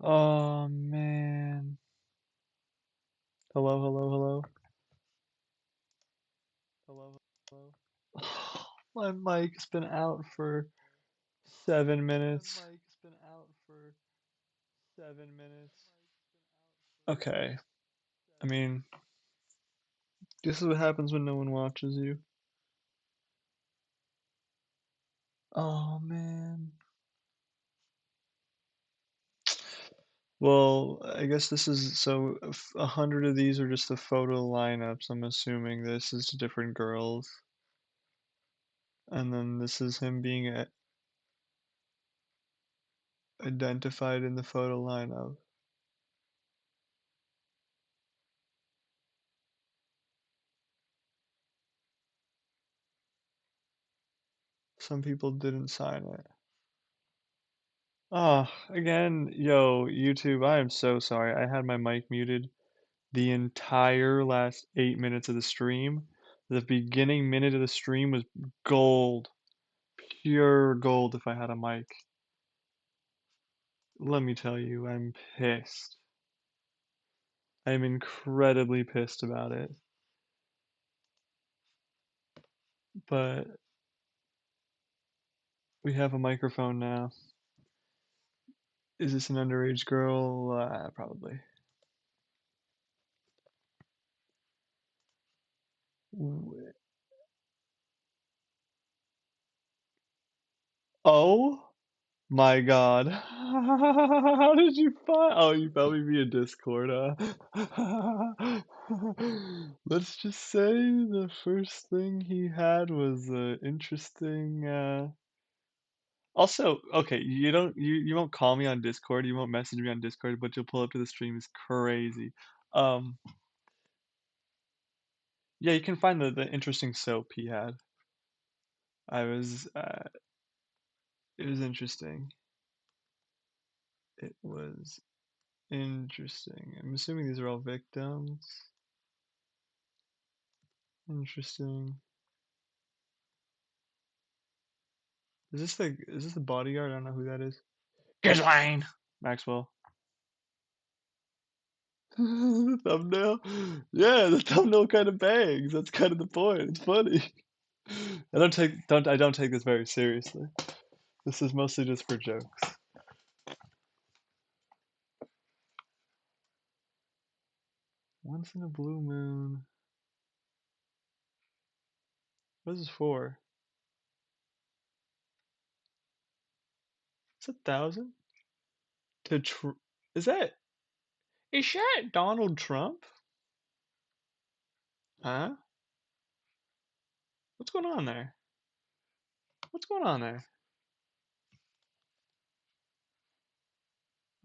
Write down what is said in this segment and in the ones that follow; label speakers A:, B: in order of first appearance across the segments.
A: Oh man. Hello, hello, hello. Hello, hello. My mic's been out for 7 minutes. My mic's been out for 7 minutes. Okay. I mean, this is what happens when no one watches you. Oh man. Well, I guess this is so 100 of these are just the photo lineups. I'm assuming this is different girls. And then this is him being identified in the photo lineup. Some people didn't sign it. Ah, again, yo, YouTube, I am so sorry. I had my mic muted the entire last 8 minutes of the stream. The beginning minute of the stream was gold, pure gold if I had a mic. Let me tell you, I'm pissed. I'm incredibly pissed about it. But we have a microphone now. Is this an underage girl? Probably. Oh my God. How did you find? Oh, you found me via Discord, huh? Let's just say the first thing he had was interesting. Also, okay, you won't call me on Discord, you won't message me on Discord, but you'll pull up to the stream is crazy. Um, yeah, you can find the interesting soap he had. I was it was interesting. It was interesting. I'm assuming these are all victims. Interesting. Is this the bodyguard? I don't know who that is. Ghislaine! Maxwell. The thumbnail? Yeah, the thumbnail kind of bangs. That's kind of the point. It's funny. I don't take this very seriously. This is mostly just for jokes. Once in a blue moon. What is this for? It's 1,000? To is that is that Donald Trump? Huh? What's going on there? What's going on there?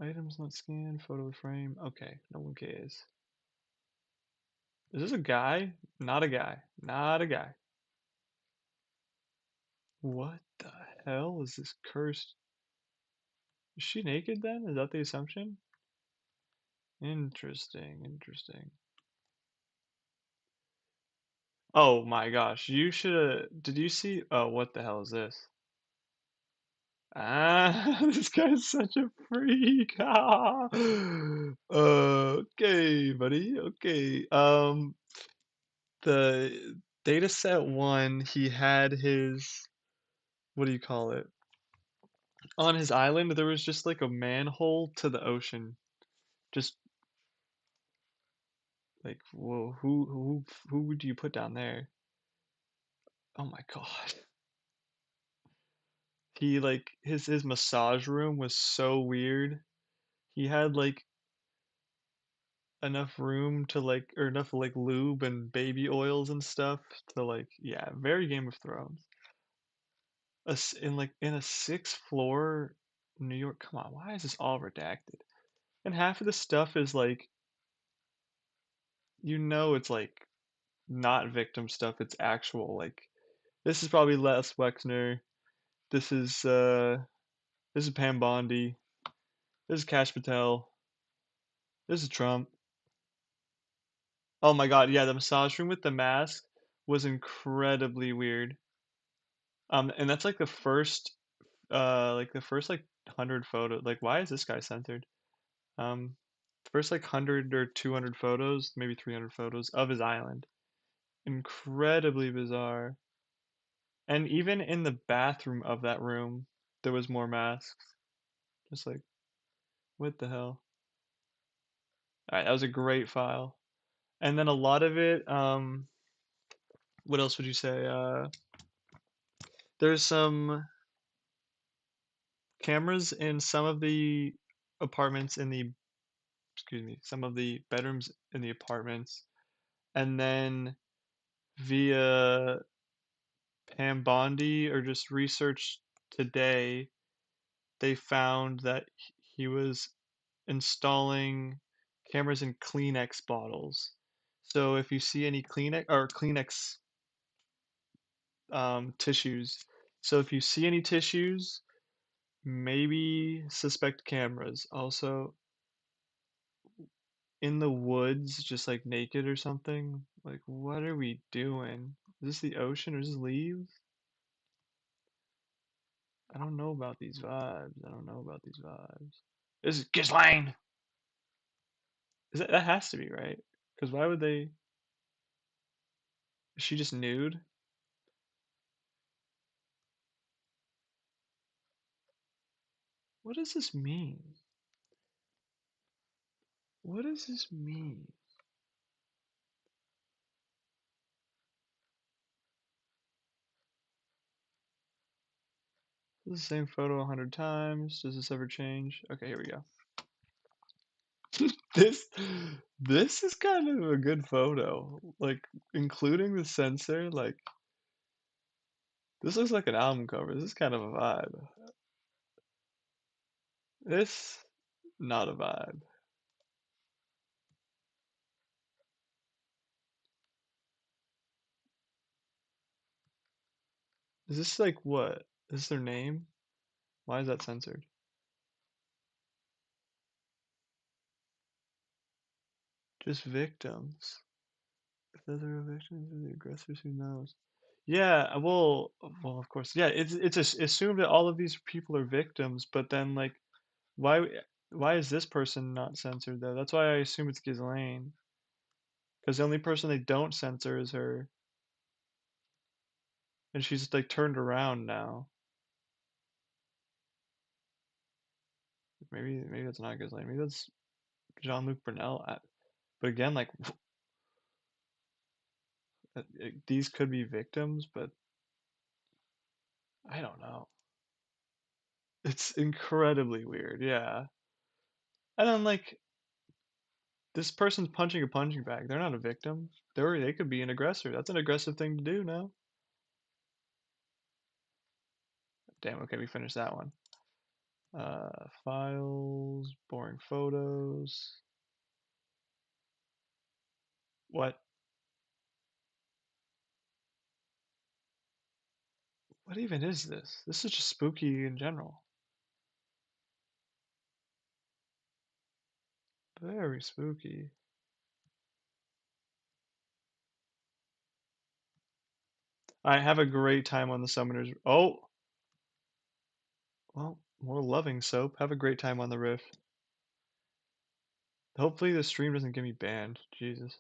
A: Items not scanned, photo frame. Okay, no one cares. Is this a guy? Not a guy. Not a guy. What the hell is this cursed? Is she naked then? Is that the assumption? Interesting, interesting. Oh my gosh, you should have. Did you see? Oh, what the hell is this? Ah, this guy's such a freak. Ah. Okay, buddy. Okay. The data set one, he had his, what do you call it? On his island, there was just like a manhole to the ocean. Just like, whoa, who would you put down there? Oh my God. He like his massage room was so weird. He had like enough room to like, or enough like lube and baby oils and stuff to like, yeah, very Game of Thrones. In a sixth floor New York. Come on, why is this all redacted? And half of the stuff is like, it's like not victim stuff. It's actual like this is probably Les Wexner. This is uh this is Pam Bondi. This is Cash Patel. This is Trump. Oh my God, yeah, the massage room with the mask was incredibly weird. And that's like the first like 100 photos. Like, why is this guy censored? Um, first like 100 or 200 photos, maybe 300 photos of his island. Incredibly bizarre. And even in the bathroom of that room, there was more masks. Just like, what the hell? All right, that was a great file. And then a lot of it, what else would you say? There's some cameras in some of the apartments in the, excuse me, some of the bedrooms in the apartments. And then via Pam Bondi or just research today, they found that he was installing cameras in Kleenex bottles. So if you see any Kleenex tissues, so if you see any tissues, maybe suspect cameras. Also, in the woods, just like naked or something. Like, what are we doing? Is this the ocean or is this leaves? I don't know about these vibes. I don't know about these vibes. This is Ghislaine! That has to be right? Because why would they? Is she just nude? What does this mean? What does this mean? This is the same photo 100 times. Does this ever change? Okay, here we go. This this is kind of a good photo. Like including the sensor, like this looks like an album cover. This is kind of a vibe. This not a vibe. Is this like what? Is this their name? Why is that censored? Just victims. If those are victims or the aggressors, who knows? Yeah, well, of course, yeah. Assumed that all of these people are victims, but then like, why why is this person not censored though? That's why I assume it's Ghislaine, because the only person they don't censor is her, and she's like turned around now. Maybe that's not Ghislaine. Maybe that's Jean-Luc Brunel. But again, like these could be victims, but I don't know. It's incredibly weird, yeah. And then like this person's punching a punching bag. They're not a victim. They could be an aggressor. That's an aggressive thing to do now. Damn, okay, we finished that one. Files, boring photos. What? What even is this? This is just spooky in general. Very spooky. I have a great time on the Summoners. Oh, well, more loving soap. Have a great time on the Riff. Hopefully the stream doesn't get me banned. Jesus.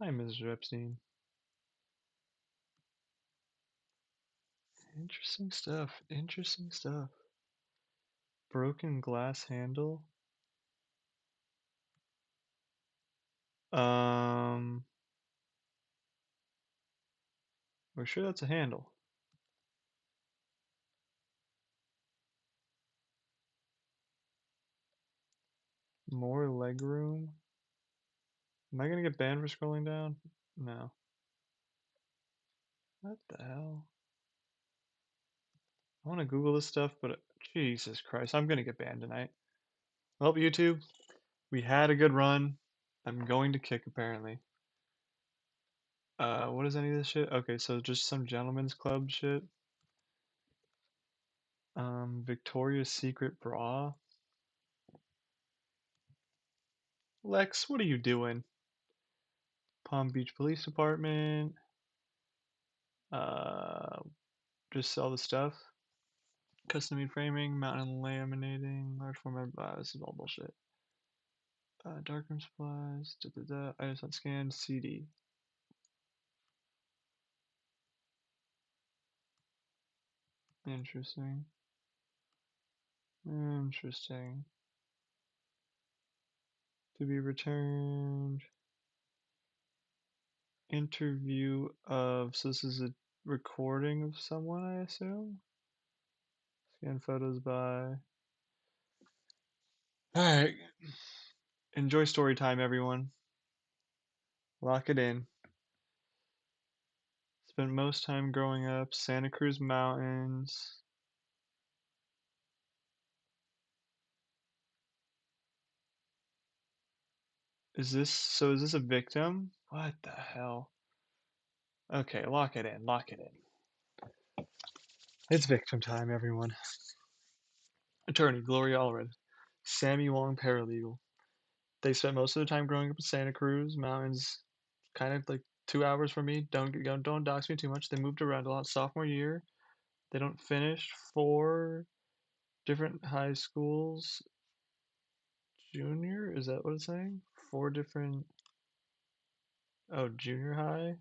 A: Hi, Mrs. Epstein. Interesting stuff. Interesting stuff. Broken glass handle. Um, we're sure that's a handle. More legroom. Am I gonna get banned for scrolling down? No. What the hell? I want to Google this stuff, but Jesus Christ, I'm gonna get banned tonight. Well, YouTube, we had a good run. I'm going to kick apparently. What is any of this shit? Okay, so just some gentleman's club shit. Victoria's Secret bra. Lex, what are you doing? Palm Beach Police Department. Uh, just sell the stuff. Custom made framing, mountain laminating, large format. This is all bullshit. Darkroom supplies. Da, da, da. Items not scanned. CD. Interesting. Interesting. To be returned. Interview of. So this is a recording of someone, I assume. Scan photos by. Alright. Enjoy story time, everyone. Lock it in. Spent most time growing up Santa Cruz Mountains. Is this a victim? What the hell? Okay, lock it in. Lock it in. It's victim time, everyone. Attorney Gloria Allred. Sammy Wong paralegal. They spent most of their time growing up in Santa Cruz Mountains, kind of like 2 hours from me. Don't dox me too much. They moved around a lot. Sophomore year, they don't finish 4 different high schools. Junior, is that what it's saying? 4 different. Oh, junior high.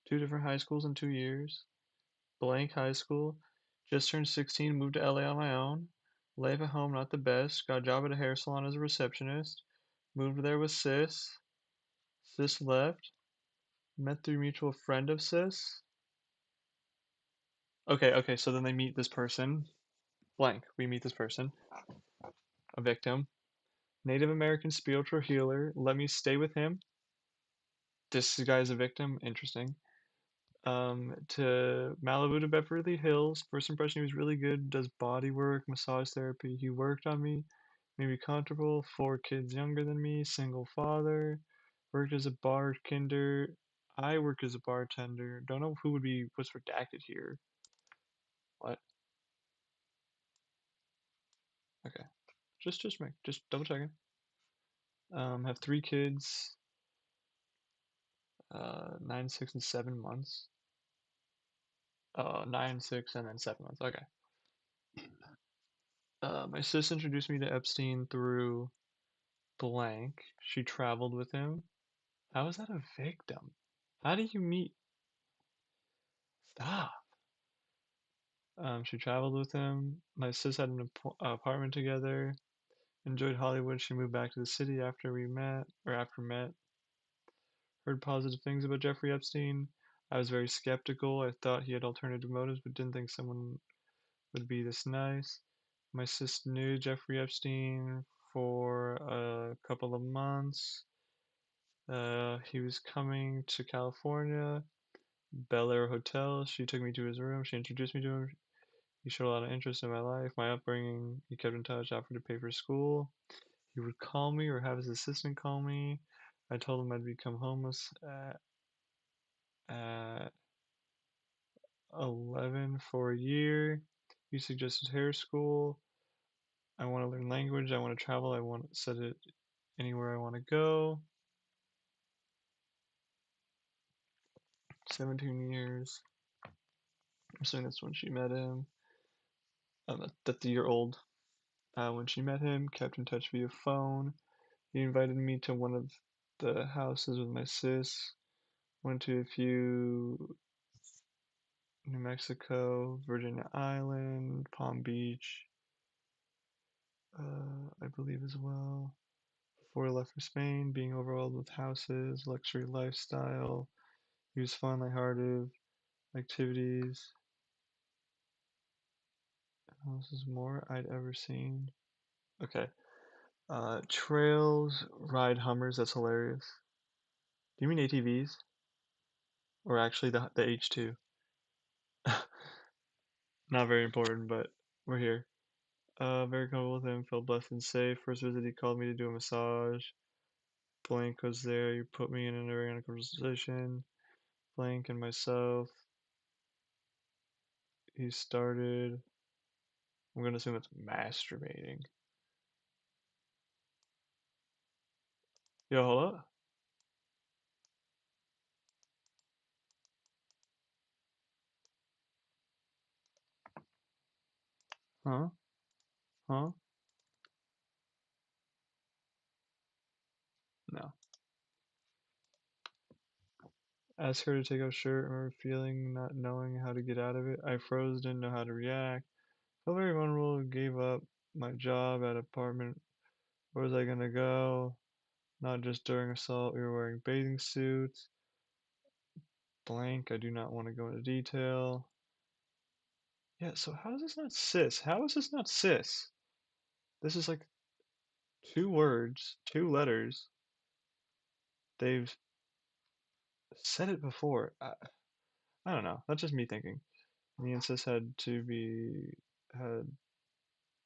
A: 2 different high schools in 2 years. Blank high school. Just turned 16, moved to LA on my own. Life at home, not the best. Got a job at a hair salon as a receptionist. Moved there with Sis. Sis left. Met through mutual friend of Sis. Okay, so then they meet this person. Blank. We meet this person. A victim. Native American spiritual healer. Let me stay with him. This guy's a victim. Interesting. To Malibu to Beverly Hills. First impression, he was really good. Does body work, massage therapy. He worked on me, made me comfortable. 4 kids younger than me, single father. Worked as a bartender. I work as a bartender. Don't know who would be what's redacted here. What? Okay, just double checking. Have 3 kids. 9, 6, and 7 months. 9, 6, and then 7 months. Okay. My sis introduced me to Epstein through blank. She traveled with him. How is that a victim? How do you meet? Stop. She traveled with him. My sis had an apartment together. Enjoyed Hollywood. She moved back to the city after we met, or after met. Heard positive things about Jeffrey Epstein. I was very skeptical. I thought he had alternative motives, but didn't think someone would be this nice. My sis knew Jeffrey Epstein for a couple of months. He was coming to California, Bel Air Hotel. She took me to his room. She introduced me to him. He showed a lot of interest in my life, my upbringing. He kept in touch, offered to pay for school. He would call me or have his assistant call me. I told him I'd become homeless at 11 for a year. He suggested hair school. I want to learn language. I want to travel. I want to set it anywhere I want to go. 17 years. I'm assuming that's when she met him. That's a year old. When she met him, kept in touch via phone. He invited me to one of the houses with my sis. Went to a few New Mexico, Virginia Island, Palm Beach, I believe as well. Before I left for Spain, being overwhelmed with houses, luxury lifestyle. He was fun, lighthearted, activities. This is more I'd ever seen. Okay. Trails, ride Hummers, that's hilarious. Do you mean ATVs? Or actually the H2? Not very important, but we're here. Very comfortable with him, felt blessed and safe. First visit, he called me to do a massage. Blank was there, you put me in a very uncomfortable position. Blank and myself. He started. I'm gonna assume it's masturbating. Yo, hold up. Huh? Huh? No. Asked her to take off shirt. I remember feeling not knowing how to get out of it. I froze, didn't know how to react. Felt very vulnerable, gave up my job at apartment. Where was I gonna go? Not just during assault, we were wearing bathing suits. Blank, I do not want to go into detail. Yeah, so how is this not cis? How is this not cis? This is like two words, two letters. They've said it before. I don't know. That's just me thinking. Me and cis had 2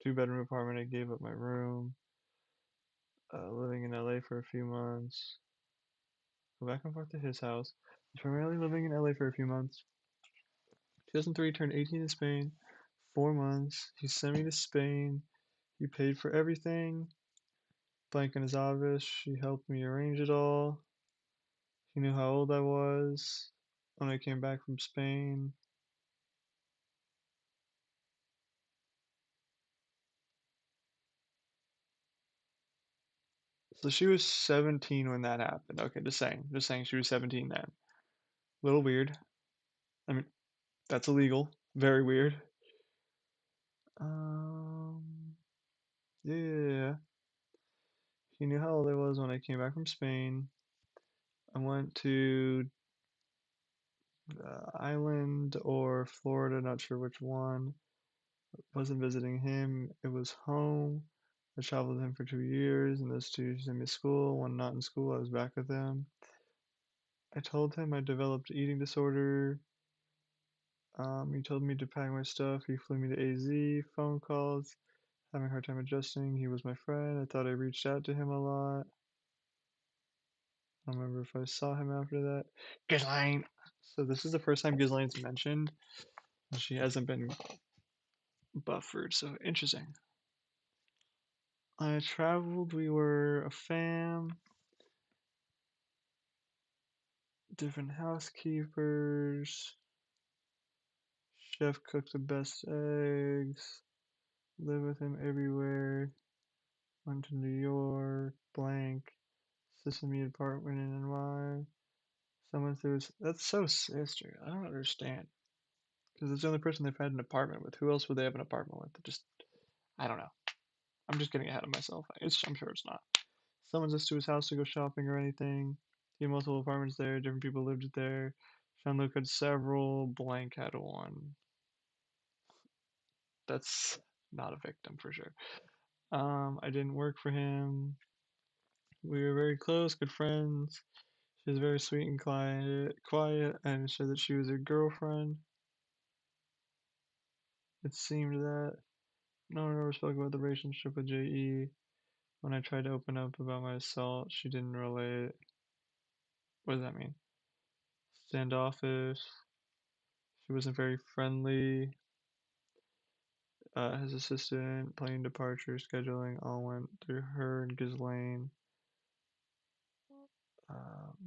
A: bedroom apartment. I gave up my room. Living in LA for a few months. Go back and forth to his house. Primarily living in LA for a few months. 2003, turned 18 in Spain. 4 months. He sent me to Spain. He paid for everything. Blank in his office. She helped me arrange it all. He knew how old I was when I came back from Spain. So she was 17 when that happened. Okay, just saying she was 17 then. Little weird. I mean, that's illegal. Very weird. Um, yeah. He knew how old I was when I came back from Spain. I went to Island or Florida, not sure which one. Wasn't visiting him. It was home. I traveled with him for 2 years, and those 2 years in school. When not in school, I was back with him. I told him I developed eating disorder. He told me to pack my stuff. He flew me to AZ. Phone calls. Having a hard time adjusting. He was my friend. I thought I reached out to him a lot. I don't remember if I saw him after that. Ghislaine. So this is the first time Ghislaine's mentioned. And she hasn't been buffered. So interesting. I traveled. We were a fam. Different housekeepers. Chef cooked the best eggs. Live with him everywhere. Went to New York. Blank. Sesame apartment in NY. Someone says that's so sister. I don't understand because it's the only person they've had an apartment with. Who else would they have an apartment with? Just I don't know. I'm just getting ahead of myself. I'm sure it's not. Someone's just to his house to go shopping or anything. He had multiple apartments there. Different people lived there. Jean-Luc had several. Blank had one. That's not a victim for sure. I didn't work for him. We were very close, good friends. She was very sweet and quiet, and said that she was a girlfriend. It seemed that no one ever spoke about the relationship with JE. When I tried to open up about my assault, she didn't relate. What does that mean? Standoffish. She wasn't very friendly. His assistant, plane departure, scheduling, all went through her and Ghislaine.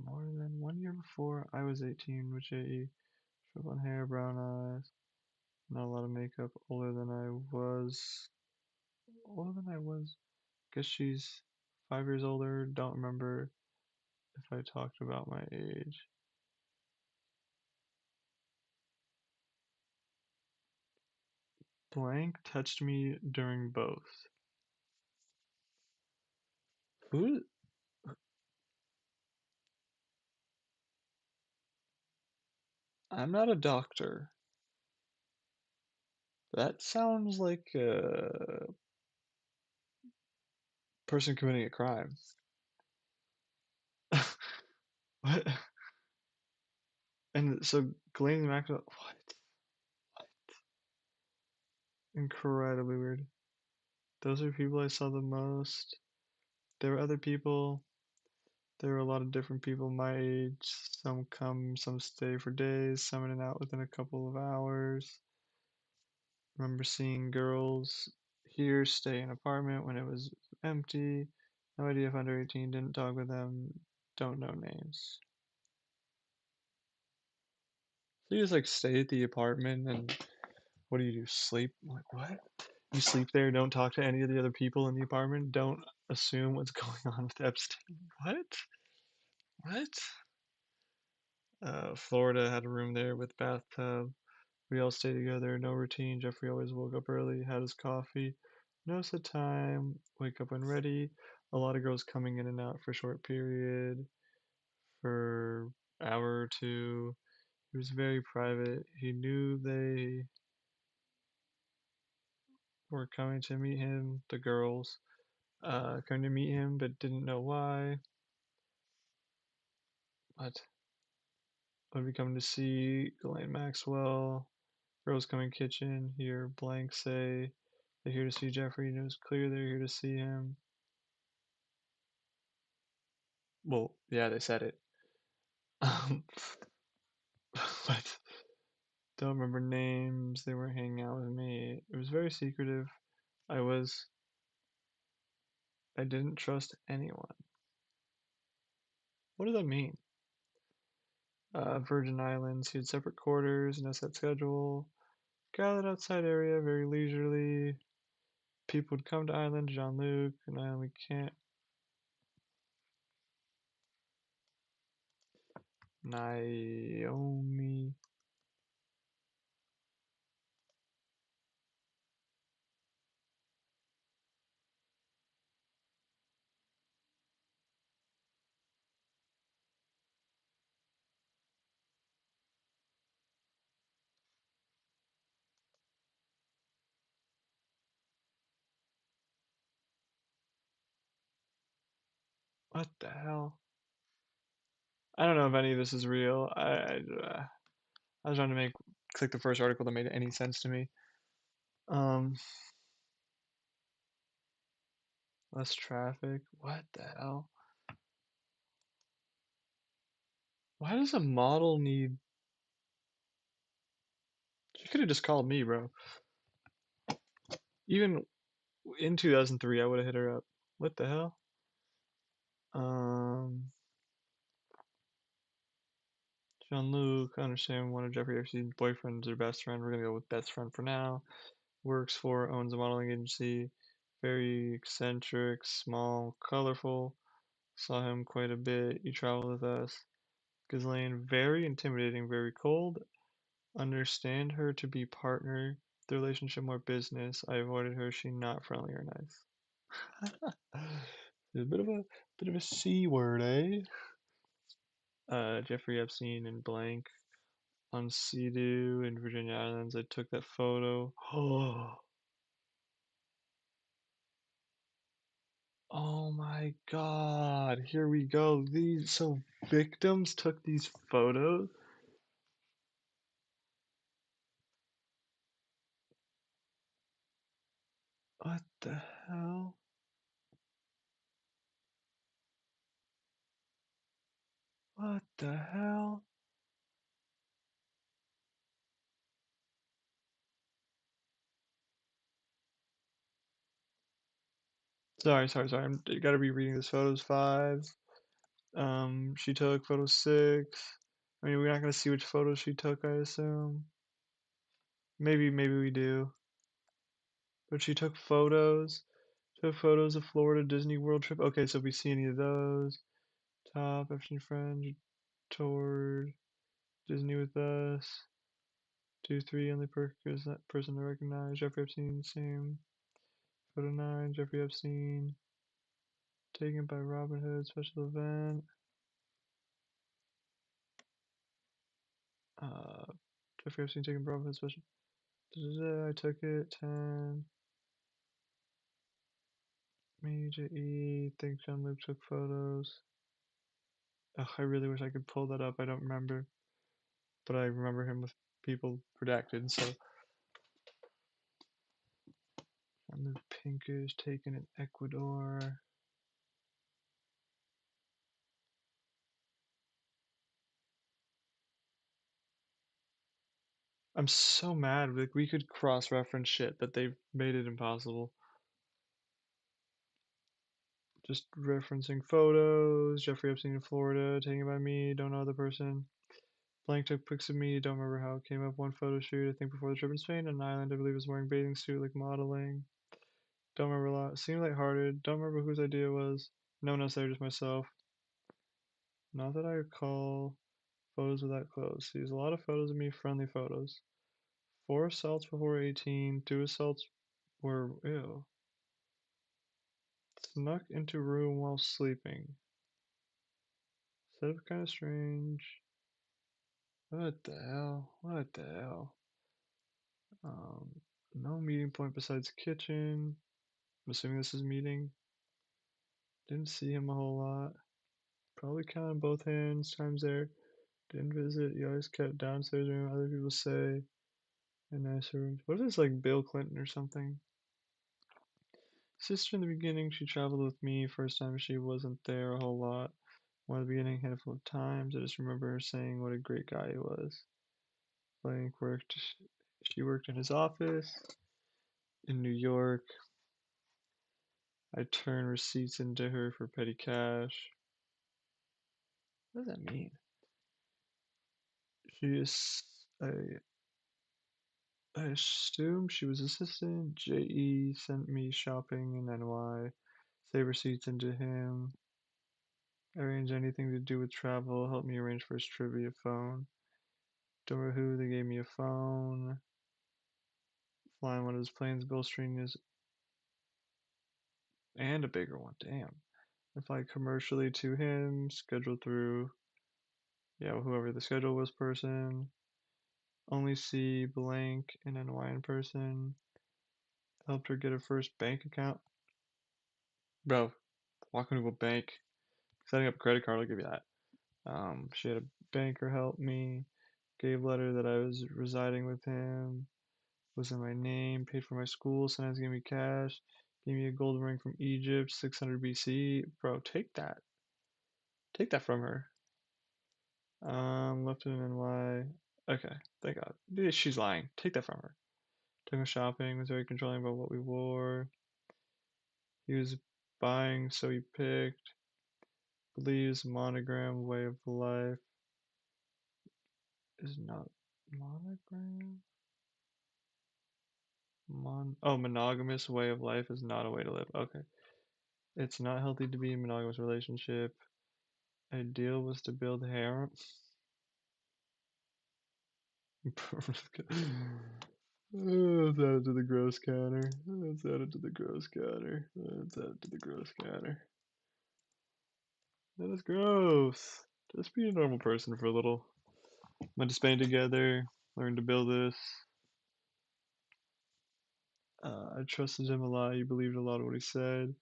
A: More than 1 year before I was 18 with JE. Blonde hair, brown eyes, not a lot of makeup. Older than I was. Older than I was. Guess she's 5 years older. Don't remember if I talked about my age. Blank touched me during both. Who? I'm not a doctor. That sounds like person committing a crime. What? And so Ghislaine Maxwell, what? Incredibly weird. Those are people I saw the most. There were other people. There were a lot of different people my age. Some come, some stay for days, some in and out within a couple of hours. Remember seeing girls here stay in an apartment when it was empty. No idea if under 18, didn't talk with them, don't know names. So you just like stay at the apartment and what do? Sleep? I'm like, what? You sleep there, don't talk to any of the other people in the apartment, don't assume what's going on with Epstein. What? What? Florida had a room there with bathtub. We all stayed together, no routine. Jeffrey always woke up early, had his coffee. No set time, wake up when ready. A lot of girls coming in and out for a short period, for hour or two. He was very private. He knew they were coming to meet him, the girls, coming to meet him, but didn't know why. What? Would be coming to see Ghislaine Maxwell. Girls coming kitchen, hear blank say they're here to see Jeffrey, knows clear they're here to see him. Well, yeah, they said it. Um, but don't remember names. They weren't hanging out with me. It was very secretive. I was. I didn't trust anyone. What does that mean? Virgin Islands. He had separate quarters, no set schedule. Gathered outside area, very leisurely. People would come to Island. Jean-Luc and Naomi can't. Naomi. What the hell? I don't know if any of this is real. I was trying to click the first article that made any sense to me. Um, Less traffic. What the hell? Why does a model need? She could have just called me, bro. Even in 2003, I would have hit her up. What the hell? Um, Jean-Luc, I understand one of Jeffrey Epstein's boyfriends or best friend. We're gonna go with best friend for now. Works for, owns a modeling agency. Very eccentric, small, colorful. Saw him quite a bit. He traveled with us. Ghislaine, very intimidating, very cold. Understand her to be partner. The relationship more business. I avoided her. She not friendly or nice. A bit of a C word, eh? Jeffrey Epstein and blank on Sea-Doo in Virginia Islands. I took that photo. Oh my God. Here we go. These so victims took these photos. What the hell? What the hell? Sorry. I gotta be reading this. Photos 5. She took photo 6. I mean, we're not gonna see which photos she took, I assume. Maybe we do. But she took photos. Took photos of Florida Disney World trip. Okay, so if we see any of those. Top, Epstein friends, toured Disney with us. 2, 3, only person to recognize. Jeffrey Epstein, same. Photo 9, Jeffrey Epstein. Taken by Robin Hood, special event. Uh, Jeffrey Epstein taken by Robin Hood, special. I took it. 10. Me, J.E. Think John Luke took photos. Ugh, I really wish I could pull that up. I don't remember. But I remember him with people redacted, so. John Luke Pinker's taken in Ecuador. I'm so mad. Like, we could cross-reference shit, but they've made it impossible. Just referencing photos. Jeffrey Epstein in Florida, taken by me. Don't know the person. Blank took pics of me. Don't remember how it came up. One photo shoot, I think before the trip in Spain. An island, I believe, was wearing bathing suit, like modeling. Don't remember a lot. Seemed lighthearted. Don't remember whose idea it was. No one else there, just myself. Not that I recall photos of that close. There's a lot of photos of me, friendly photos. 4 assaults before 18. 2 assaults were, ew. Snuck into room while sleeping. Set up kind of strange. What the hell? What the hell? Um, no meeting point besides kitchen. I'm assuming this is meeting. Didn't see him a whole lot. Probably counted both hands. Times there. Didn't visit. He always kept downstairs room. Other people say in nicer rooms. What if it's like Bill Clinton or something? Sister in the beginning, she traveled with me. First time she wasn't there a whole lot. One at the beginning, handful of times. I just remember her saying what a great guy he was. Blank worked. She worked in his office in New York. I turned receipts into her for petty cash. What does that mean? She is. I assume she was assistant. JE sent me shopping in NY. Save receipts into him. Arrange anything to do with travel. Help me arrange for his trivia phone. Don't know who. They gave me a phone. Flying one of his planes. Gulfstream is. And a bigger one. Damn. I fly commercially to him. Scheduled through. Yeah, whoever the schedule was person. Only see blank and NY in person. Helped her get her first bank account. Bro, walking to a bank, setting up a credit card, I'll give you that. She had a banker help me, gave letter that I was residing with him, was in my name, paid for my school, sometimes gave me cash, gave me a gold ring from Egypt, 600 BC. Bro, take that. Take that from her. Left it in NY. Okay, thank God. She's lying. Take that from her. Took him shopping, was very controlling about what we wore. He was buying, so he picked. Believes monogram way of life is not monogram. Monogamous way of life is not a way to live. Okay. It's not healthy to be in a monogamous relationship. Ideal was to build harem. Let's add it to the gross counter. Let's add it to the gross counter. Let's add it to the gross counter. That is gross. Just be a normal person for a little. Went to Spain together. Learned to build this. I trusted him a lot. He believed a lot of what he said.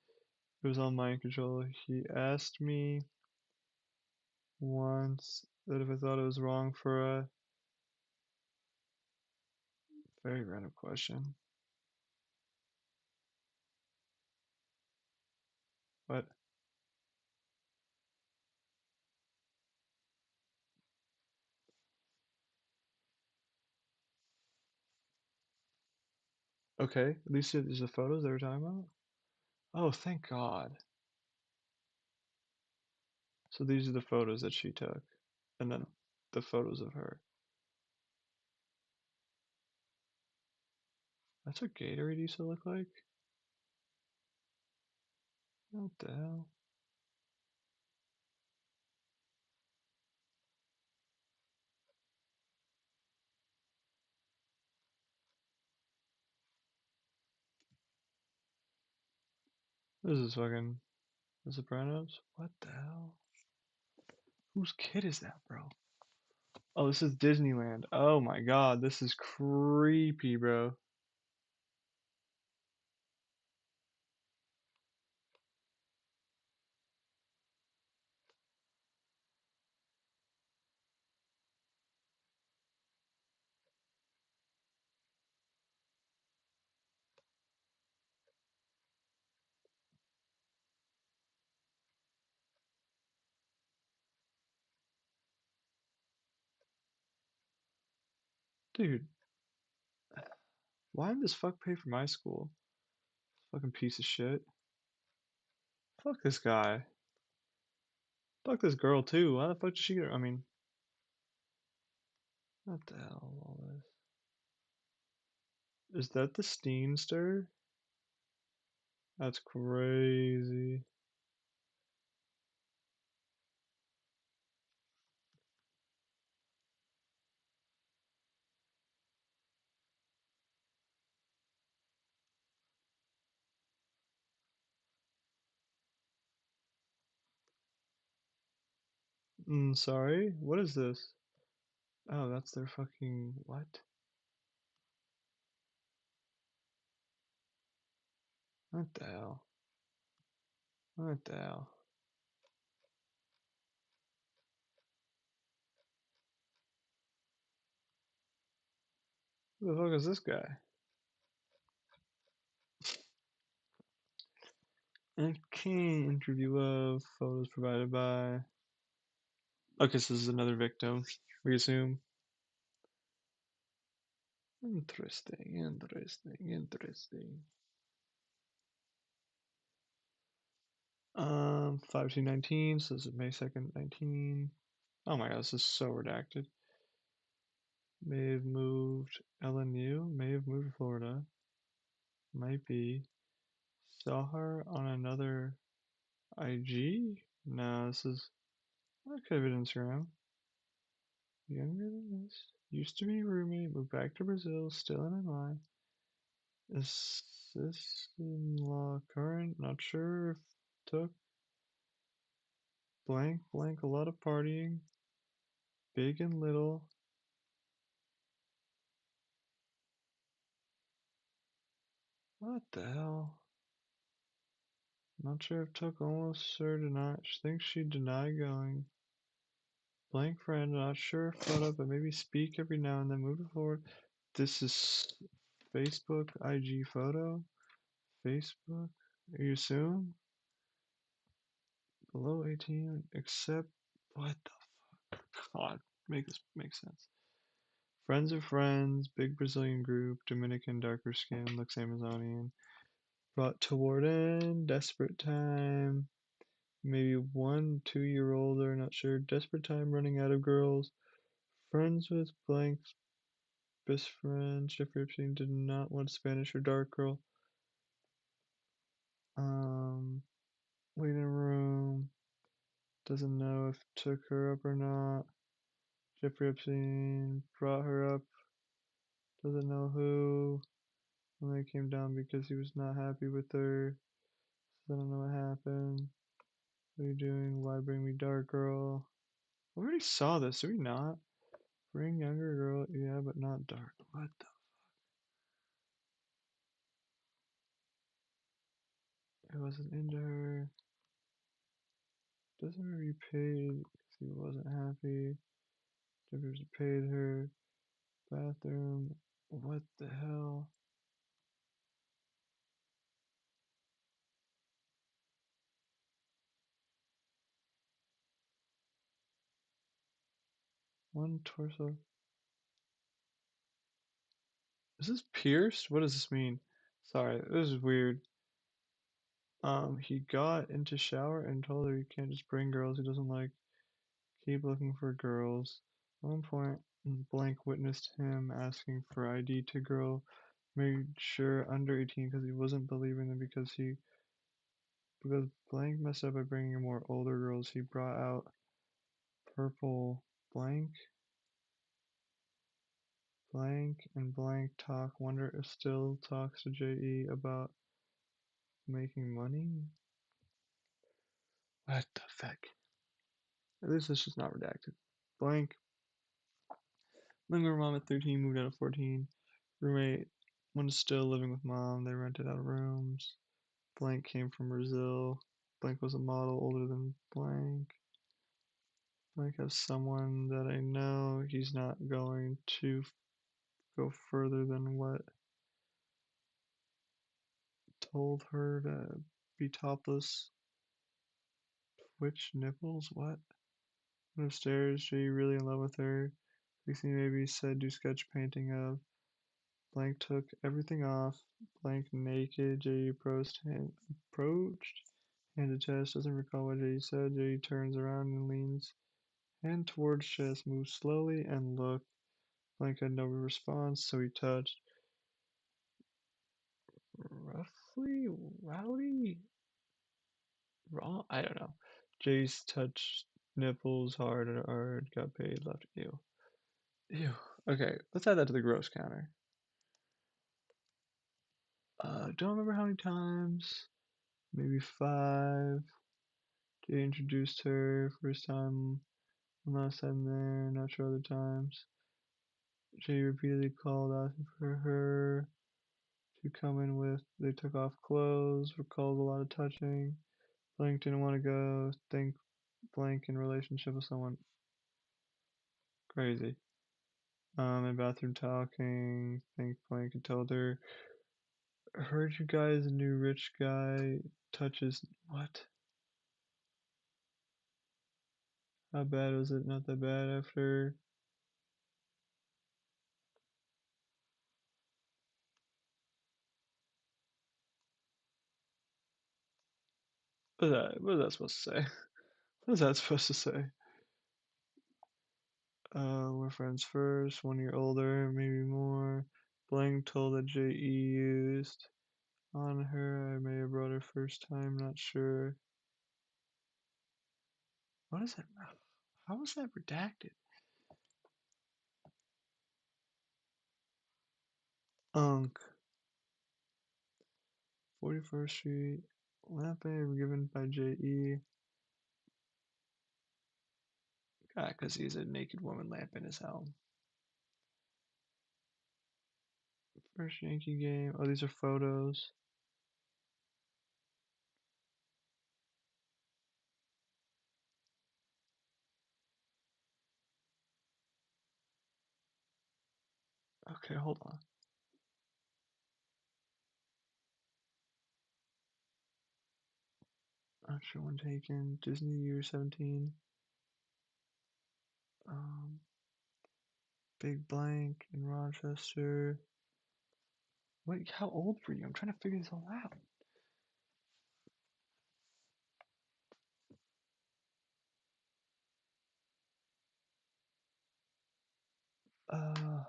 A: It was all mind control. He asked me once that if I thought it was wrong for a very random question. But okay, at least there's the photos they were talking about. Oh, thank God. So these are the photos that she took, and then the photos of her. That's what Gatorade used to look like. What the hell? This is fucking The Sopranos. What the hell? Whose kid is that, bro? Oh, this is Disneyland. Oh my God, this is creepy, bro. Dude, why did this fuck pay for my school? Fucking piece of shit. Fuck this guy. Fuck this girl too. Why the fuck did she get? I mean, what the hell? All this? Is that the Steamster? That's crazy. Sorry. What is this? Oh, that's their fucking what? What the hell? What the hell? Who the fuck is this guy? Okay, interview of photos provided by. Okay, so this is another victim, we assume. Interesting, interesting, interesting. 5219, so this is May 2nd, 19. Oh my god, this is so redacted. May have moved LNU, may have moved to Florida. Might be. Saw her on another IG? No, this is. That could have been Instagram. Younger than this. Used to be a roommate, moved back to Brazil, still in NY. Assist-in-law current, not sure if took blank blank a lot of partying, big and little. What the hell? Not sure if took almost or denied. She thinks she denied going. Blank friend, not sure if photo, but maybe speak every now and then. Moving forward. This is Facebook IG photo. Facebook. Are you assume? Below 18, except what the god? Make this make sense. Friends of friends, big Brazilian group, Dominican, darker skin, looks Amazonian. Brought toward end, desperate time. Maybe 1, 2 year older, not sure. Desperate time running out of girls. Friends with blanks, best friend. Jeffrey Epstein did not want Spanish or dark girl. Um, waiting room. Doesn't know if took her up or not. Jeffrey Epstein brought her up. Doesn't know who. Only came down because he was not happy with her. So I don't know what happened. What are you doing? Why bring me dark girl? We already saw this, did we not? Bring younger girl, yeah, but not dark. What the? It wasn't into her. Doesn't remember you paid because he wasn't happy. Jeffers paid her. Bathroom. What the hell? One torso. Is this pierced? What does this mean? Sorry, this is weird. He got into shower and told her you can't just bring girls he doesn't like. Keep looking for girls. At one point, blank witnessed him asking for ID to girl, made sure under 18 because he wasn't believing them because blank messed up by bringing more older girls. He brought out purple blank, blank, and blank talk. Wonder if still talks to JE about making money. What the fuck? At least this is not redacted. Blank. Living mom at 13, moved out at 14. Roommate, one is still living with mom. They rented out rooms. Blank came from Brazil. Blank was a model older than blank. Blank has someone that I know. He's not going to go further than what told her to be topless. Twitch nipples? What? Went upstairs. She really in love with her. 16 maybe said do sketch painting of blank took everything off blank naked. J approached handed chest doesn't recall what J said. J turns around and leans hand towards chest moves slowly and looked. Blank had no response so he touched roughly rowdy wrong. I don't know. Jay's touched nipples hard and hard got paid left. Ew. Ew. Okay, let's add that to the gross counter. Don't remember how many times. Maybe 5. Jay introduced her first time last time there, not sure other times. Jay repeatedly called asking for her to come in with. They took off clothes, recalled a lot of touching. Blank didn't want to go. Think blank in relationship with someone crazy. In bathroom talking. Think blank and told her. Heard you guys knew rich guy touches what? How bad was it? Not that bad after. What is that supposed to say? What is that supposed to say? We're friends first, 1 year older, maybe more. Blank told that JE used on her. I may have brought her first time, not sure. What is that? How was that redacted? Unk. 41st Street. Lampe given by JE. God, because he's a naked woman lamp in his home. First Yankee game. Oh, these are photos. Okay, hold on. Not sure when taken. Disney year 17. Um, Big Blank in Rochester. Wait, how old were you? I'm trying to figure this all out. Uh,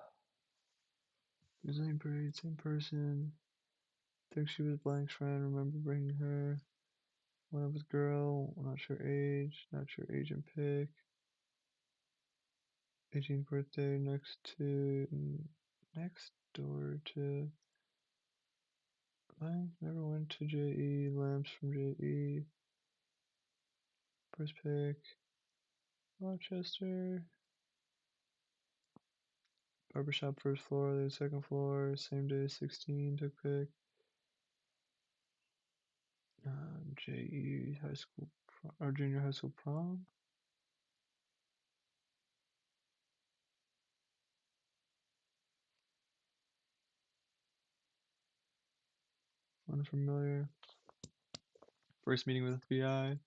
A: Brazilian parade, same person. Think she was Blank's friend. Remember bringing her. One of his girl. Not sure age. Not sure age and pick. 18th birthday next door to Blank. Never went to JE. Lamps from JE. First pick. Rochester. Barbershop first floor, then second floor, same day 16 took pick. JE high school or junior high school prom. Unfamiliar. First meeting with FBI.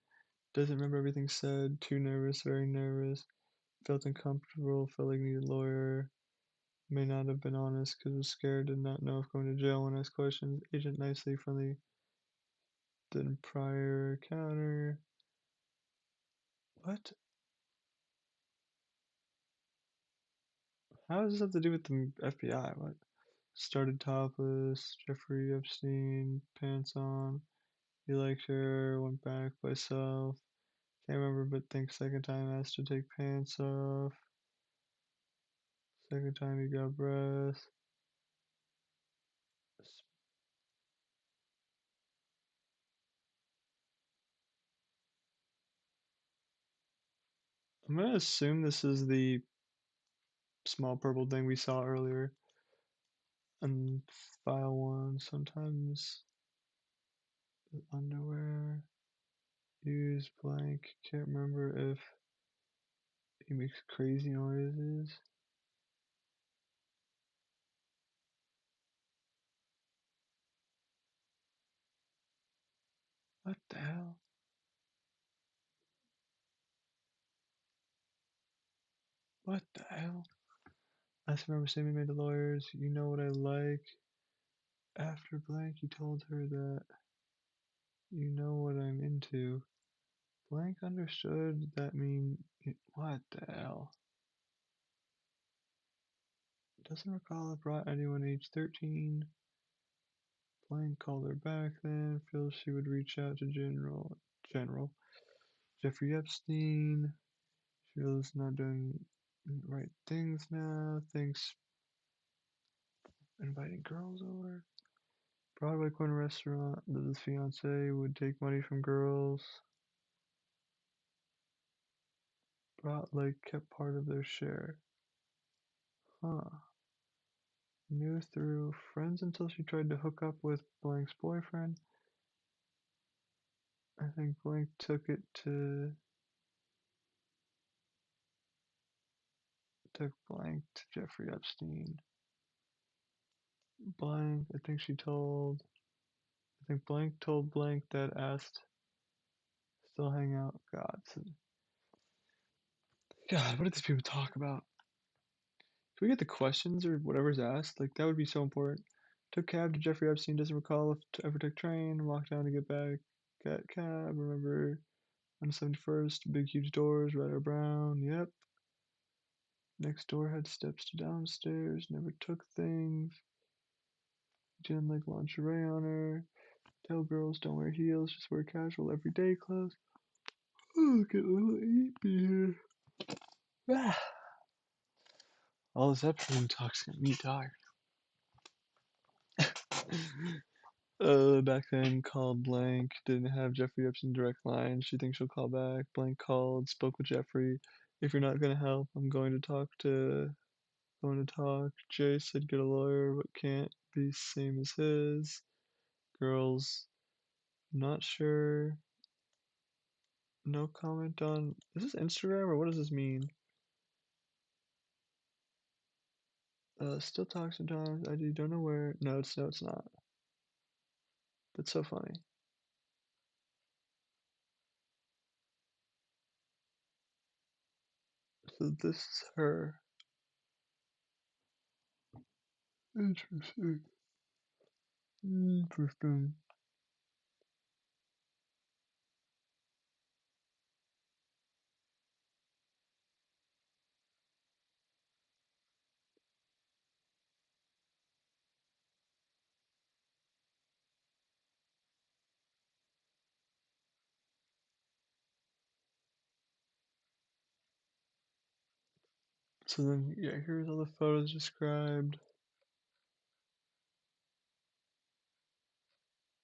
A: Doesn't remember everything said. Too nervous, very nervous. Felt uncomfortable, felt like needed a lawyer. May not have been honest because was scared, did not know if going to jail when asked questions. Agent nicely friendly. Then prior counter. What? How does this have to do with the FBI? What? Started topless, Jeffrey Epstein, pants on. He liked her, went back by self. Can't remember, but think second time asked to take pants off. Second time he got breath. I'm gonna assume this is the small purple thing we saw earlier in file 1. Sometimes the underwear. Use blank. Can't remember if he makes crazy noises. What the hell? What the hell? I just remember Sammy made the lawyers. You know what I like. After blank, he told her that you know what I'm into. Blank understood that mean what the hell? Doesn't recall it brought anyone age 13. Blank called her back then. Feels she would reach out to General Jeffrey Epstein. Feels not doing right things now. Thinks inviting girls over. Broadway Queen restaurant that his fiance would take money from girls. Brought like kept part of their share. Huh. Knew through friends until she tried to hook up with Blank's boyfriend. I think Blank took Blank to Jeffrey Epstein. I think Blank told Blank that asked still hang out. God, what did these people talk about? Can we get the questions or whatever's asked? Like that would be so important. Took cab to Jeffrey Epstein. Doesn't recall if ever took train. Walked down to get back. Got cab. Remember on 71st. Big huge doors. Red or brown. Yep. Next door had steps to downstairs. Never took things. Didn't like lingerie on her. Tell girls don't wear heels. Just wear casual everyday clothes. Oh, get a little eepy here. Ah, all this Epstein talk's got me tired. Back then, called Blank. Didn't have Jeffrey Epstein direct line. She thinks she'll call back. Blank called, spoke with Jeffrey. If you're not gonna help, I'm going to talk. Jay said get a lawyer, but can't be same as his. Girls, not sure. No comment on. Is this Instagram or what does this mean? Still talk sometimes. I do. Don't know where. No, it's not. That's so funny. So this is her. Interesting. Interesting. So then, yeah, here's all the photos described.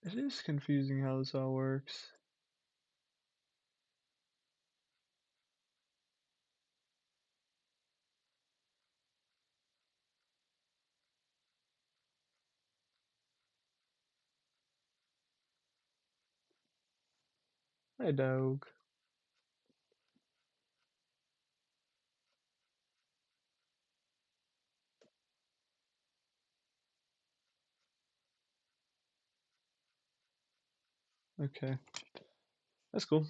A: It is confusing how this all works. Hi, dog. Okay, that's cool.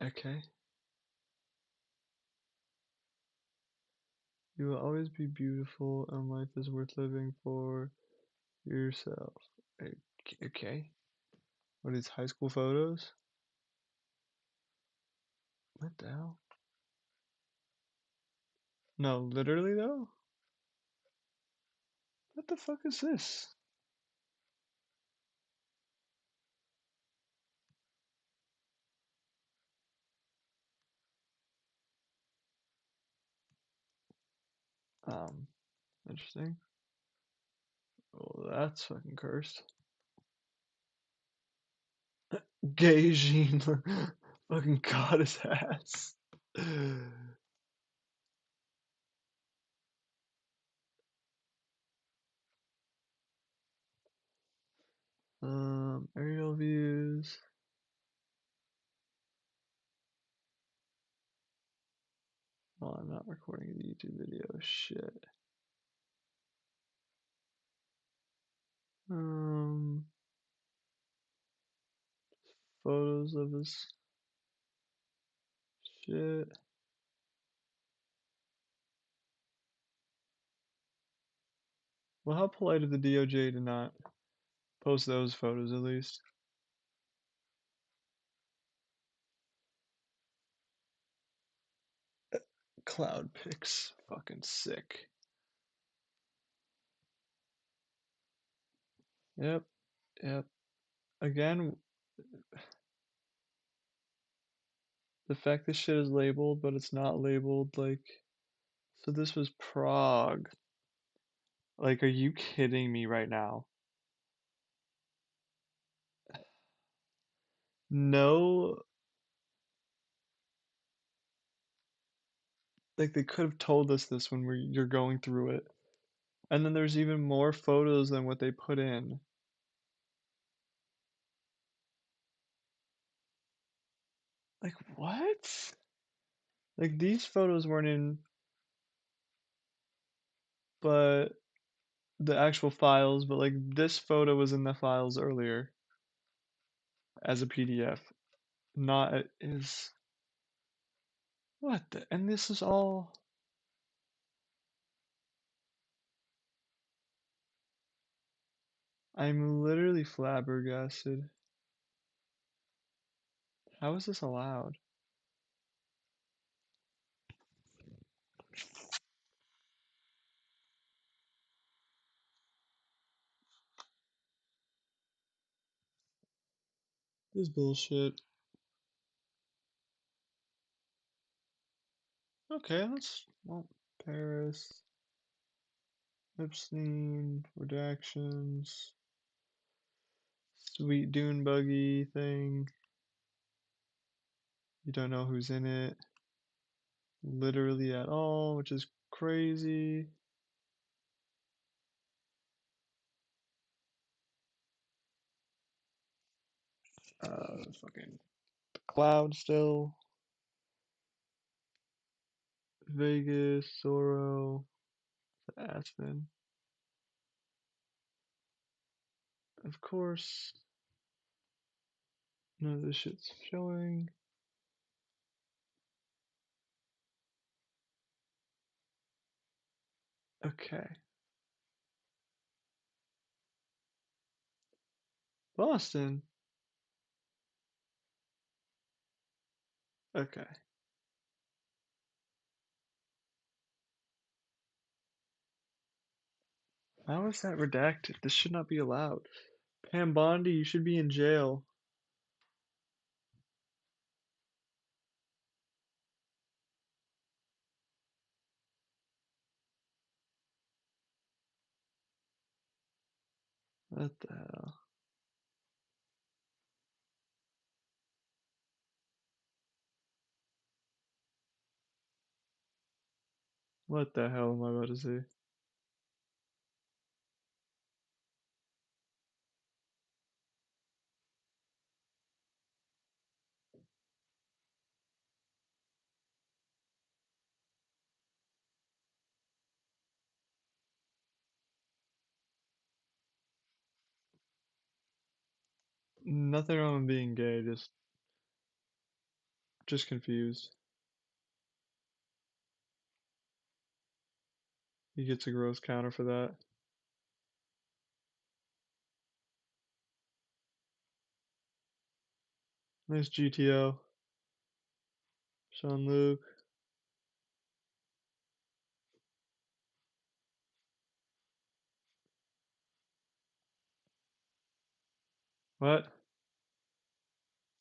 A: Okay. You will always be beautiful, and life is worth living for yourself. Okay. What are these high school photos? What the hell? No, literally though? What the fuck is this? Um, Interesting. Well, that's fucking cursed. Gay Jean fucking got his ass. Aerial views. Oh, I'm not recording the YouTube video. Shit. Um, Photos of his Shit. Well, how polite of the DOJ to not post those photos at least. Cloud pics. Fucking sick. Yep. Yep. Again, the fact this shit is labeled, but it's not labeled, like, so this was Prague. Like, are you kidding me right now? No, like they could have told us this when you're going through it. And then there's even more photos than what they put in. Like what? Like these photos weren't in, but the actual files, but like this photo was in the files earlier as a PDF. Not is what the, and this is all. I'm literally flabbergasted. How is this allowed? This bullshit. Okay, let's well, Paris, Epstein, redactions, sweet dune buggy thing. You don't know who's in it literally at all, which is crazy. Fucking cloud still. Vegas, Zorro, Aspen. Of course, none of this shit's showing. Okay. Boston. Okay. How is that redacted? This should not be allowed. Pam Bondi, you should be in jail. What the hell? What the hell am I about to say? Nothing wrong with being gay, just confused. He gets a gross counter for that. Nice GTO. Sean Luke. What?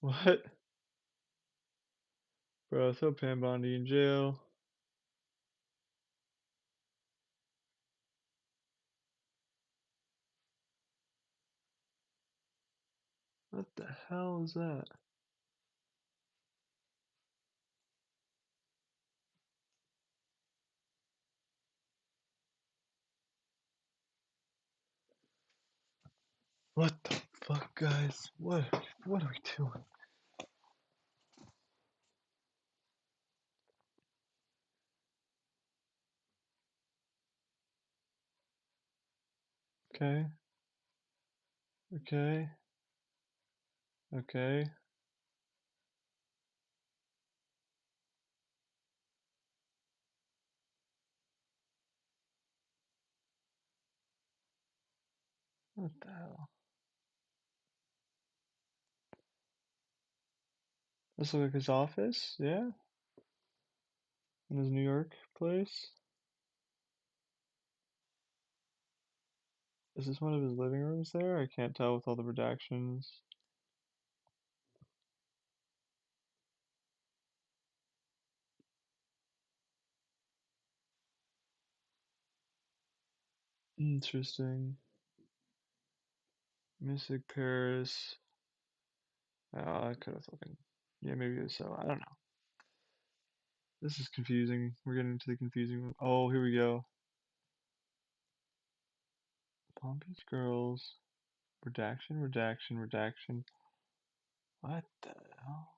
A: What? Bro, throw Pam Bondi in jail. What the hell is that? What the fuck, guys? What are we doing? Okay, okay, okay. What the hell? This looks like his office, yeah? In his New York place? Is this one of his living rooms there? I can't tell with all the redactions. Interesting. Mystic Paris. Oh, I could have fucking. Yeah, maybe it was so. I don't know. This is confusing. We're getting into the confusing one. Oh, here we go. Palm Beach Girls. Redaction, redaction, redaction. What the hell?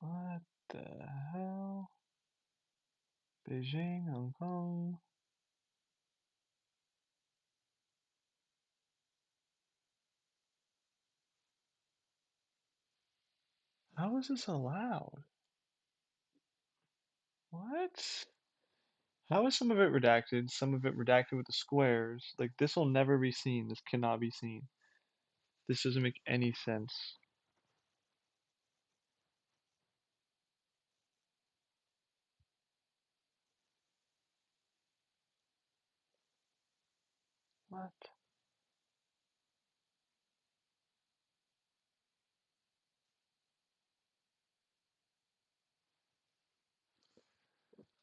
A: What the hell? Beijing, Hong Kong. How is this allowed? What? How is some of it redacted? Some of it redacted with the squares. Like, this will never be seen. This cannot be seen. This doesn't make any sense. What?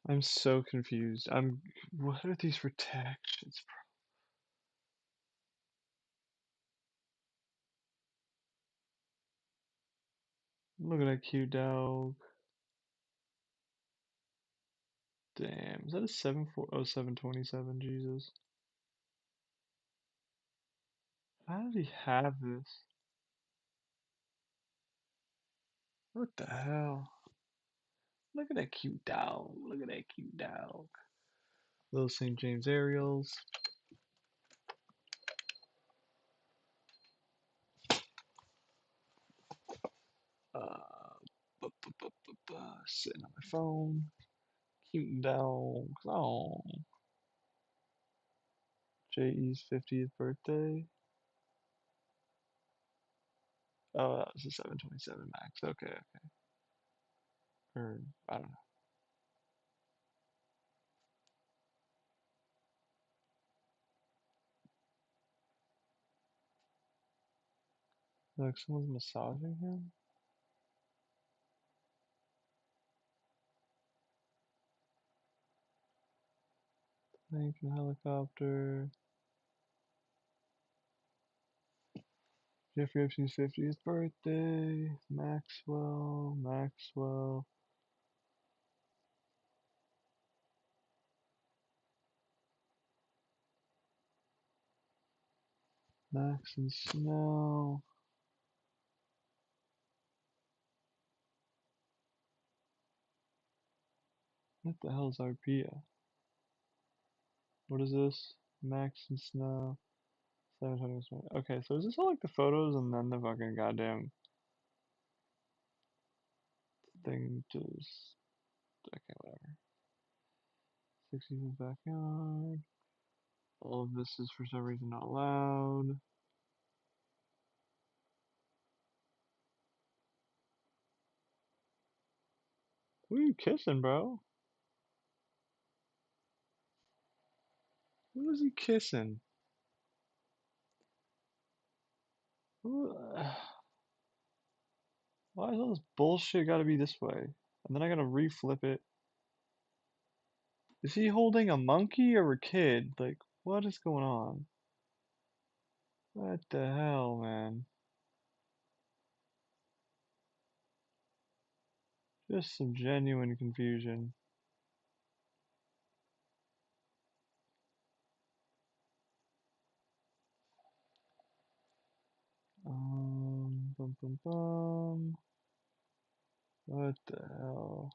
A: I'm so confused. What are these redactions? Look at that cute dog. Damn. Is that a 7/4/07/27? Jesus. How did he have this? What the hell? Look at that cute dog. Look at that cute dog. Little St. James Ariels. Uh, Sitting on my phone. Cute dogs. Oh. J.E.'s 50th birthday. Oh, that was a 7/27 max. Okay, okay. Or, I don't know. Like someone's massaging him? Lincoln helicopter. Jeffrey Epstein's 50th birthday. Maxwell. Maxwell. Max and Snow. What the hell is Arpia? What is this? Max and Snow. 720. Okay, so is this all like the photos and then the fucking goddamn thing just. Okay, whatever. 60th backyard. All of this is for some reason not allowed. Who are you kissing, bro? Who is he kissing? Who, why is all this bullshit gotta be this way? And then I gotta reflip it. Is he holding a monkey or a kid? Like, what is going on? What the hell, man? Just some genuine confusion. Bum bum bum. What the hell?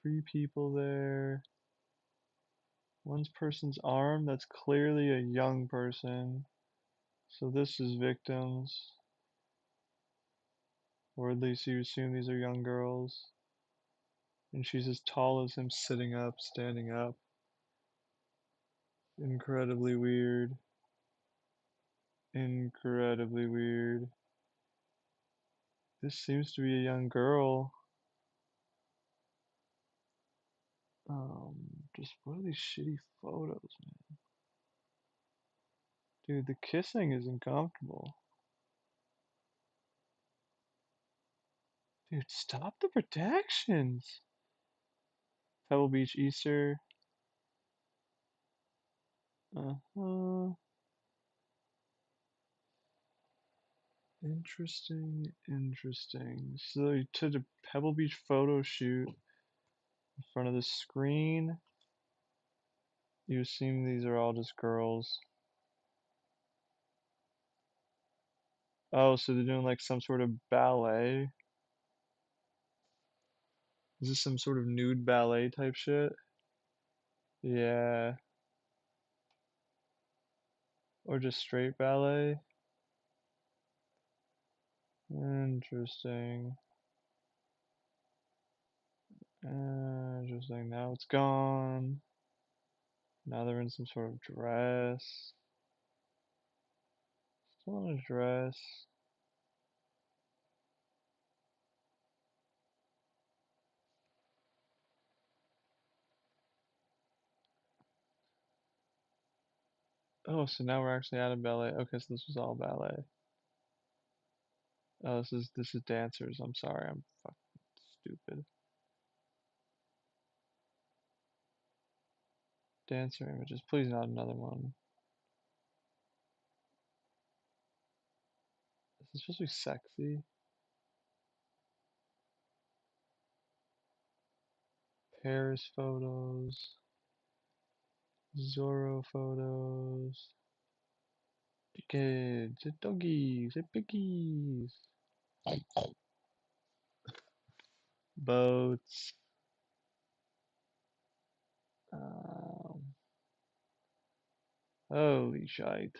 A: Three people there. One person's arm, that's clearly a young person. So this is victims. Or at least you assume these are young girls. And she's as tall as him sitting up, standing up. Incredibly weird. Incredibly weird. This seems to be a young girl. Just what are these shitty photos, man? Dude, the kissing is uncomfortable. Dude, stop the protections. Pebble Beach Easter. Uh-huh. Interesting, interesting. So you took a Pebble Beach photo shoot in front of the screen. You assume these are all just girls. Oh, so they're doing like some sort of ballet? Is this some sort of nude ballet type shit? Yeah. Or just straight ballet? Interesting. Interesting. Now it's gone. Now they're in some sort of dress. Still in a dress. Oh, so now we're actually out of ballet. Okay, so this was all ballet. Oh, this is dancers. I'm sorry, I'm fucking stupid. Dancer images. Please not another one. Is this supposed to be sexy? Paris photos. Zorro photos. Kids, the doggies, the piggies. Boats. Um, Holy shite.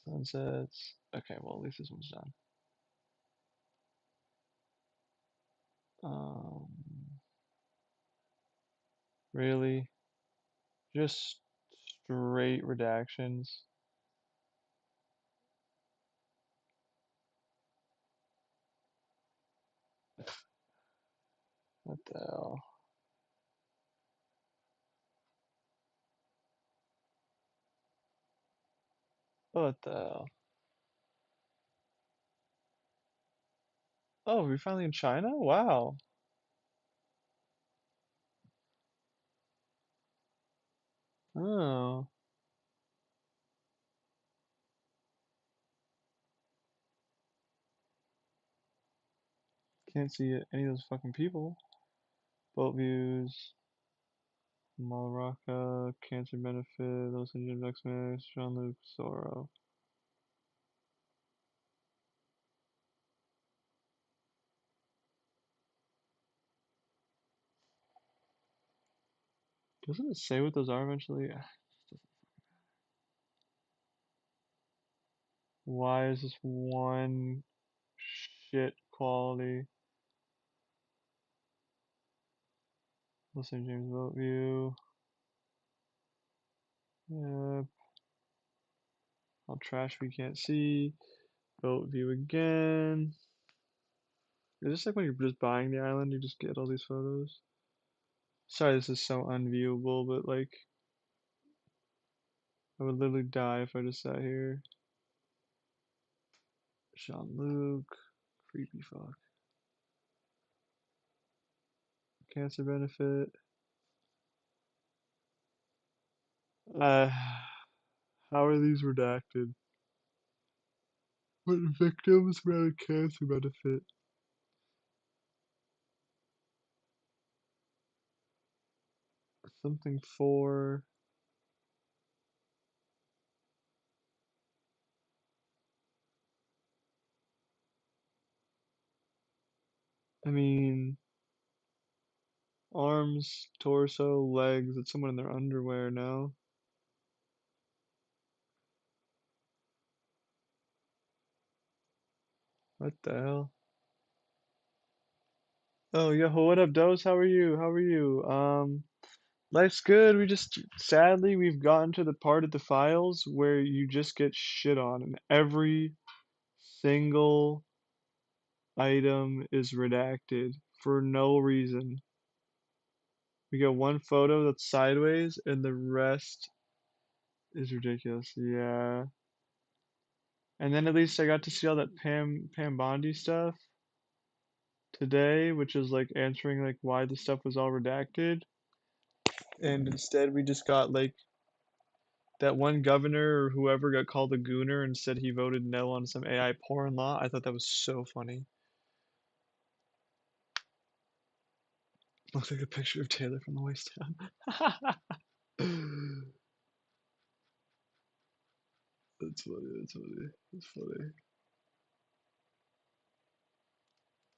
A: Sunsets. Okay, well at least this one's done. Um, really? Just straight redactions. What the hell? What the hell? Oh, we're finally in China? Wow. Oh, can't see any of those fucking people. Boat views, Malraka, Cancer Benefit, Los Angeles X-Max, Jean-Luc Soro. Doesn't it say what those are eventually? Why is this one shit quality? Los Angeles James Boat View. Yep. All trash we can't see. Boat view again. Is this like when you're just buying the island, you just get all these photos? Sorry, this is so unviewable, but like, I would literally die if I just sat here. Jean-Luc, creepy fuck. Cancer benefit. Uh, how are these redacted? What victims around cancer benefit? Something for. I mean, arms, torso, legs. It's someone in their underwear now. What the hell? Oh, yo, what up, Dose? How are you? How are you? Life's good. We just sadly we've gotten to the part of the files where you just get shit on, and every single item is redacted for no reason. We get one photo that's sideways, and the rest is ridiculous. Yeah. And then at least I got to see all that Pam Bondi stuff today, which is like answering like why the stuff was all redacted. And instead we just got like that one governor or whoever got called a gooner and said he voted no on some AI porn law. I thought that was so funny. Looks like a picture of Taylor from the waist down. That's funny. That's funny. That's funny.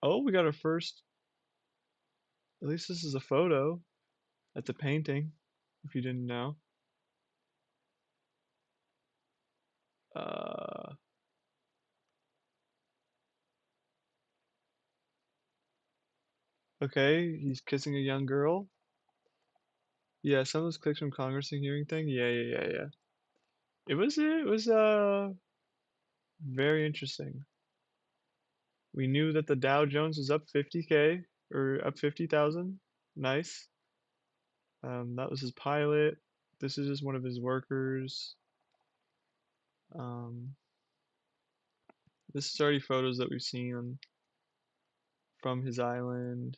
A: Oh, we got our first. At least this is a photo. That's a painting. If you didn't know. Uh, okay, he's kissing a young girl. Yeah, some of those clicks from Congress and hearing thing. Yeah, yeah, yeah, yeah. It was very interesting. We knew that the Dow Jones was up 50K or up 50,000. Nice. That was his pilot. This is just one of his workers. Um, this is already photos that we've seen from his island.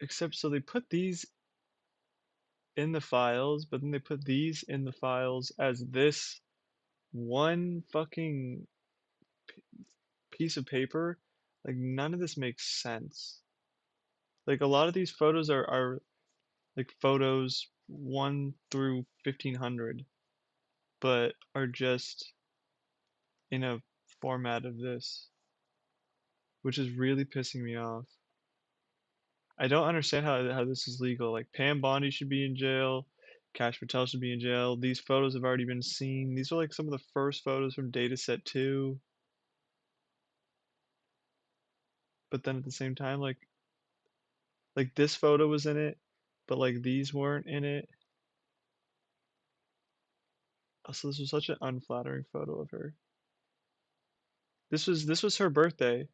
A: Except so they put these in the files, but then they put these in the files as this one fucking piece of paper. Like none of this makes sense. Like a lot of these photos are like photos 1 through 1500, but are just in a format of this, which is really pissing me off. I don't understand how this is legal. Like Pam Bondi should be in jail, Cash Patel should be in jail. These photos have already been seen. These are like some of the first photos from Dataset 2. But then at the same time, like this photo was in it, but like these weren't in it. Also, this was such an unflattering photo of her. This was her birthday.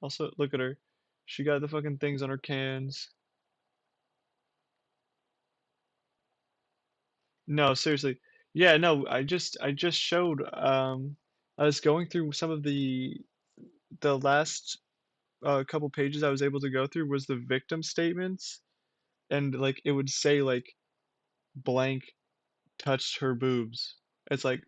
A: Also, look at her. She got the fucking things on her cans. No, seriously. Yeah, no, I just showed I was going through some of the last couple pages I was able to go through was the victim statements, and like it would say like blank touched her boobs. It's like,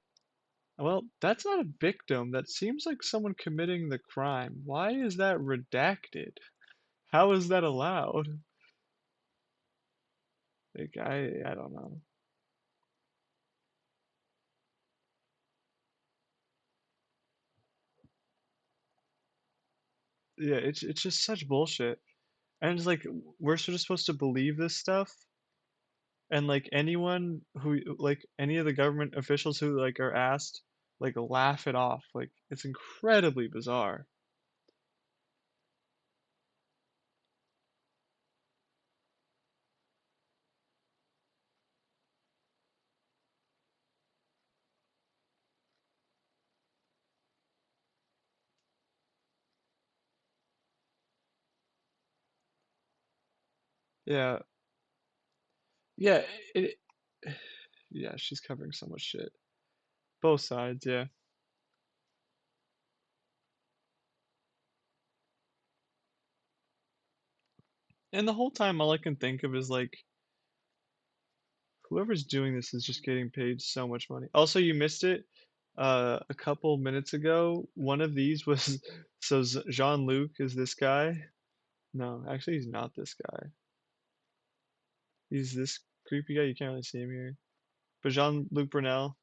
A: well, that's not a victim. That seems like someone committing the crime. Why is that redacted? How is that allowed? Like I don't know. Yeah, it's just such bullshit. And it's like we're sort of supposed to believe this stuff, and like anyone who like any of the government officials who like are asked like laugh it off. Like it's incredibly bizarre. Yeah. Yeah, it yeah, she's covering so much shit. Both sides, yeah. And the whole time all I can think of is like whoever's doing this is just getting paid so much money. Also, you missed it a couple minutes ago. One of these was so Jean-Luc is this guy. No, actually he's not this guy. He's this creepy guy. You can't really see him here. But Jean-Luc Brunel,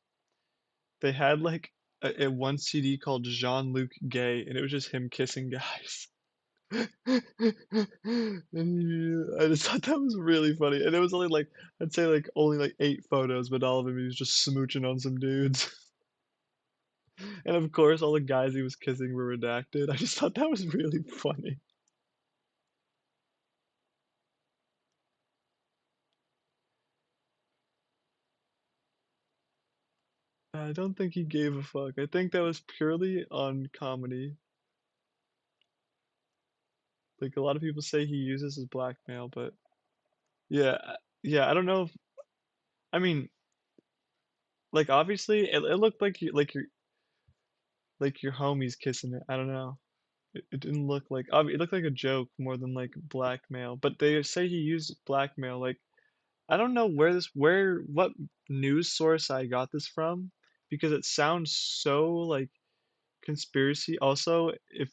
A: they had like a one CD called Jean-Luc Gay, and it was just him kissing guys. And I just thought that was really funny. And it was only like I'd say like only like 8 photos, but all of them he was just smooching on some dudes. And of course, all the guys he was kissing were redacted. I just thought that was really funny. I don't think he gave a fuck. I think that was purely on comedy. Like a lot of people say he uses as blackmail, but yeah, yeah, I don't know if, I mean, like obviously it looked like your homies kissing it. I don't know. It didn't look like it looked like a joke more than like blackmail. But they say he used blackmail. Like I don't know what news source I got this from because it sounds so like conspiracy. Also, if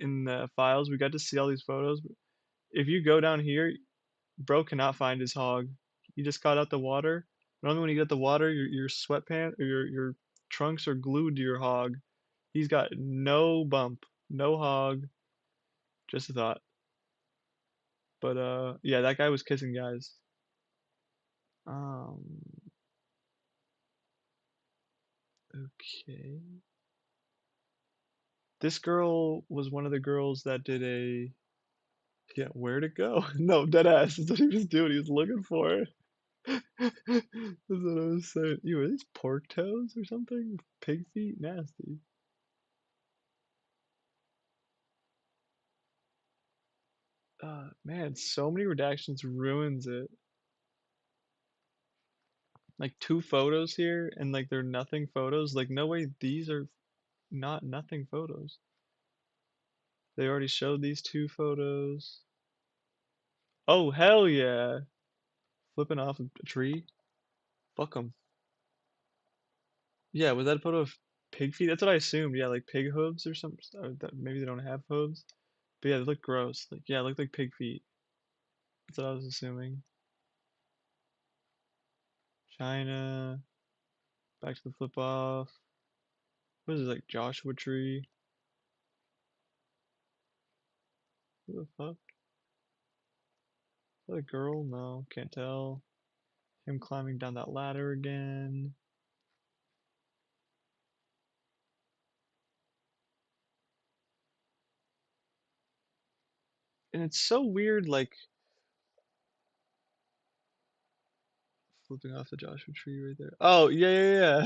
A: in the files we got to see all these photos. If you go down here, bro cannot find his hog. He just got out the water. Normally when you get the water, your sweatpants or your trunks are glued to your hog. He's got no bump, no hog. Just a thought. But yeah, that guy was kissing guys. Um, okay. This girl was one of the girls that did a yeah, where to go? No, dead ass. That's what he was doing. He was looking for it. That's what I was saying. Ew, are these pork toes or something? Pig feet? Nasty. Man, so many redactions ruins it. Like two photos here, and like they're nothing photos. Like no way, these are not nothing photos. They already showed these two photos. Oh hell yeah! Flipping off a tree. Fuck them. Yeah, was that a photo of pig feet? That's what I assumed. Yeah, like pig hooves or something. Or that maybe they don't have hooves. But yeah, they look gross. Like yeah, it looked like pig feet. That's what I was assuming. China. Back to the flip off. What is it like Joshua tree? What the fuck? Is that a girl? No, can't tell. Him climbing down that ladder again. And it's so weird, like flipping off the Joshua tree right there. Oh, yeah,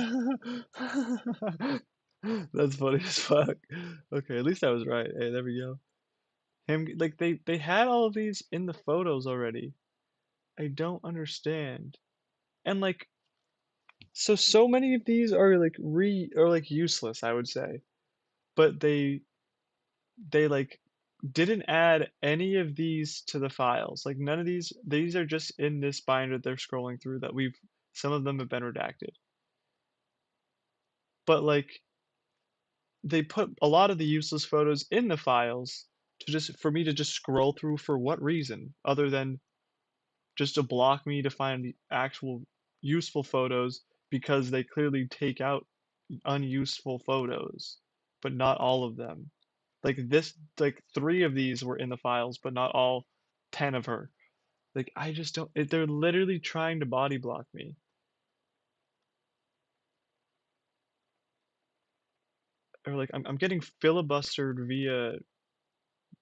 A: yeah, yeah. That's funny as fuck. Okay, at least I was right. Hey, there we go. Him, like they had all of these in the photos already. I don't understand. And like so many of these are like like useless, I would say. But they like didn't add any of these to the files. Like none of these are just in this binder they're scrolling through that we've some of them have been redacted. But like they put a lot of the useless photos in the files to just for me to just scroll through for what reason other than just to block me to find the actual useful photos because they clearly take out unuseful photos, but not all of them. Like this, like three of these were in the files, but not all 10 of her. Like I just don't. They're literally trying to body block me, or like I'm getting filibustered via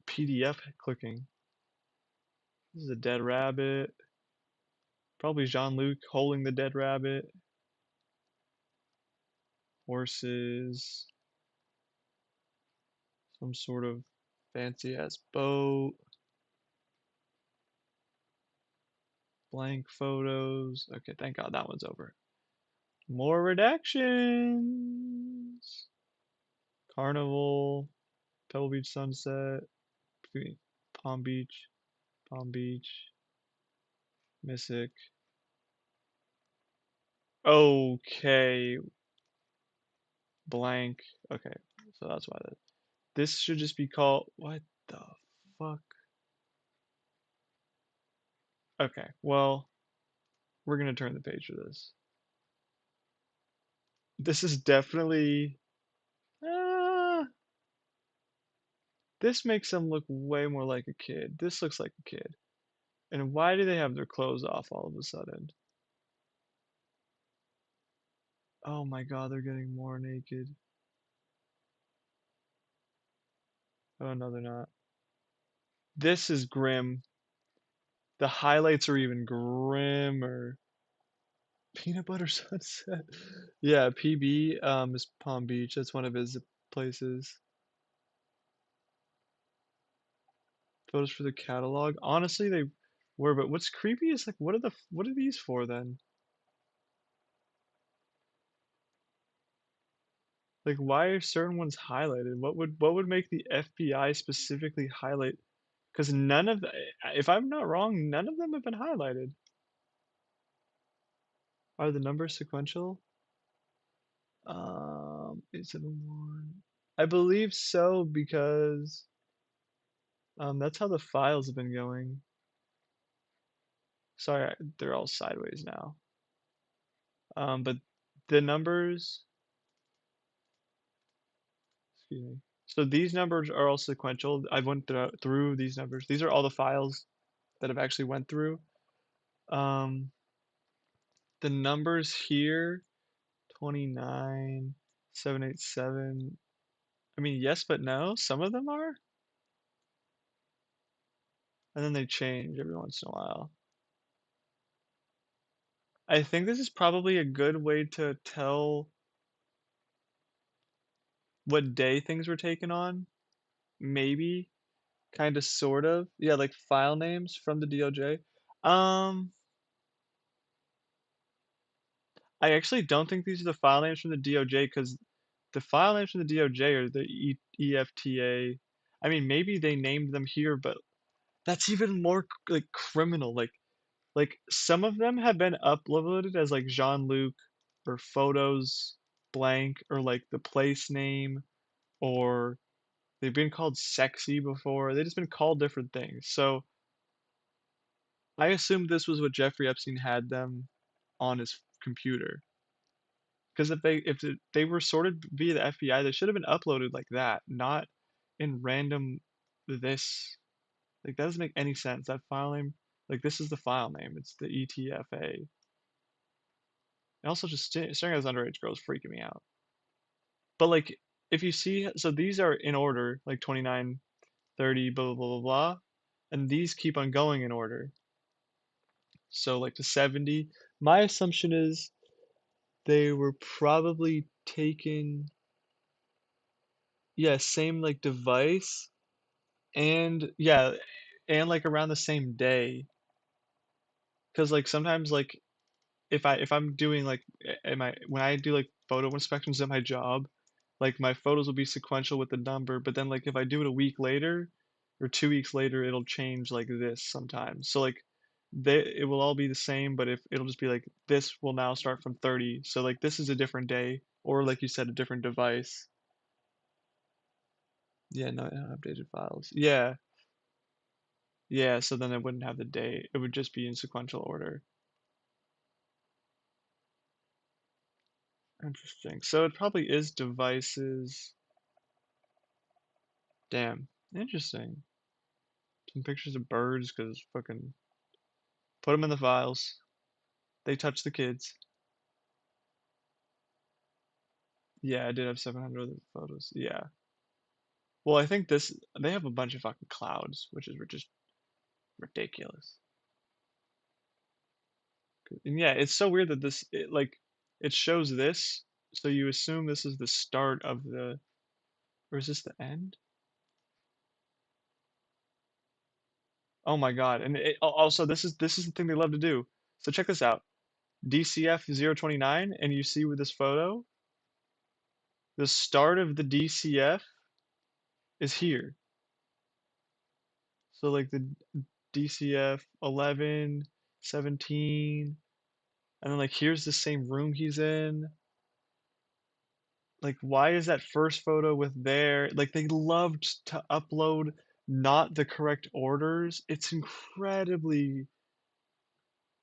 A: PDF clicking. This is a dead rabbit. Probably Jean-Luc holding the dead rabbit. Horses. Some sort of fancy ass boat. Blank photos. Okay, thank God that one's over. More redactions. Carnival. Pebble Beach sunset. Palm Beach. Palm Beach. Mythic. Okay. Blank. Okay, so that's why that. This should just be called. What the fuck? Okay, well, we're gonna turn the page for this. This is definitely. Uh, this makes them look way more like a kid. This looks like a kid. And why do they have their clothes off all of a sudden? Oh my god, they're getting more naked. Oh no, they're not. This is grim. The highlights are even grimmer. Peanut butter sunset. Yeah, PB is Palm Beach. That's one of his places. Photos for the catalog. Honestly, they were, but what's creepy is like, what are these for then? Like, why are certain ones highlighted? What would make the FBI specifically highlight? Because none of the, if I'm not wrong, none of them have been highlighted. Are the numbers sequential? 871. I believe so because that's how the files have been going. Sorry, they're all sideways now. But the numbers, excuse me. So these numbers are all sequential. I went through these numbers. These are all the files that I've actually went through. Um, the numbers here, 29, 787. I mean, yes, but no. Some of them are, and then they change every once in a while. I think this is probably a good way to tell what day things were taken on. Maybe, kind of, sort of. Yeah, like file names from the DOJ. Um, I actually don't think these are the file names from the DOJ because the file names from the DOJ are the EFTA. I mean, maybe they named them here, but that's even more like criminal. Like some of them have been uploaded as like Jean-Luc or photos blank or like the place name or they've been called sexy before. They've just been called different things. So I assumed this was what Jeffrey Epstein had them on his computer. Because if they were sorted via the FBI, they should have been uploaded like that, not in random this. Like that doesn't make any sense. That file name, like this is the file name. It's the ETFA. And also just staring at those underage girls freaking me out. But like if you see, so these are in order, like 29, 30, blah blah blah blah blah, and these keep on going in order. So like to 70. My assumption is they were probably taken, yeah, same like device and yeah, and like around the same day. Because like sometimes like if I'm doing like am I when I do like photo inspections at my job, like my photos will be sequential with the number, but then like if I do it a week later or 2 weeks later, it'll change like this sometimes. So like it will all be the same, but if it'll just be like this will now start from 30. So like this is a different day, or like you said, a different device. Yeah, no, updated files. Yeah, yeah. So then it wouldn't have the date. It would just be in sequential order. Interesting. So it probably is devices. Damn. Interesting. Some pictures of birds because fucking put them in the files. They touch the kids. Yeah, I did have 700 other photos. Yeah. Well, I think they have a bunch of fucking clouds, which is just ridiculous. And yeah, it's so weird that it shows this, so you assume this is the start of or is this the end? Oh my God. And also this is the thing they love to do. So check this out. DCF 029, and you see with this photo, the start of the DCF is here. So like the DCF 11, 17, and then like here's the same room he's in. Like why is that first photo with like they loved to upload not the correct orders. It's incredibly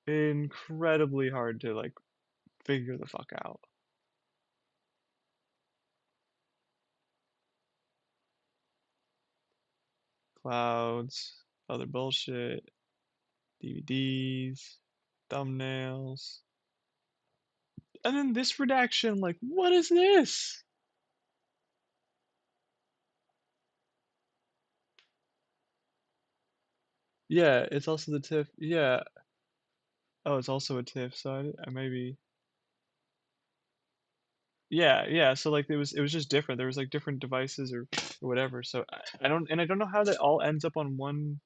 A: hard to like figure the fuck out. Clouds, other bullshit, DVDs, thumbnails. And then this redaction, like, what is this? Yeah, it's also the TIFF. Yeah. Oh, it's also a TIFF, so I maybe. Yeah, yeah. So like it was just different. There was like different devices or whatever. So I don't know how that all ends up on one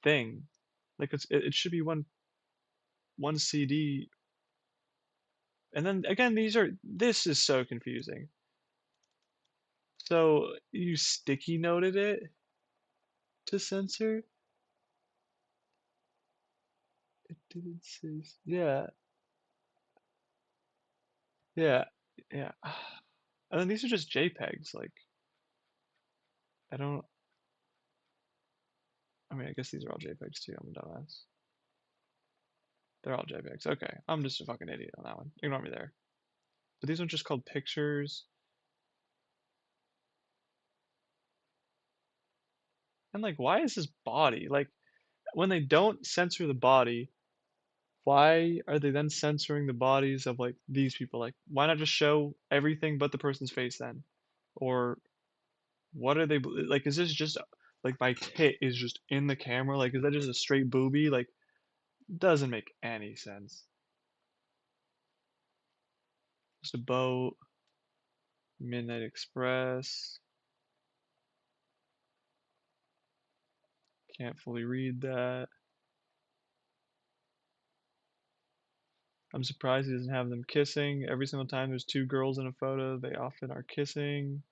A: thing. Like it should be one CD. And then again, this is so confusing. So you sticky noted it to censor? It didn't say. Yeah, yeah, yeah. And then these are just JPEGs. Like I don't. I mean, I guess these are all JPEGs too. I'm a dumbass. They're all JPEGs. Okay, I'm just a fucking idiot on that one. Ignore me there. But these are just called pictures. And like, why is this body? Like, when they don't censor the body, why are they then censoring the bodies of like these people? Like, why not just show everything but the person's face then? Or what are they like? Is this just like my tit is just in the camera? Like, is that just a straight boobie? Like, doesn't make any sense. Just a boat, Midnight Express. Can't fully read that. I'm surprised he doesn't have them kissing. Every single time there's two girls in a photo, they often are kissing.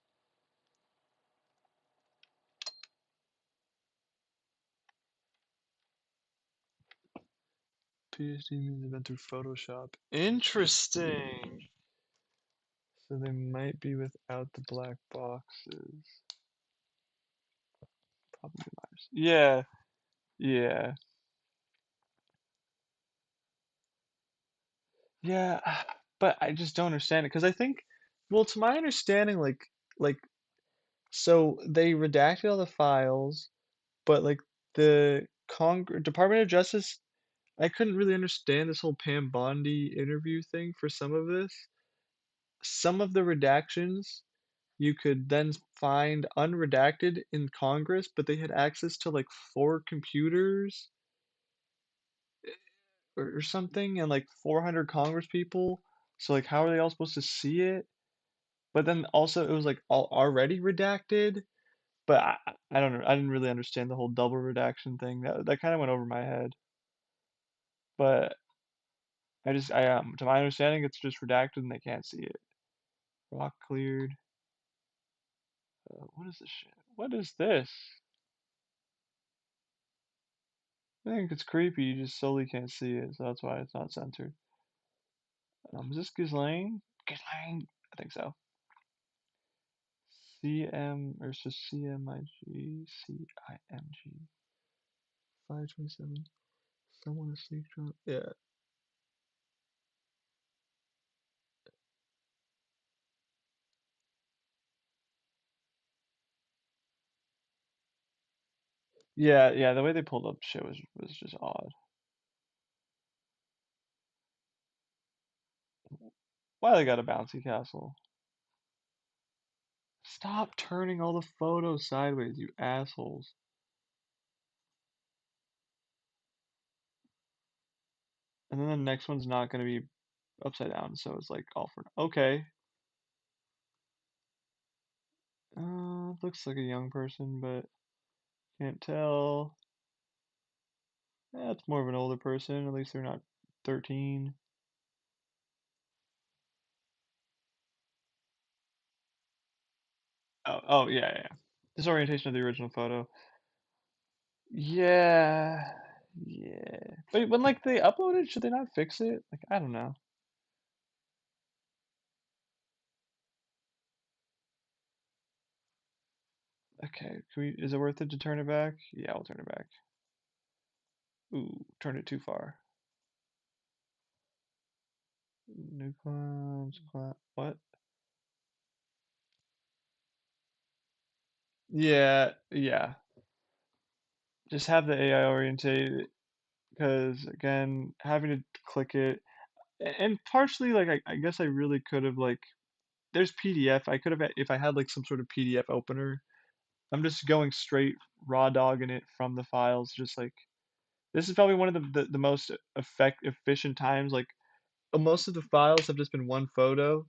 A: PhD means they've been through Photoshop. Interesting. So they might be without the black boxes. Probably Myers. Yeah, yeah, yeah. But I just don't understand it because I think, well, to my understanding, like, so they redacted all the files, but like the Department of Justice, I couldn't really understand this whole Pam Bondi interview thing for some of this. Some of the redactions you could then find unredacted in Congress, but they had access to like four computers or something and like 400 Congress people. So like, how are they all supposed to see it? But then also it was like all already redacted. But I don't know. I didn't really understand the whole double redaction thing. That kind of went over my head. But to my understanding, it's just redacted and they can't see it. Rock cleared. What is this shit? What is this? I think it's creepy. You just solely can't see it, so that's why it's not censored. Is this Ghislaine? Ghislaine? I think so. CM or it's just CMIG CIMG 527. Someone asleep drunk. Yeah. Yeah, yeah, the way they pulled up shit was just odd. Why they got a bouncy castle? Stop turning all the photos sideways, you assholes. And then the next one's not gonna be upside down, so it's like all for okay. Looks like a young person, but can't tell. Yeah, it's more of an older person. At least they're not 13. Oh, oh yeah, yeah. Disorientation of the original photo. Yeah, yeah. But when like they upload it, should they not fix it? Like I don't know. Okay, is it worth it to turn it back? Yeah, I'll turn it back. Ooh, turn it too far. New clones, what? Yeah, yeah. Just have the AI orientate because again, having to click it and partially like I guess I really could have like there's PDF. I could have if I had like some sort of PDF opener. I'm just going straight raw dogging it from the files. Just like this is probably one of the most efficient times. Like most of the files have just been one photo.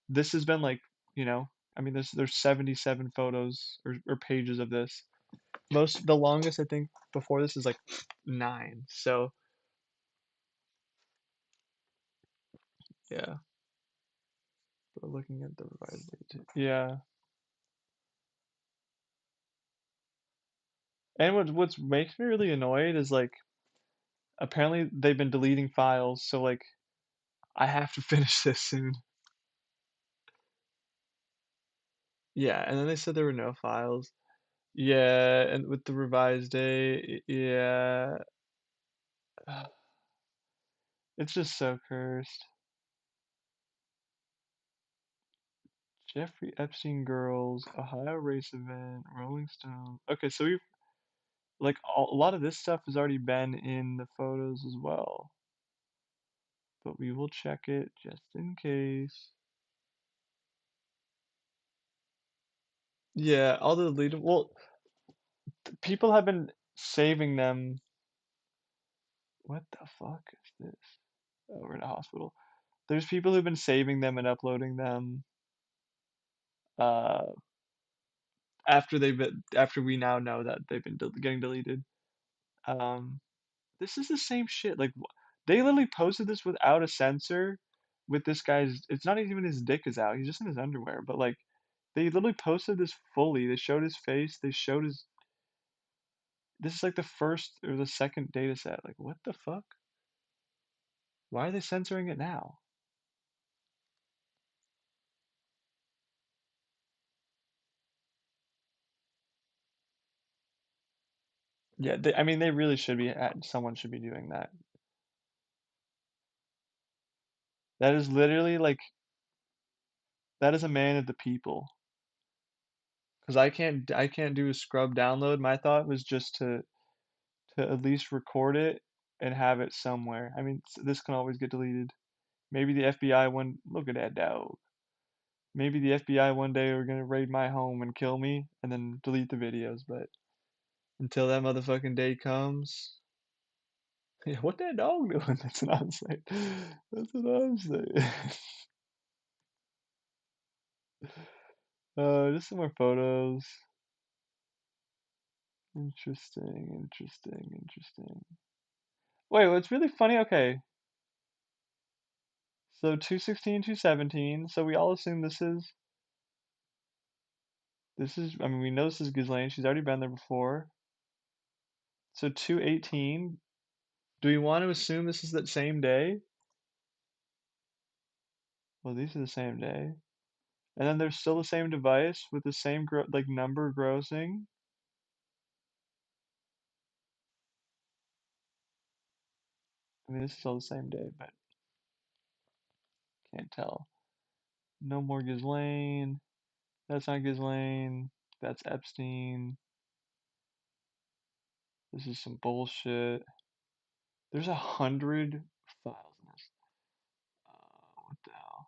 A: This has been like, you know, I mean, there's 77 photos or pages of this. The longest I think before this is like 9. So yeah, but looking at the revised data. Yeah, and what's makes me really annoyed is like apparently they've been deleting files, so like I have to finish this soon. Yeah, and then they said there were no files. Yeah, and with the revised day, yeah, it's just so cursed. Jeffrey Epstein girls, Ohio race event, Rolling Stone. Okay, so we've like a lot of this stuff has already been in the photos as well, but we will check it just in case. Yeah, all the lead. Well, people have been saving them. What the fuck is this? Oh, we're in a hospital. There's people who've been saving them and uploading them uh after we now know that they've been getting deleted. Um, this is the same shit. Like they literally posted this without a censor with this guy's it's not even his dick is out. He's just in his underwear, but like they literally posted this fully. They showed his face, they showed his this is like the first or the second data set. Like what the fuck? Why are they censoring it now? Yeah, I mean they really should be someone should be doing that. That is literally like that is a man of the people. Because I can't do a scrub download. My thought was just to at least record it and have it somewhere. I mean, this can always get deleted. Maybe the FBI one. Look at that dog. Maybe the FBI one day are gonna raid my home and kill me and then delete the videos. But until that motherfucking day comes, yeah, what that dog doing? That's what I'm saying. That's what I'm saying. Just some more photos. Interesting, interesting, interesting. Wait, what's really funny? Okay, so 216, 217. So we all assume this is. I mean, we know this is Ghislaine. She's already been there before. So 218. Do we want to assume this is that same day? Well, these are the same day. And then there's still the same device with the same like number grossing. I mean, this is all the same day, but can't tell. No more Ghislaine. That's not Ghislaine. That's Epstein. This is some bullshit. There's 100 files in this. What the hell?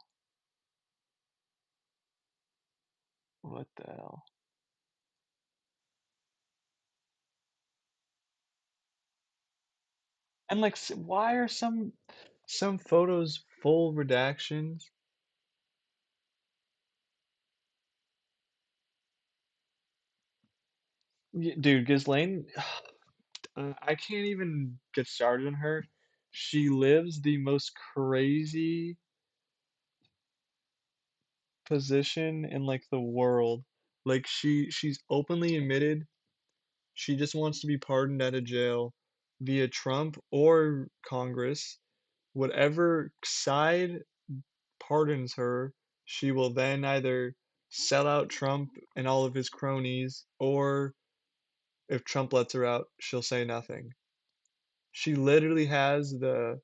A: What the hell? And like, why are some photos full redactions? Dude, Ghislaine, I can't even get started on her. She lives the most crazy position in like the world. Like she's openly admitted she just wants to be pardoned out of jail via Trump or Congress. Whatever side pardons her, she will then either sell out Trump and all of his cronies, or if Trump lets her out, she'll say nothing. She literally has the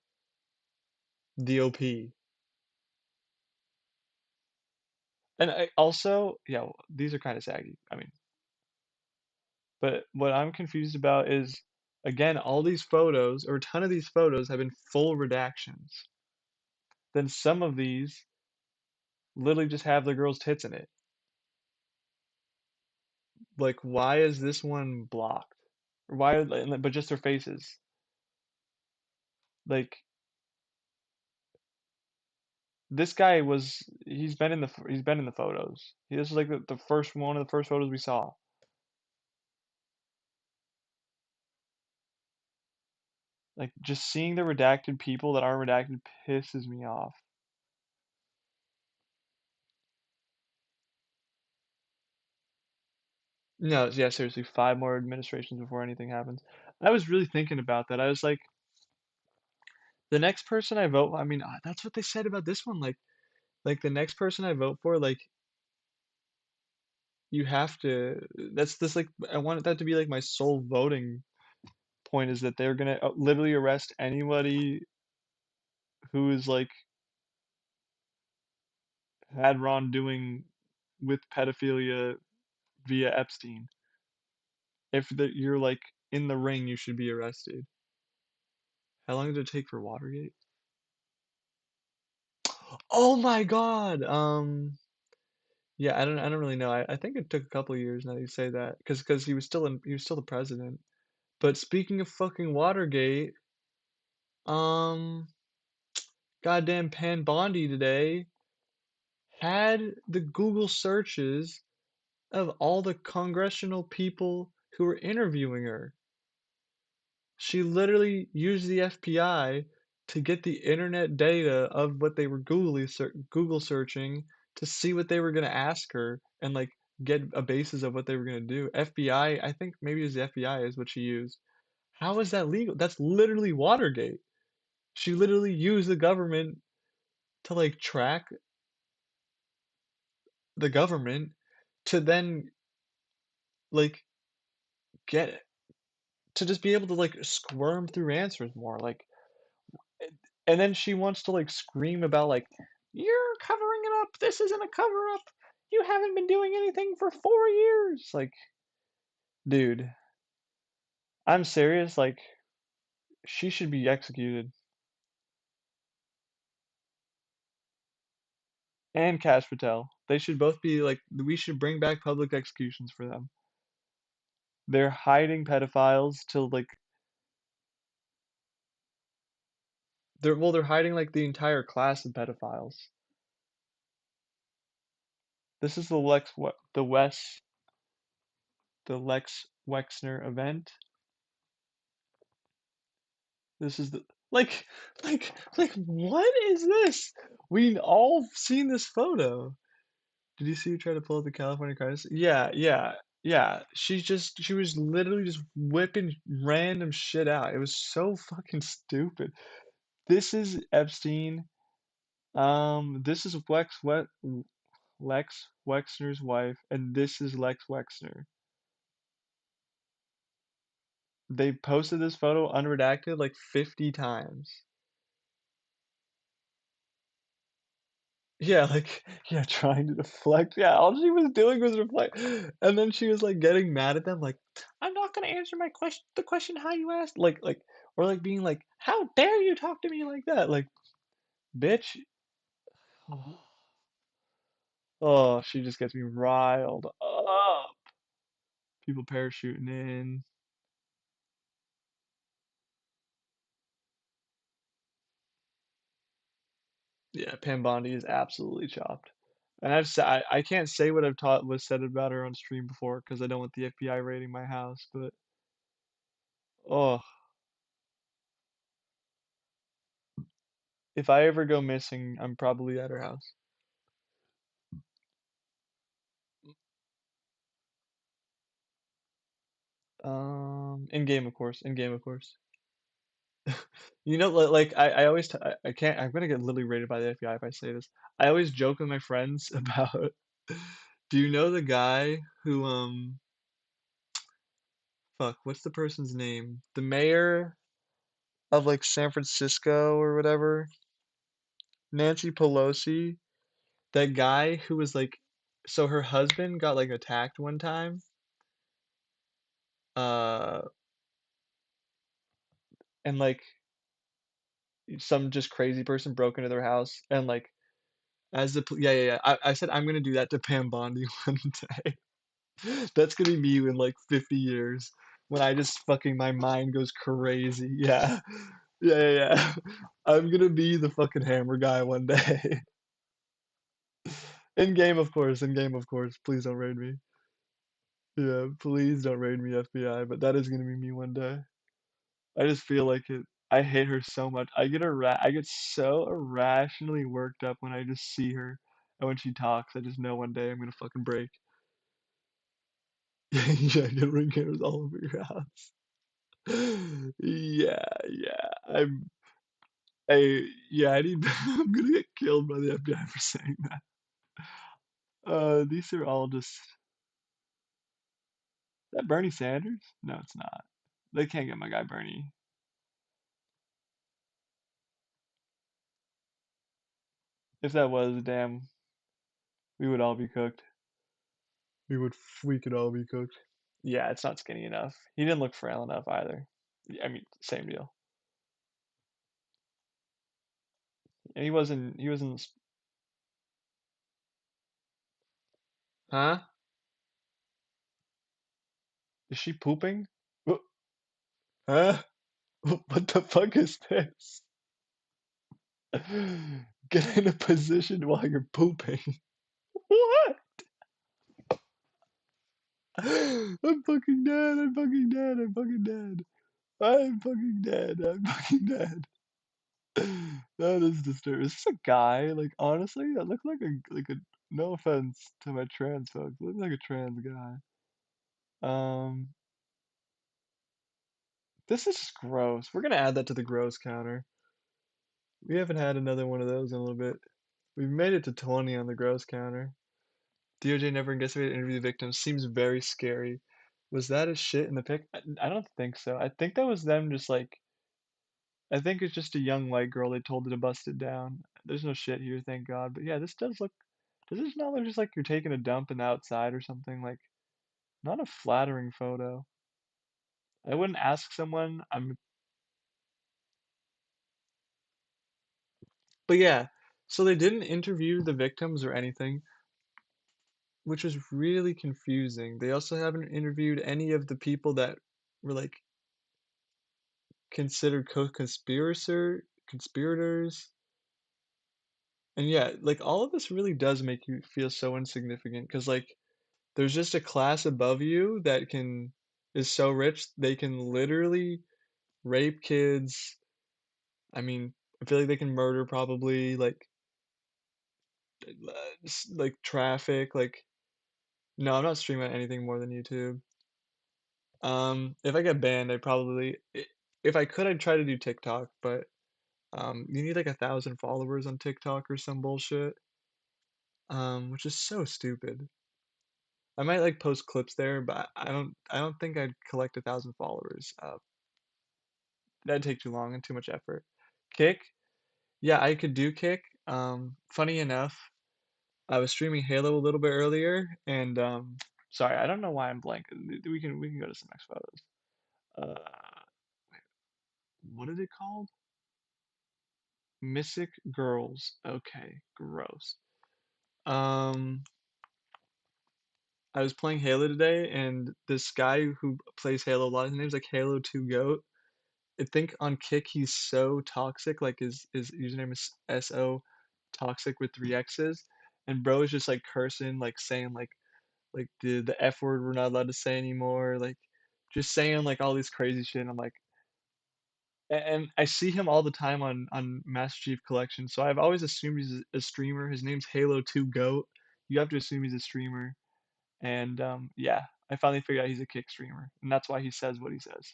A: OP. And I also, yeah, these are kind of saggy. I mean, but what I'm confused about is, again, all these photos, or a ton of these photos, have been full redactions. Then some of these literally just have the girl's tits in it. Like, why is this one blocked? Why, but just their faces. Like, this guy he's been in the photos. This is like the first one of the first photos we saw. Like, just seeing the redacted people that aren't redacted pisses me off. No, yeah, seriously, 5 more administrations before anything happens. I was really thinking about that. I was like, the next person I vote, I mean, that's what they said about this one. Like the next person I vote for, like you have to. That's this like I want that to be like my sole voting point is that they're gonna literally arrest anybody who is like had wrongdoing with pedophilia via Epstein. If you're like in the ring, you should be arrested. How long did it take for Watergate? Oh my God. Yeah, I don't really know. I think it took a couple of years now that you say that, because he was still the president. But speaking of fucking Watergate, um, goddamn Pan Bondi today had the Google searches of all the congressional people who were interviewing her. She literally used the FBI to get the internet data of what they were Google searching to see what they were gonna ask her and like get a basis of what they were gonna do. FBI, I think maybe it was the FBI is what she used. How is that legal? That's literally Watergate. She literally used the government to like track the government to then like get it to just be able to like squirm through answers more like and then she wants to like scream about like you're covering it up, this isn't a cover up, you haven't been doing anything for 4 years, like dude, I'm serious, like she should be executed. And Cash Patel, they should both be like we should bring back public executions for them. They're hiding pedophiles till like they're hiding like the entire class of pedophiles. This is the Lex Wexner event. This is the like what is this? We all seen this photo. Did you see her try to pull up the California crisis? Yeah, yeah, yeah. She was literally just whipping random shit out. It was so fucking stupid. This is Epstein. This is Lex Wexner's wife, and this is Lex Wexner. They posted this photo unredacted like 50 times. Yeah, like yeah, trying to deflect. Yeah, all she was doing was reflect. And then she was like getting mad at them, like, I'm not gonna answer my question the question how you asked. Like or like being like, how dare you talk to me like that? Like, bitch. Oh, she just gets me riled up. People parachuting in. Yeah, Pam Bondi is absolutely chopped. And I can't say what I've taught was said about her on stream before because I don't want the FBI raiding my house, but oh, if I ever go missing, I'm probably at her house. In game, of course. In game, of course. You know, like I always I can't. I'm gonna get literally raided by the FBI if I say this. I always joke with my friends about. Do you know the guy who fuck, what's the person's name? The mayor of like San Francisco or whatever? Nancy Pelosi. That guy who was like, so her husband got like attacked one time. Uh, and like some just crazy person broke into their house and like as the yeah yeah yeah I said I'm gonna do that to Pam Bondi one day. That's gonna be me in like 50 years when I just fucking my mind goes crazy. Yeah. Yeah, yeah, yeah. I'm gonna be the fucking hammer guy one day. In game, of course. In game, of course. Please don't raid me. Yeah, please don't raid me, FBI. But that is gonna be me one day. I just feel like it. I hate her so much. I get so irrationally worked up when I just see her and when she talks. I just know one day I'm gonna fucking break. Yeah, get ring cameras all over your house. Yeah, yeah. Yeah, I need. I'm gonna get killed by the FBI for saying that. These are all just. Is that Bernie Sanders? No, it's not. They can't get my guy Bernie. If that was, damn, we would all be cooked. We could all be cooked. Yeah, it's not skinny enough. He didn't look frail enough either. I mean, same deal. And he wasn't, huh? Is she pooping? Huh? What the fuck is this? Get in a position while you're pooping. What? I'm fucking dead. I'm fucking dead. I'm fucking dead. I'm fucking dead. I'm fucking dead. That is disturbing. Is this a guy? Like honestly, that looked like a no offense to my trans folks. Looks like a trans guy. Um this is just gross. We're gonna add that to the gross counter. We haven't had another one of those in a little bit. We've made it to 20 on the gross counter. DOJ never investigated interview the victims. Seems very scary. Was that a shit in the pic? I don't think so. I think that was them just like I think it's just a young white girl they told to bust it down. There's no shit here, thank God. But yeah, this does look. Does this not look just like you're taking a dump in the outside or something? Like, not a flattering photo. I wouldn't ask someone. But yeah, so they didn't interview the victims or anything, which was really confusing. They also haven't interviewed any of the people that were like considered conspirators. And yeah, like all of this really does make you feel so insignificant because like there's just a class above you that can is so rich they can literally rape kids. I mean, I feel like they can murder probably like traffic. Like no, I'm not streaming anything more than YouTube. If I get banned, if I could, I'd try to do TikTok, but you need like 1,000 followers on TikTok or some bullshit. Which is so stupid. I might like post clips there, but I don't think I'd collect 1,000 followers. That'd take too long and too much effort. Kick, yeah, I could do Kick. Funny enough, I was streaming Halo a little bit earlier, and sorry, I don't know why I'm blank. We can go to some next photos. Uh, what is it called? Mythic Girls. Okay, gross. Um, I was playing Halo today, and this guy who plays Halo a lot, his name's like Halo 2 Goat. I think on Kick he's so toxic, like his username is SO toxic with three X's, and bro is just like cursing, like saying like the F word we're not allowed to say anymore, like just saying like all these crazy shit. And I'm like, and I see him all the time on Master Chief Collection, so I've always assumed he's a streamer. His name's Halo 2 Goat. You have to assume he's a streamer, and yeah, I finally figured out he's a Kick streamer, and that's why he says what he says.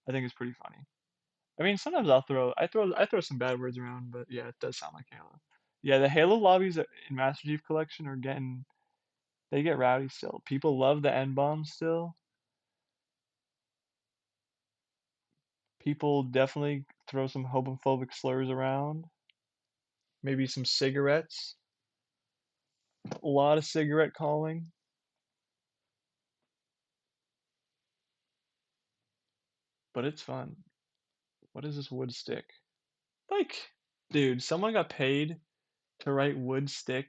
A: I think it's pretty funny. I mean, sometimes I throw some bad words around, but yeah, it does sound like Halo. Yeah, the Halo lobbies in Master Chief Collection are getting they get rowdy still. People love the N bomb still. People definitely throw some homophobic slurs around. Maybe some cigarettes. A lot of cigarette calling, but it's fun. What is this wood stick? Like, dude, someone got paid to write wood stick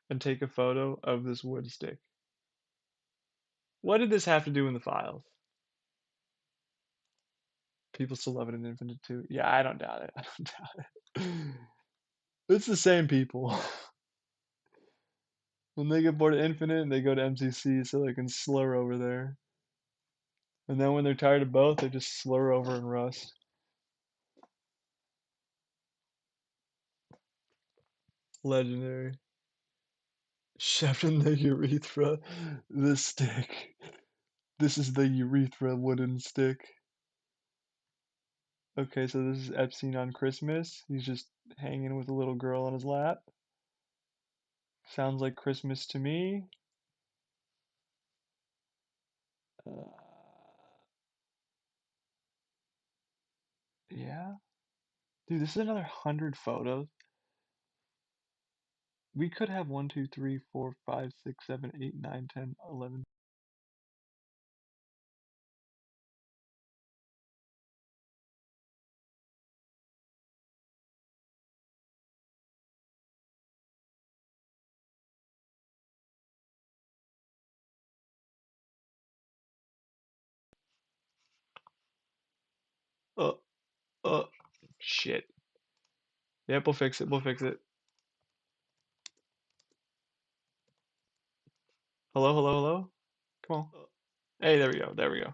A: and take a photo of this wood stick. What did this have to do in the files? People still love it in Infinite too. Yeah, I don't doubt it. I don't doubt it. It's the same people. When they get bored of Infinite, they go to MCC so they can slur over there. And then when they're tired of both, they just slur over in Rust. Legendary. Shoved in the urethra. The stick. This is the urethra wooden stick. Okay, so this is Epstein on Christmas. He's just hanging with a little girl on his lap. Sounds like Christmas to me. Uh, yeah. Dude, this is another 100 photos. We could have 1, 2, 3, 4, 5, 6, 7, 8, 9, 10, 11. Uh, uh, shit. Yep, we'll fix it. We'll fix it. Hello, hello, hello. Come on. Hey, there we go. There we go.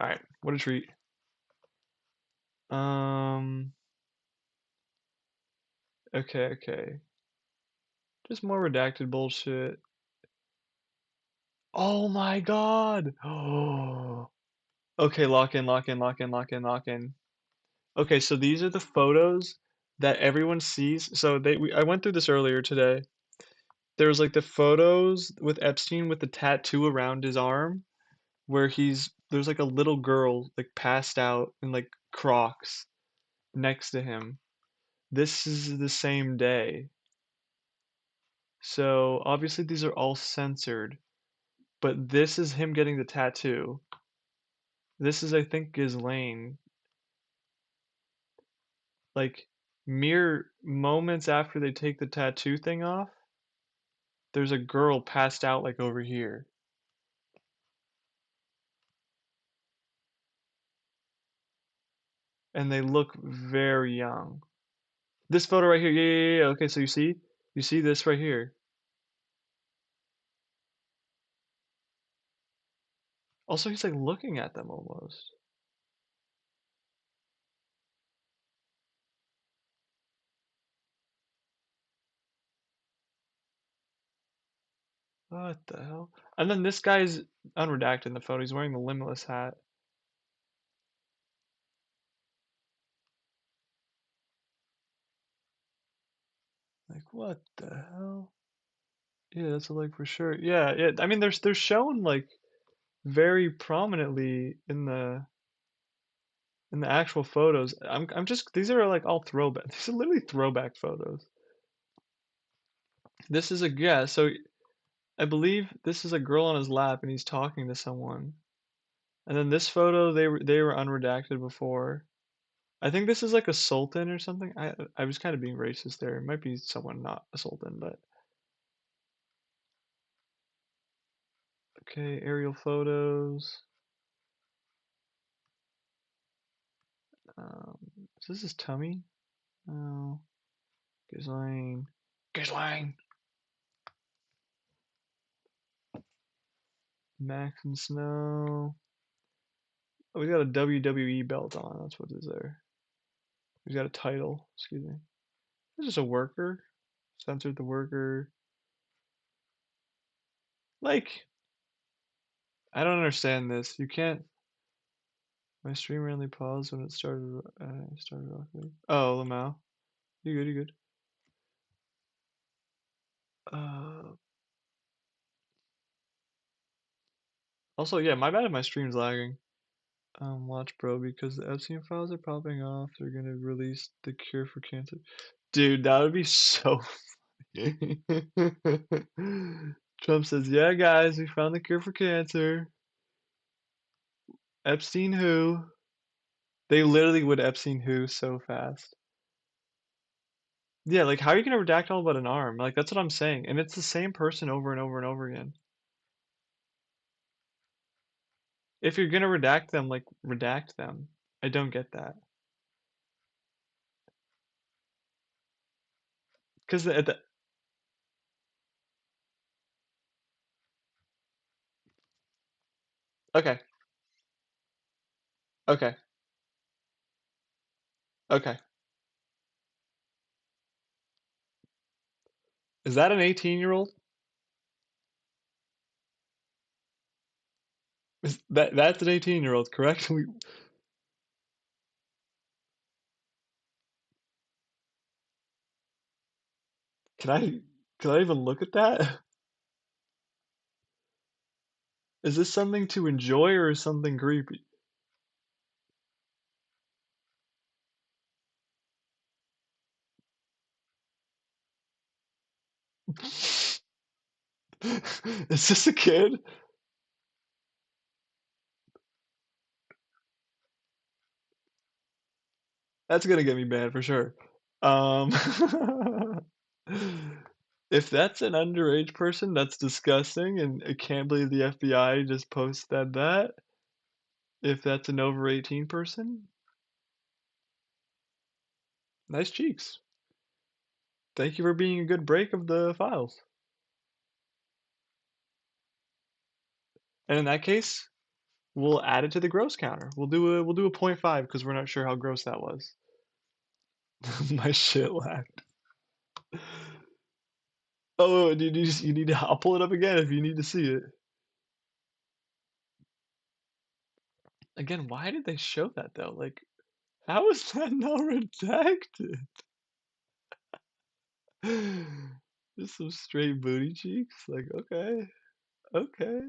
A: All right. What a treat. Um. Okay, okay. Just more redacted bullshit. Oh my god. Oh. Okay, lock in, lock in, lock in, lock in, lock in. Okay, so these are the photos that everyone sees. So I went through this earlier today. There's like the photos with Epstein with the tattoo around his arm, where there's like a little girl like passed out in like Crocs next to him. This is the same day. So obviously these are all censored, but this is him getting the tattoo. This is, I think, Ghislaine. Like mere moments after they take the tattoo thing off, there's a girl passed out like over here. And they look very young. This photo right here, yeah, yeah, yeah. Okay, so you see this right here. Also, he's like looking at them almost. What the hell? And then this guy's unredacted in the photo. He's wearing the limitless hat. Like, what the hell? Yeah, that's a like for sure. Yeah, yeah. I mean, they're shown like very prominently in the actual photos. I'm just these are like all throwback. These are literally throwback photos. This is a yeah. So I believe this is a girl on his lap and he's talking to someone. And then this photo they were unredacted before. I think this is like a sultan or something. I was kind of being racist there. It might be someone not a sultan, but okay. Aerial photos. Is this his tummy? Oh, Ghislaine. Ghislaine. Max and Snow. Oh, we got a WWE belt on. That's what is there. He's got a title. Excuse me. This is a worker. Censored the worker. Like, I don't understand this. You can't. My stream randomly paused when it started rocking. Oh, Lamau. You good? You good? Uh. Also, yeah, my bad if my stream's lagging. Watch, bro, because the Epstein files are popping off. They're gonna release the cure for cancer. Dude, that would be so funny. Trump says, "Yeah, guys, we found the cure for cancer." Epstein who? They literally would Epstein who so fast. Yeah, like how are you gonna redact all but an arm? Like that's what I'm saying, and it's the same person over and over and over again. If you're gonna redact them, like redact them. I don't get that. Because at the okay, okay, okay. Is that an 18-year-old? Is that's an 18-year-old, correct? Can I can I even look at that? Is this something to enjoy or is something creepy? Is this a kid? That's gonna get me banned for sure. Um, if that's an underage person, that's disgusting, and I can't believe the FBI just posted that. If that's an over 18 person, nice cheeks. Thank you for being a good break of the files. And in that case, we'll add it to the gross counter. We'll do a point 0.5 because we're not sure how gross that was. My shit lagged. Oh, you need to. I'll pull it up again if you need to see it. Again, why did they show that though? Like, how is that not redacted? Just some straight booty cheeks. Like, okay, okay.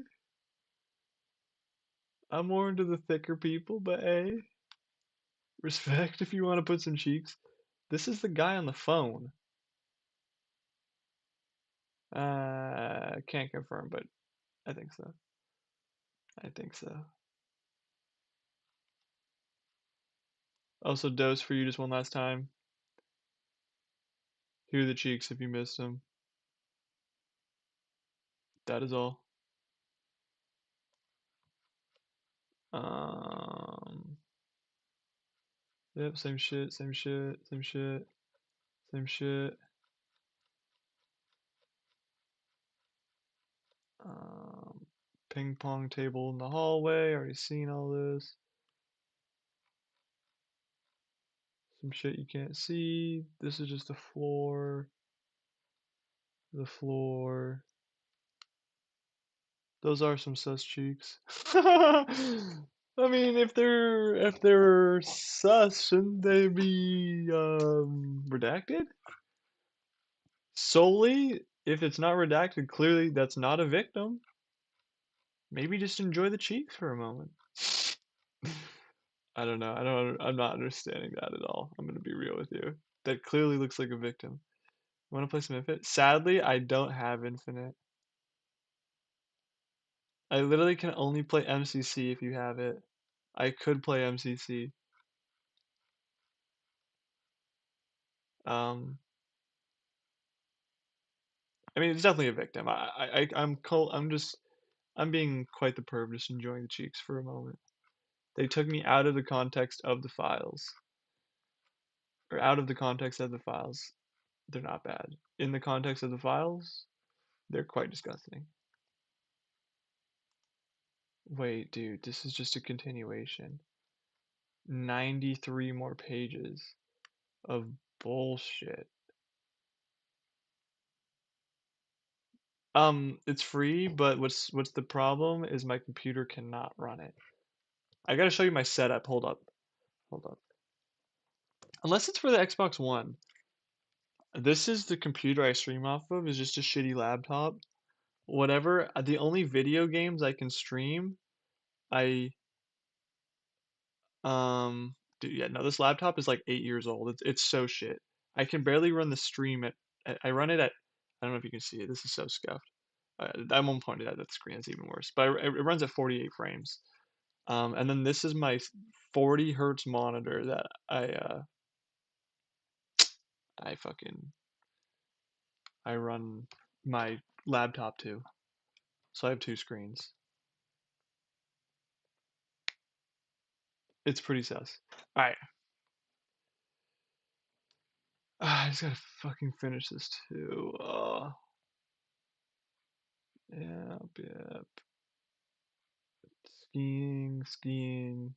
A: I'm more into the thicker people, but hey, respect if you want to put some cheeks. This is the guy on the phone. Can't confirm, but I think so. I think so. Also, dose for you just one last time. Here are the cheeks if you missed them. That is all. Um, yep, same shit, same shit, same shit, same shit. Um, Ping pong table in the hallway. Already seen all this. Some shit you can't see. This is just the floor. The floor. Those are some sus cheeks. I mean, if they're sus, shouldn't they be redacted? Solely, if it's not redacted, clearly that's not a victim. Maybe just enjoy the cheeks for a moment. I don't know. I'm not understanding that at all. I'm gonna be real with you. That clearly looks like a victim. Want to play some Infinite? Sadly, I don't have Infinite. I literally can only play MCC if you have it. I could play MCC. Um, I mean, it's definitely a victim. I'm being quite the perv, just enjoying the cheeks for a moment. They took me out of the context of the files, or out of the context of the files. They're not bad. In the context of the files, they're quite disgusting. Wait, dude, this is just a continuation. 93 more pages of bullshit. It's free, but what's the problem is my computer cannot run it. I gotta show you my setup. Hold up. Hold up. Unless it's for the Xbox One. This is the computer I stream off of, is just a shitty laptop. Whatever, the only video games I can stream, I dude, yeah, no, this laptop is like 8 years old. It's so shit. I can barely run the stream I run it at, I don't know if you can see it. This is so scuffed. I won't point it at that screen. It's even worse. But it runs at 48 frames. And then this is my 40 hertz monitor that I fucking I run my laptop to. So I have two screens. It's pretty sus. Alright. I just gotta fucking finish this too. Yep, yep. Skiing.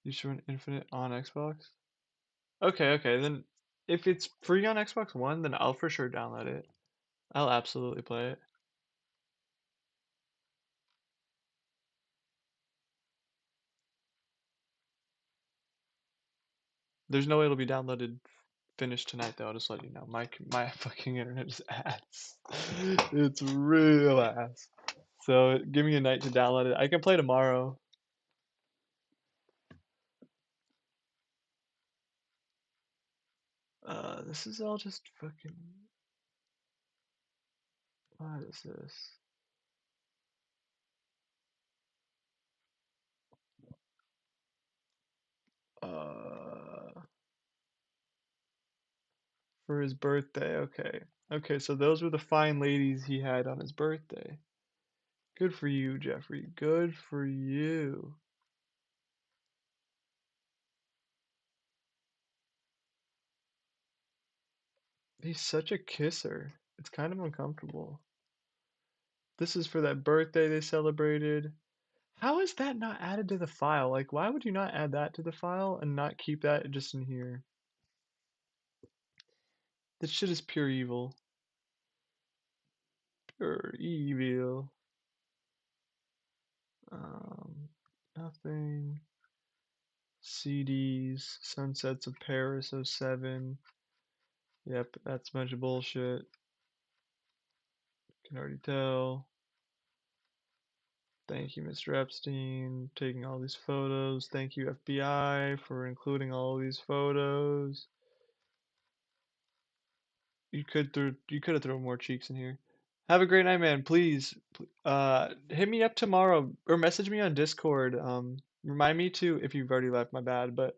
A: You should run Infinite on Xbox? Okay, okay, then if it's free on Xbox One, then I'll for sure download it. I'll absolutely play it. There's no way it'll be downloaded finished tonight though, I'll just let you know. My fucking internet is ass. It's real ass. So give me a night to download it. I can play tomorrow. This is all just fucking. What is this? Uh, for his birthday. Okay. Okay, so those were the fine ladies he had on his birthday. Good for you, Jeffrey. Good for you. He's such a kisser. It's kind of uncomfortable. This is for that birthday they celebrated. How is that not added to the file? Like, why would you not add that to the file and not keep that just in here? This shit is pure evil. Pure evil. Um, Nothing. CDs. Sunsets of Paris '07. Yep, that's a bunch of bullshit. Can already tell. Thank you, Mr. Epstein, taking all these photos. Thank you, FBI, for including all these photos. You could have thrown more cheeks in here. Have a great night, man. Please, hit me up tomorrow or message me on Discord. Remind me to if you've already left, my bad, but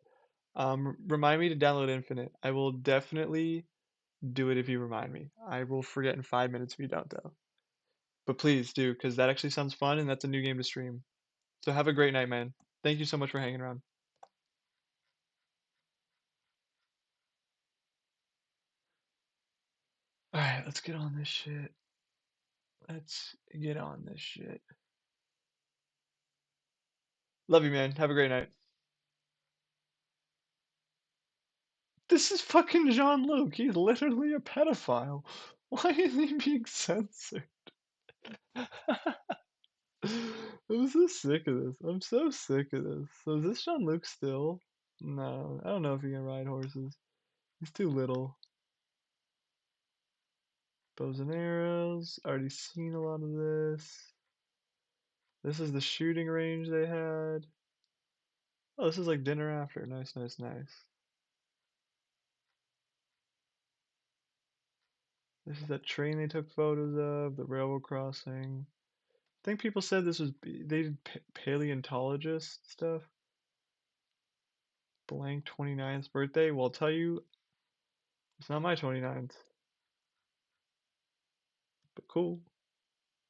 A: remind me to download Infinite. I will definitely do it if you remind me. I will forget in 5 minutes if you don't, though. But please do, because that actually sounds fun and that's a new game to stream. So have a great night, man. Thank you so much for hanging around. All right, let's get on this shit. Let's get on this shit. Love you, man. Have a great night. This is fucking Jean-Luc. He's literally a pedophile. Why is he being censored? I'm so sick of this. I'm so sick of this. So is this Jean-Luc still? No, I don't know if he can ride horses. He's too little. Bows and arrows. Already seen a lot of this. This is the shooting range they had. Oh, this is like dinner after. Nice, nice, nice. This is that train they took photos of, the railroad crossing. I think people said this was they did paleontologist stuff. Blank 29th birthday. Well, I'll tell you, it's not my 29th, but cool.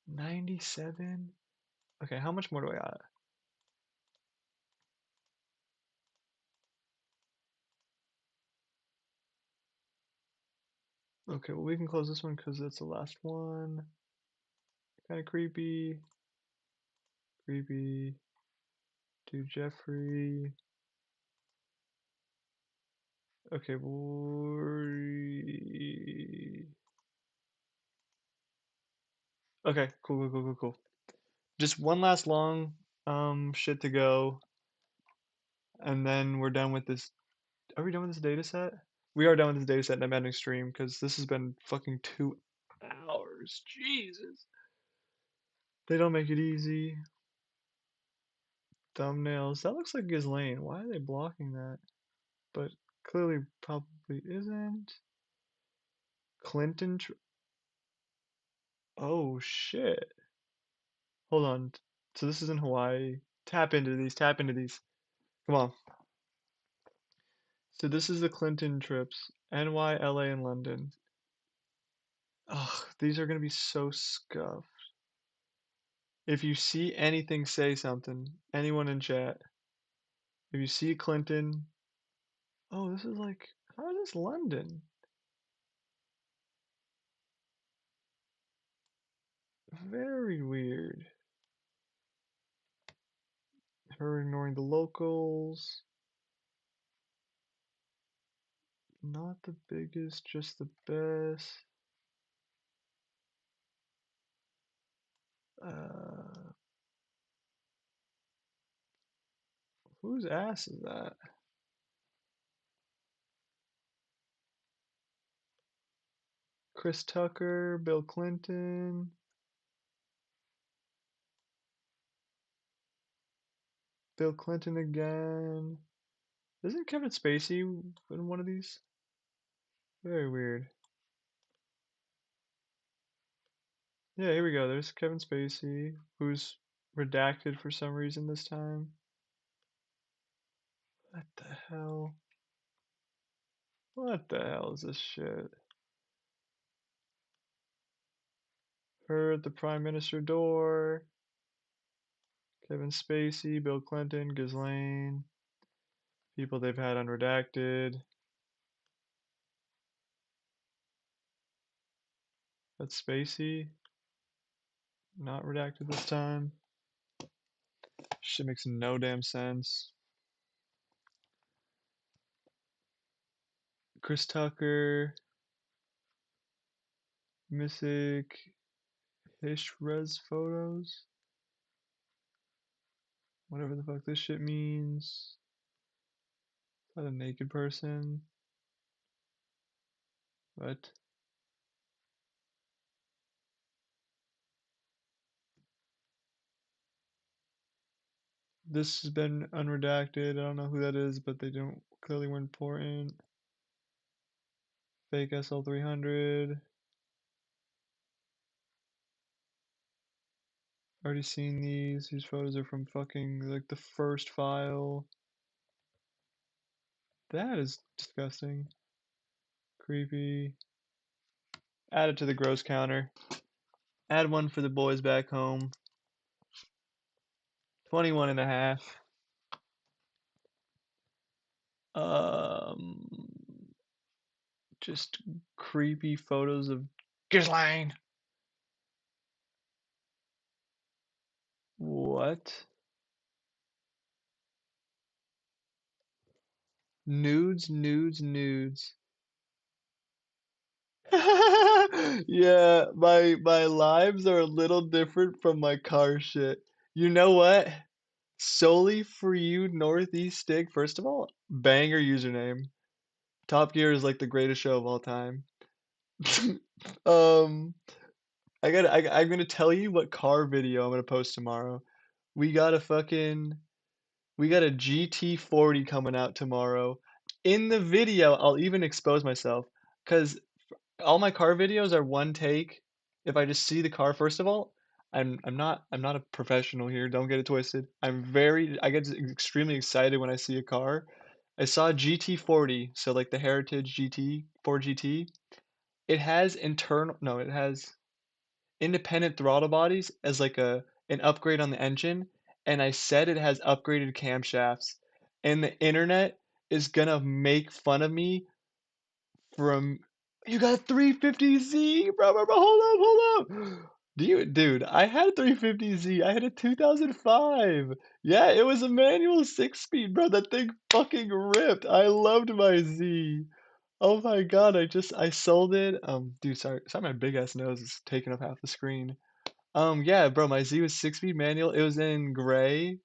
A: 97. Okay, how much more do I got? Okay, well we can close this one because it's the last one. Kind of creepy. Creepy. Do Jeffrey. Okay, okay, cool, cool, cool, cool, cool. Just one last long shit to go, and then we're done with this. Are we done with this data set? We are done with this data set, and I'm ending stream because this has been fucking 2 hours. Jesus. They don't make it easy. Thumbnails. That looks like Ghislaine. Why are they blocking that? But clearly, probably isn't. Clinton. Oh shit. Hold on. So this is in Hawaii. Tap into these. Tap into these. Come on. So this is the Clinton trips. NY, LA, and London. Ugh, these are gonna be so scuffed. If you see anything, say something. Anyone in chat. If you see Clinton, oh, this is like, how is this London? Very weird. Her ignoring the locals. Not the biggest, just the best. Uh, whose ass is that? Chris Tucker, Bill Clinton, Bill Clinton again. Isn't Kevin Spacey in one of these? Very weird. Yeah, here we go. There's Kevin Spacey, who's redacted for some reason this time. What the hell? What the hell is this shit? Her at the Prime Minister door. Kevin Spacey, Bill Clinton, Ghislaine. People they've had unredacted. That's Spacey. Not redacted this time. Shit makes no damn sense. Chris Tucker. Mythic. Hishrez photos. Whatever the fuck this shit means. Is that a naked person? What? This has been unredacted. I don't know who that is, but they don't clearly were important. Fake SL300. Already seen these. These photos are from fucking like the first file. That is disgusting. Creepy. Add it to the gross counter. Add one for the boys back home. 21 and a half. Just creepy photos of Ghislaine. What? Nudes, nudes, nudes. Yeah, my lives are a little different from my car shit. You know what? Solely for you, Northeast Stick. First of all, banger username. Top Gear is like the greatest show of all time. um, I'm gonna tell you what car video I'm gonna post tomorrow. We got a fucking we got a GT40 coming out tomorrow. In the video, I'll even expose myself because all my car videos are one take. If I just see the car, first of all, I'm not a professional here. Don't get it twisted. I get extremely excited when I see a car. I saw a GT40, so like the Heritage GT 4 GT. It has independent throttle bodies as like an upgrade on the engine, and I said it has upgraded camshafts, and the internet is gonna make fun of me from you got a 350Z, bro. Hold up. Dude, I had a 350Z. I had a 2005. Yeah, it was a manual 6-speed, bro. That thing fucking ripped. I loved my Z. Oh my God, I sold it. Dude, sorry, my big ass nose is taking up half the screen. Yeah, bro, my Z was 6-speed manual. It was in gray.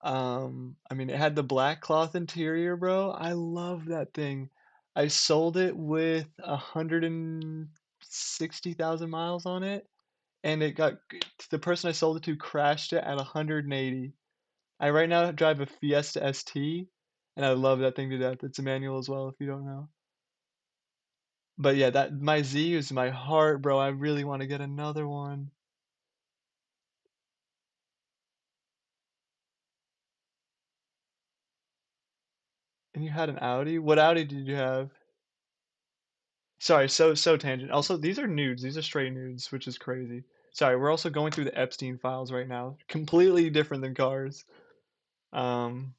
A: I mean, it had the black cloth interior, bro. I love that thing. I sold it with 160,000 miles on it, and the person I sold it to crashed it at 180. I right now drive a Fiesta ST, and I love that thing to death. It's a manual as well, if you don't know. But yeah, that my Z is my heart, bro. I really want to get another one. And you had an Audi? What Audi did you have? Sorry, so tangent. Also, these are nudes. These are straight nudes, which is crazy. Sorry, we're also going through the Epstein files right now. Completely different than cars. Um,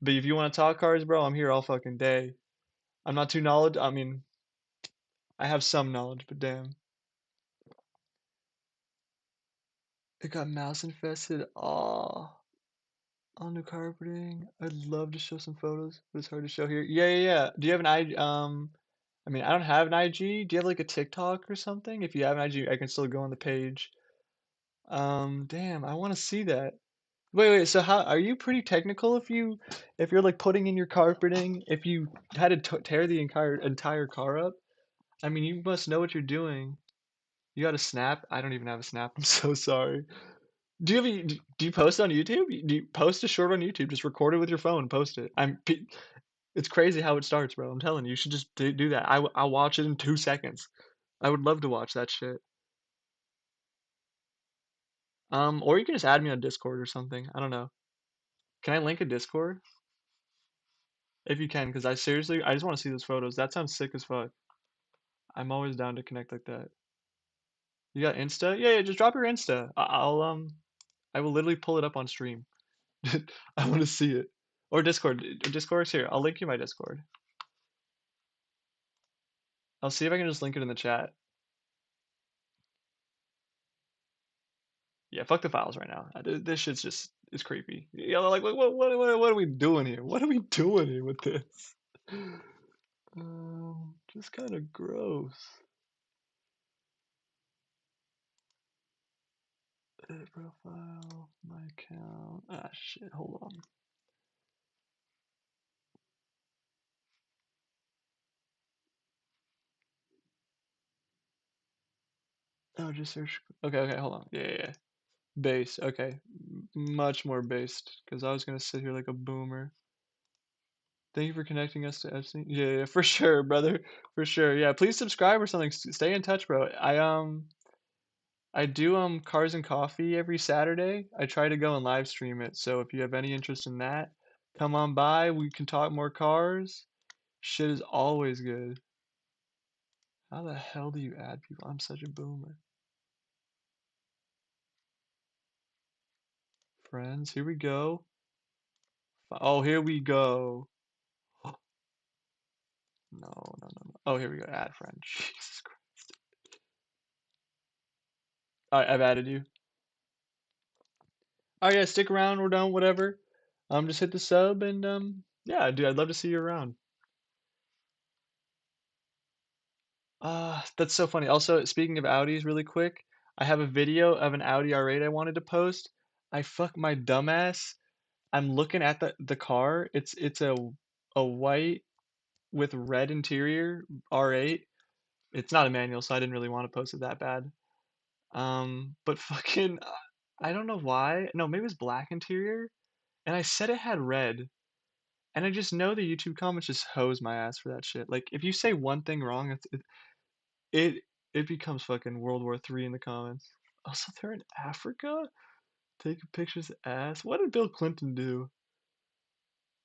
A: But if you want to talk cars, bro, I'm here all fucking day. I'm not too knowledge. I mean, I have some knowledge, but damn, it got mouse infested. Oh, on new carpeting. I'd love to show some photos, but it's hard to show here. Yeah, yeah, yeah. Do you have an I mean, I don't have an IG. Do you have like a TikTok or something? If you have an IG, I can still go on the page. Damn, I want to see that. Wait, wait. So how are you pretty technical if you're like putting in your carpeting, if you had to t tear the entire car up? I mean, you must know what you're doing. You got a snap? I don't even have a snap. I'm so sorry. Do you post on YouTube? Do you post a short on YouTube? Just record it with your phone, post it. It's crazy how it starts, bro. I'm telling you, you should just do that. I'll watch it in 2 seconds. I would love to watch that shit. Or you can just add me on Discord or something. I don't know. Can I link a Discord? If you can, because I just want to see those photos. That sounds sick as fuck. I'm always down to connect like that. You got Insta? Yeah, yeah, just drop your Insta. I will literally pull it up on stream. I want to see it. Or Discord. Discord's here. I'll link you my Discord. I'll see if I can just link it in the chat. Yeah, fuck the files right now. This shit's just it's creepy. Yeah, like what are we doing here? What are we doing here with this? Just kind of gross. Edit profile, my account. Ah, shit. Hold on. Oh, just search. Okay, okay. Hold on. Yeah, yeah, yeah. Base. Okay, much more based. Because I was gonna sit here like a boomer. Thank you for connecting us to Epstein. Yeah, yeah, for sure, brother. For sure. Yeah, please subscribe or something. Stay in touch, bro. I do Cars and Coffee every Saturday. I try to go and live stream it. So if you have any interest in that, come on by. We can talk more cars. Shit is always good. How the hell do you add people? I'm such a boomer. Friends, here we go. Oh, here we go. No, no, no, no. Oh, here we go. Add friend. Jesus Christ. All right, I've added you. Oh yeah, stick around or don't, whatever. Just hit the sub and yeah, dude, I'd love to see you around. That's so funny. Also, speaking of Audis, really quick, I have a video of an Audi R8 I wanted to post. I fuck my dumbass. I'm looking at the car. It's a white with red interior R8. It's not a manual, so I didn't really want to post it that bad. But fucking, I don't know why. No, maybe it was black interior, and I said it had red. And I just know the YouTube comments just hose my ass for that shit. Like, if you say one thing wrong, it, it becomes fucking World War III in the comments. Also, they're in Africa? Taking pictures of ass? What did Bill Clinton do?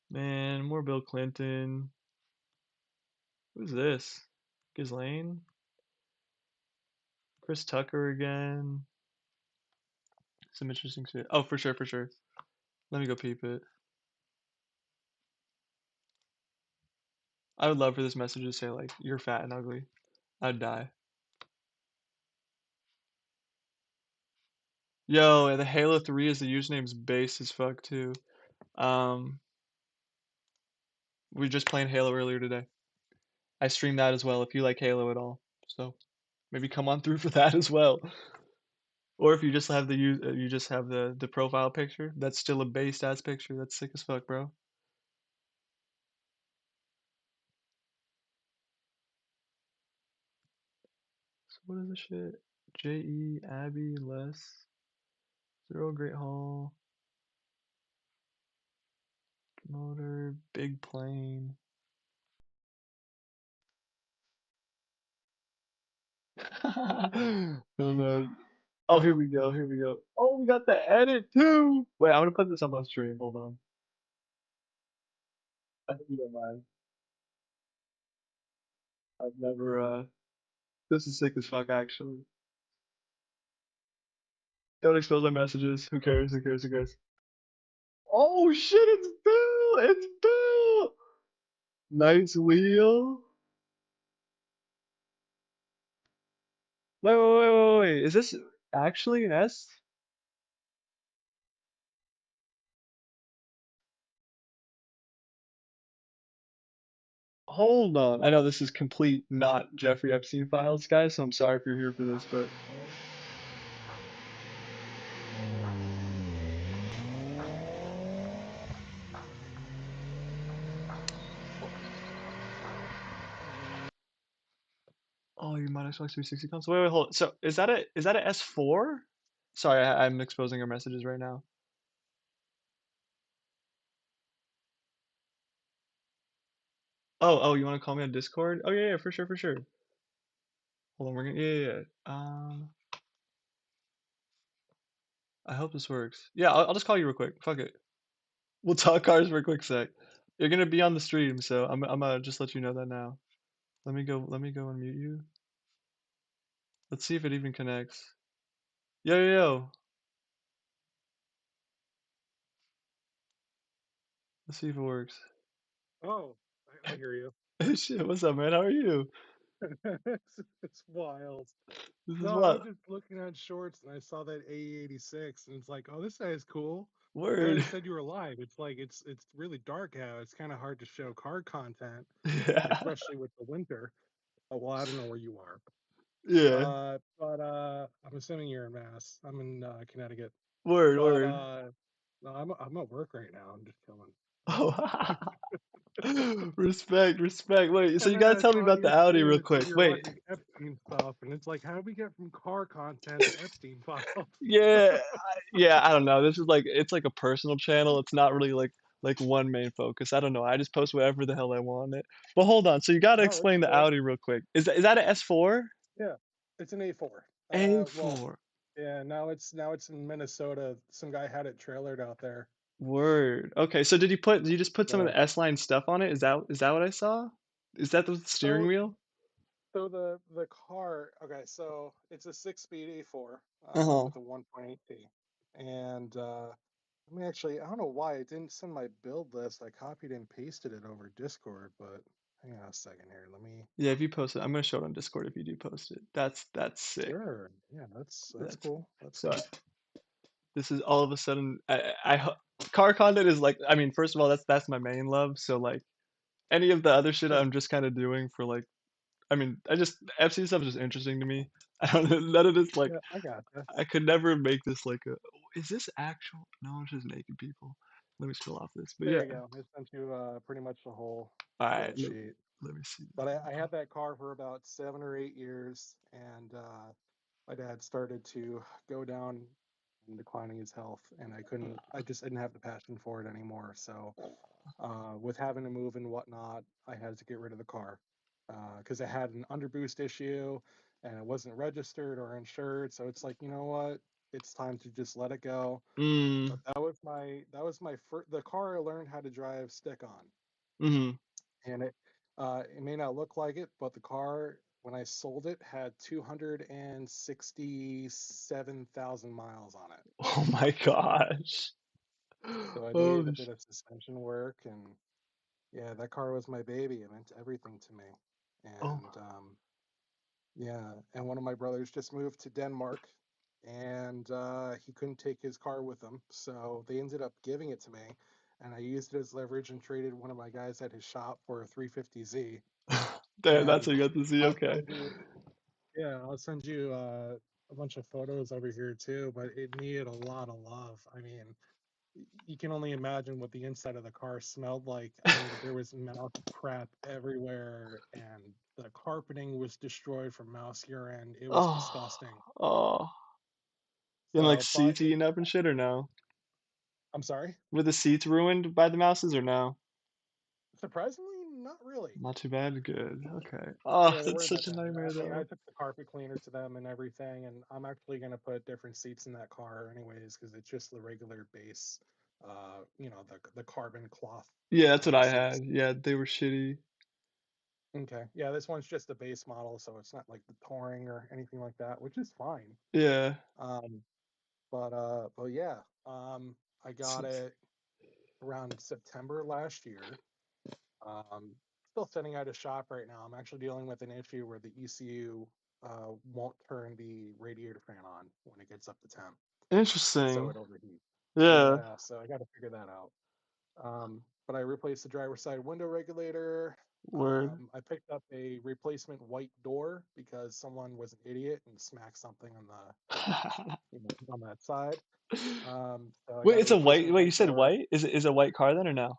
A: Man, more Bill Clinton. Who's this? Ghislaine? Chris Tucker again. Some interesting shit. Oh, for sure, for sure. Let me go peep it. I would love for this message to say, like, you're fat and ugly. I'd die. Yo, and the Halo 3 is the username's base as fuck, too. Um, we were just playing Halo earlier today. I stream that as well if you like Halo at all. So maybe come on through for that as well. Or if you just have you just have the profile picture, that's still a based ass picture. That's sick as fuck, bro. So what is this shit? J.E. Abby Les Zero Great Hall Motor Big Plane. Oh no. Oh, here we go. Here we go. Oh, we got the edit too. Wait, I'm gonna put this up on stream. Hold on. I think you don't mind. I've never. This is sick as fuck, actually. Don't expose my messages. Who cares? Who cares? Who cares? Oh shit, it's Bill! It's Bill! Nice wheel. Wait. Is this actually an S? Hold on. I know this is complete not Jeffrey Epstein Files, guys, so I'm sorry if you're here for this, but oh, you might Xbox 360 console. Wait, hold on. So is that a S4? Sorry, I'm exposing our messages right now. Oh, you want to call me on Discord? Oh yeah, for sure, for sure. Hold on, we're gonna yeah. I hope this works. Yeah, I'll just call you real quick. Fuck it. We'll talk cars for a quick sec. You're gonna be on the stream, so I'm gonna just let you know that now. Let me go and mute you. Let's see if it even connects. Yo. Let's see if it works.
B: Oh, I hear you.
A: Shit, what's up, man? How are you?
B: It's wild.
A: This is
B: No, I was
A: what?
B: just looking at shorts and I saw that A86 and it's like, oh, this guy is cool. And then
A: Word.
B: it said you were live. It's like it's really dark out. It's kind of hard to show car content,
A: Yeah.
B: especially with the winter. Oh, well, I don't know where you are.
A: Yeah.
B: But I'm assuming you're in Mass. I'm in Connecticut. But
A: Word.
B: no, I'm at work right now. I'm just chilling.
A: Oh, respect. Wait, so
B: And
A: you
B: then
A: gotta
B: I
A: tell me
B: saw
A: about the
B: your
A: Audi
B: stream
A: real
B: and it said
A: quick.
B: you're
A: Wait.
B: watching Epstein stuff, and it's like, how do we get from car content to Epstein files?
A: Yeah, I don't know. This is like it's like a personal channel. It's not really like one main focus. I don't know. I just post whatever the hell I want it. But hold on. So you gotta
B: No, it's
A: explain the
B: cool.
A: Audi real quick. Is that an S4?
B: Yeah, it's an A4. Well,
A: A4.
B: yeah, now it's in Minnesota. Some guy had it trailered out there.
A: Word. Okay, so did you just put some of
B: So,
A: the S-line stuff on it? Is that what I saw? Is that the steering
B: so,
A: wheel?
B: the car. Okay, so it's a six-speed A4
A: Uh-huh.
B: with a 1.8T, and let me actually. I don't know why it didn't send my build list. I copied and pasted it over Discord, but hang on a second here. Let me.
A: Yeah, if you post it, I'm gonna show it on Discord if you do post it. That's sick.
B: Sure. Yeah, that's
A: That's
B: cool. That's
A: so
B: cool.
A: this is all of a sudden car content is like I mean, first of all, that's my main love. So like any of the other shit
B: Sure.
A: I'm just kind of doing for like I mean, I just FC stuff is just interesting to me. I don't know, none of this like
B: Yeah, I gotcha.
A: I could never make this like a is this actual? No, it's just naked people. Let me scroll off this. But
B: There
A: yeah.
B: you go. It sent you pretty much the whole
A: All right,
B: build sheet.
A: let me see
B: But
A: this.
B: I had that car for about 7 or 8 years, and my dad started to go down and declining his health, and I couldn't. I just didn't have the passion for it anymore. So, with having to move and whatnot, I had to get rid of the car because it had an underboost issue, and it wasn't registered or insured. So it's like, you know what? It's time to just let it go.
A: Mm,
B: But that was my first the car I learned how to drive stick on,
A: mm-hmm.
B: and it may not look like it, but the car when I sold it had 267,000 miles on it.
A: Oh my gosh.
B: So I did a
A: Holy
B: bit of suspension work, and yeah, that car was my baby. It meant everything to me.
A: oh.
B: And yeah, and one of my brothers just moved to Denmark, and he couldn't take his car with him, so they ended up giving it to me, and I used it as leverage and traded one of my guys at his shop for a 350Z.
A: Damn, that's
B: And
A: what you got to see.
B: I'll
A: Okay.
B: send you, yeah, I'll send you a bunch of photos over here too. But it needed a lot of love. I mean, you can only imagine what the inside of the car smelled like. I mean, there was mouse crap everywhere, and the carpeting was destroyed from mouse urine. It was
A: Oh,
B: disgusting.
A: oh. And like
B: So, but
A: seats eaten up and shit or no?
B: I'm sorry.
A: Were the seats ruined by the mouses or no?
B: Surprisingly, not really.
A: Not too bad. Good. Okay. Oh,
B: Yeah, they
A: that's
B: weren't that
A: such a
B: bad.
A: nightmare
B: I mean, I
A: though.
B: took the carpet cleaner to them and everything, and I'm actually gonna put different seats in that car anyways, because it's just the regular base, the carbon cloth
A: Yeah, that's what I
B: seats.
A: had. Yeah, they were shitty.
B: Okay, yeah, this one's just a base model, so it's not like the touring or anything like that, which is fine.
A: Yeah.
B: Um, but yeah, I got
A: S-
B: it. around September last year. Um, Still sitting at a shop right now. I'm actually dealing with an issue where the ECU won't turn the radiator fan on when it gets up to temp, so
A: Interesting.
B: it overheats.
A: Yeah.
B: Yeah, so I got to figure that out. But I replaced the driver's side window regulator.
A: Word.
B: I picked up a replacement white door because someone was an idiot and smacked something on the on that side. So I
A: Wait,
B: got a
A: it's a white.
B: replacement
A: Wait, you
B: white
A: said
B: door.
A: white? Is it a white car then or no?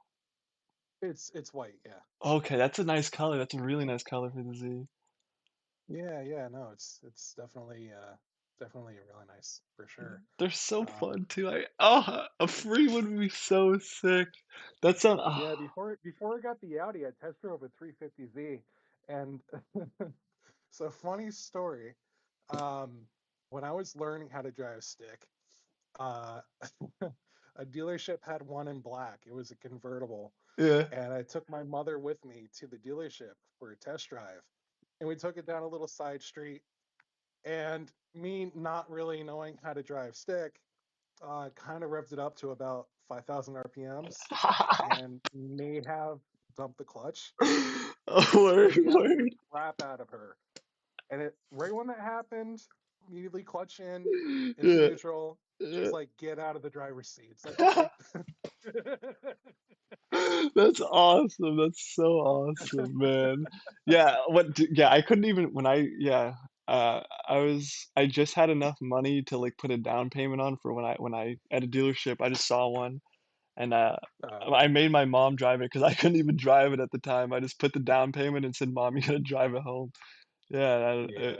B: It's white, yeah.
A: Okay, that's a nice color. That's a really nice color for the Z.
B: Yeah. No, it's definitely really nice for sure.
A: They're so
B: Um,
A: fun too. A free one would be so sick. That sound
B: yeah, before I got the Audi, I test drove a 350Z, and so funny story. Um, when I was learning how to drive stick, uh, a dealership had one in black. It was a convertible,
A: yeah.
B: and I took my mother with me to the dealership for a test drive, and we took it down a little side street. And me not really knowing how to drive stick, kind of revved it up to about 5,000 RPMs, and may have dumped the clutch.
A: Oh,
B: Scared
A: word,
B: the absolute
A: word.
B: crap out of her. And it right when that happened, immediately clutch in, into
A: Yeah,
B: neutral. She's
A: yeah.
B: like, "Get out of the driver's seat." It's like, okay.
A: That's awesome. That's so awesome, man. Yeah, yeah, I couldn't even when I just had enough money to like put a down payment on for when I at a dealership, I just saw one and I
B: Okay.
A: made my mom drive it because I couldn't even drive it at the time. I just put the down payment and said, "Mom, you gotta drive it home." Yeah,
B: Yeah.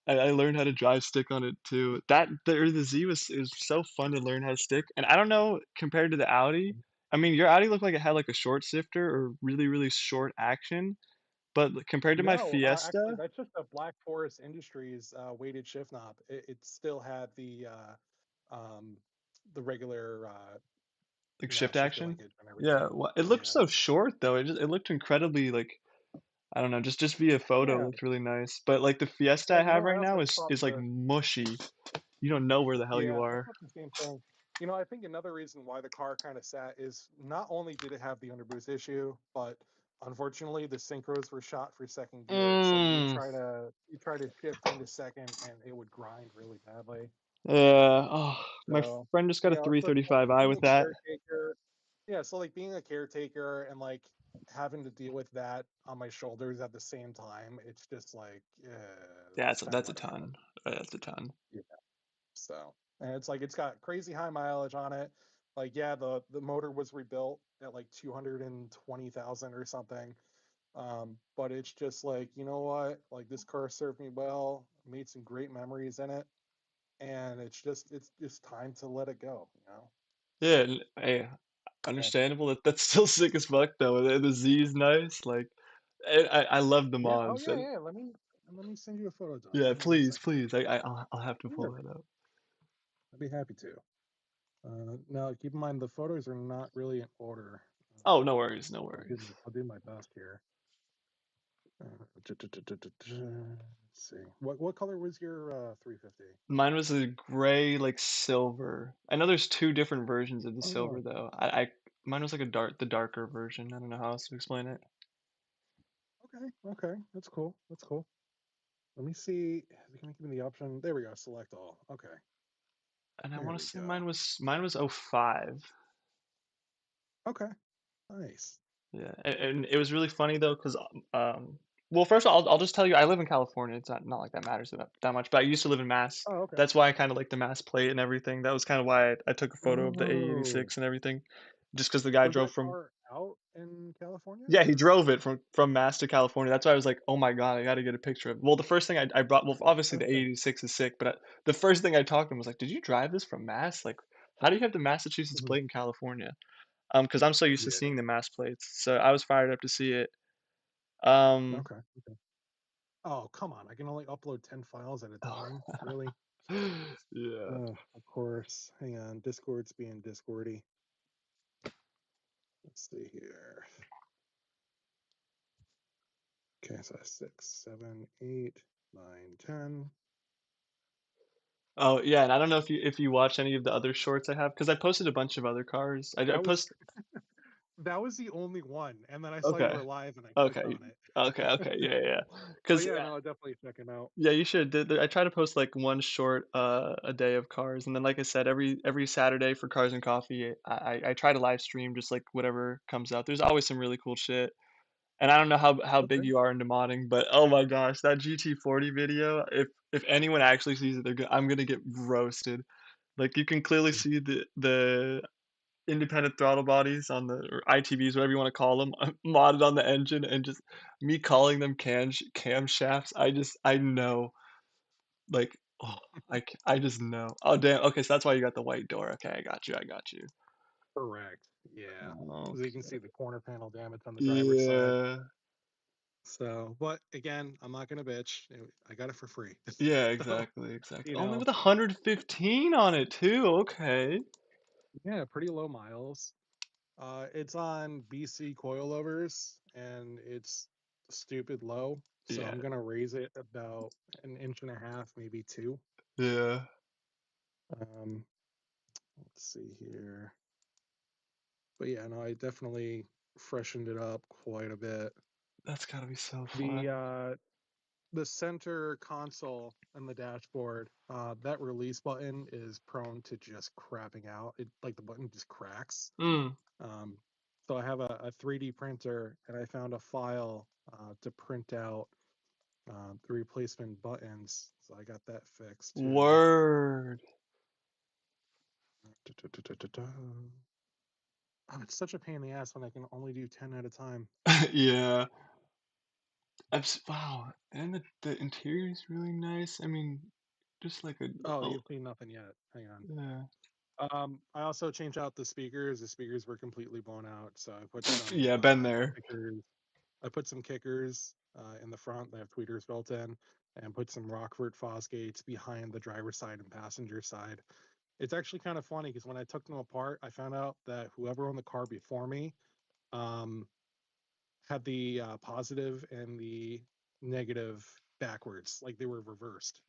A: I learned how to drive stick on it too. The Z was so fun to learn how to stick, and I don't know compared to the Audi. I mean, your Audi looked like it had like a short shifter or really really short action, but compared to my
B: No, actually,
A: Fiesta,
B: that's just a Black Forest Industries weighted shift knob. It still had um, the regular,
A: like shift
B: shifter
A: action,
B: linkage and
A: yeah,
B: everything.
A: it looked
B: Yeah.
A: so short though. It looked incredibly like I don't know, just via photo, it
B: Yeah.
A: looked really nice. But like the Fiesta
B: Yeah.
A: I have
B: I
A: right now
B: also thought
A: is like
B: the
A: mushy. You don't know where the hell you
B: Yeah, I
A: are.
B: thought the same thing. I think another reason why the car kind of sat is not only did it have the underboost issue, but unfortunately the synchros were shot for second gear. So
A: Mm.
B: you try to shift into second and it would grind really badly.
A: Yeah. Oh, my
B: So,
A: friend just got a
B: so
A: 335i
B: being
A: with
B: a
A: that.
B: caretaker, yeah, so like being a caretaker and like having to deal with that on my shoulders at the same time, it's just like,
A: Yeah,
B: it's time to
A: that's a
B: let it go.
A: ton. That's a ton.
B: So, and it's like it's got crazy high mileage on it. Like, yeah, the motor was rebuilt at like 220,000 or something. But it's just like, you know what? Like this car served me well, made some great memories in it, and it's just time to let it go.
A: Yeah, hey,
B: So,
A: understandable. That's still sick as fuck though. The Z is nice. Like, I love the
B: yeah, oh
A: mods.
B: yeah, yeah. Let me send you a photo, Don.
A: Yeah,
B: Give me one
A: please,
B: second.
A: please. I'll have to pull
B: Sure,
A: that up.
B: I'd be happy to. Now keep in mind the photos are not really in order.
A: Oh, no worries, no
B: I'll
A: worries.
B: do my best here. Let's see. What color was your 350?
A: Mine was a gray, like silver. I know there's two different versions of the silver
B: Oh,
A: though. Mine was like the darker version. I don't know how else to explain it.
B: okay, okay. That's cool. That's cool. Let me see. Can I give me the option? There we go. Select all. Okay.
A: And I
B: There
A: want to
B: we
A: say
B: go.
A: mine was '05.
B: Okay. Nice.
A: Yeah, and it was really funny though, because well, first of all, I'll just tell you, I live in California. It's not like that matters that much, but I used to live in Mass.
B: Oh, okay.
A: That's why I kind of like the Mass plate and everything. That was kind of why I took a photo of the
B: Oh,
A: A86 and everything, just because the guy
B: was
A: drove
B: that
A: from.
B: car out in California
A: Yeah, he
B: or?
A: drove it from Mass to California. That's why I was like, oh my God, I got to get a picture of it. Well, the first thing I brought, well, obviously the
B: Okay.
A: A86 is sick, but the first thing I talked to him was like, did you drive this from Mass? Like, how do you have the Massachusetts
B: Mhm.
A: plate in California? Because I'm so used to
B: Yeah.
A: seeing the Mass plates, so I was fired up to see it. Um,
B: Okay. Okay. Oh, come on. I can only upload 10 files at a
A: oh,
B: time. Really?
A: yeah.
B: Of course. Hang on. Discord's being Discordy. Let's see here. Okay, so that's 6, 7, 8, 9, 10.
A: Oh, yeah, and I don't know if you watch any of the other shorts I have, because I posted a bunch of other cars. I
B: That was
A: post.
B: that was the only one, and then I saw you
A: Okay.
B: were live and I clicked
A: Okay.
B: on it.
A: Okay, okay, yeah, yeah.
B: But
A: Because
B: yeah,
A: yeah,
B: no, definitely check him out.
A: yeah, you should. I try to post like one short a day of cars, and then like I said, every Saturday for Cars and Coffee, I try to live stream just like whatever comes out. There's always some really cool shit. And I don't know how big
B: Okay.
A: you are into modding, but oh my gosh, that GT40 video, if anyone actually sees it, I'm gonna get roasted. Like you can clearly see the independent throttle bodies on the or ITBs, whatever you want to call them, modded on the engine, and just me calling them camshafts. I know, like, oh, I just know. Oh damn. Okay, so that's why you got the white door. Okay, I got you. I got you.
B: Correct. Yeah. So you can
A: Okay.
B: see the corner panel damage on the driver's side.
A: Yeah.
B: So, but again, I'm not gonna bitch. I got it for free.
A: Yeah,
B: So,
A: exactly, exactly.
B: you
A: Only
B: know,
A: with 115 on it too. Okay.
B: yeah, pretty low miles. It's on BC coilovers and it's stupid low. So
A: Yeah.
B: I'm gonna raise it about an inch and a half, maybe two.
A: Yeah.
B: Um, let's see here. But yeah, no, I definitely freshened it up quite a bit.
A: That's gotta be so
B: The
A: fun.
B: the center console and the dashboard, that release button is prone to just crapping out. It like the button just cracks.
A: Mm.
B: Um, so I have a 3D printer and I found a file to print out the replacement buttons. So I got that fixed too.
A: Word.
B: Oh, it's such a pain in the ass when I can only do 10 at a time.
A: Yeah. Wow. And the interior is really nice. I mean, just like
B: Oh,
A: a
B: you've seen nothing yet. Hang on.
A: yeah.
B: I also changed out the speakers. The speakers were completely blown out, so I put some
A: Yeah, been there.
B: kickers. I put some kickers in the front. They have tweeters built in, and put some Rockford Fosgates behind the driver's side and passenger side. It's actually kind of funny because when I took them apart, I found out that whoever owned the car before me um, had the positive and the negative backwards, like they were reversed.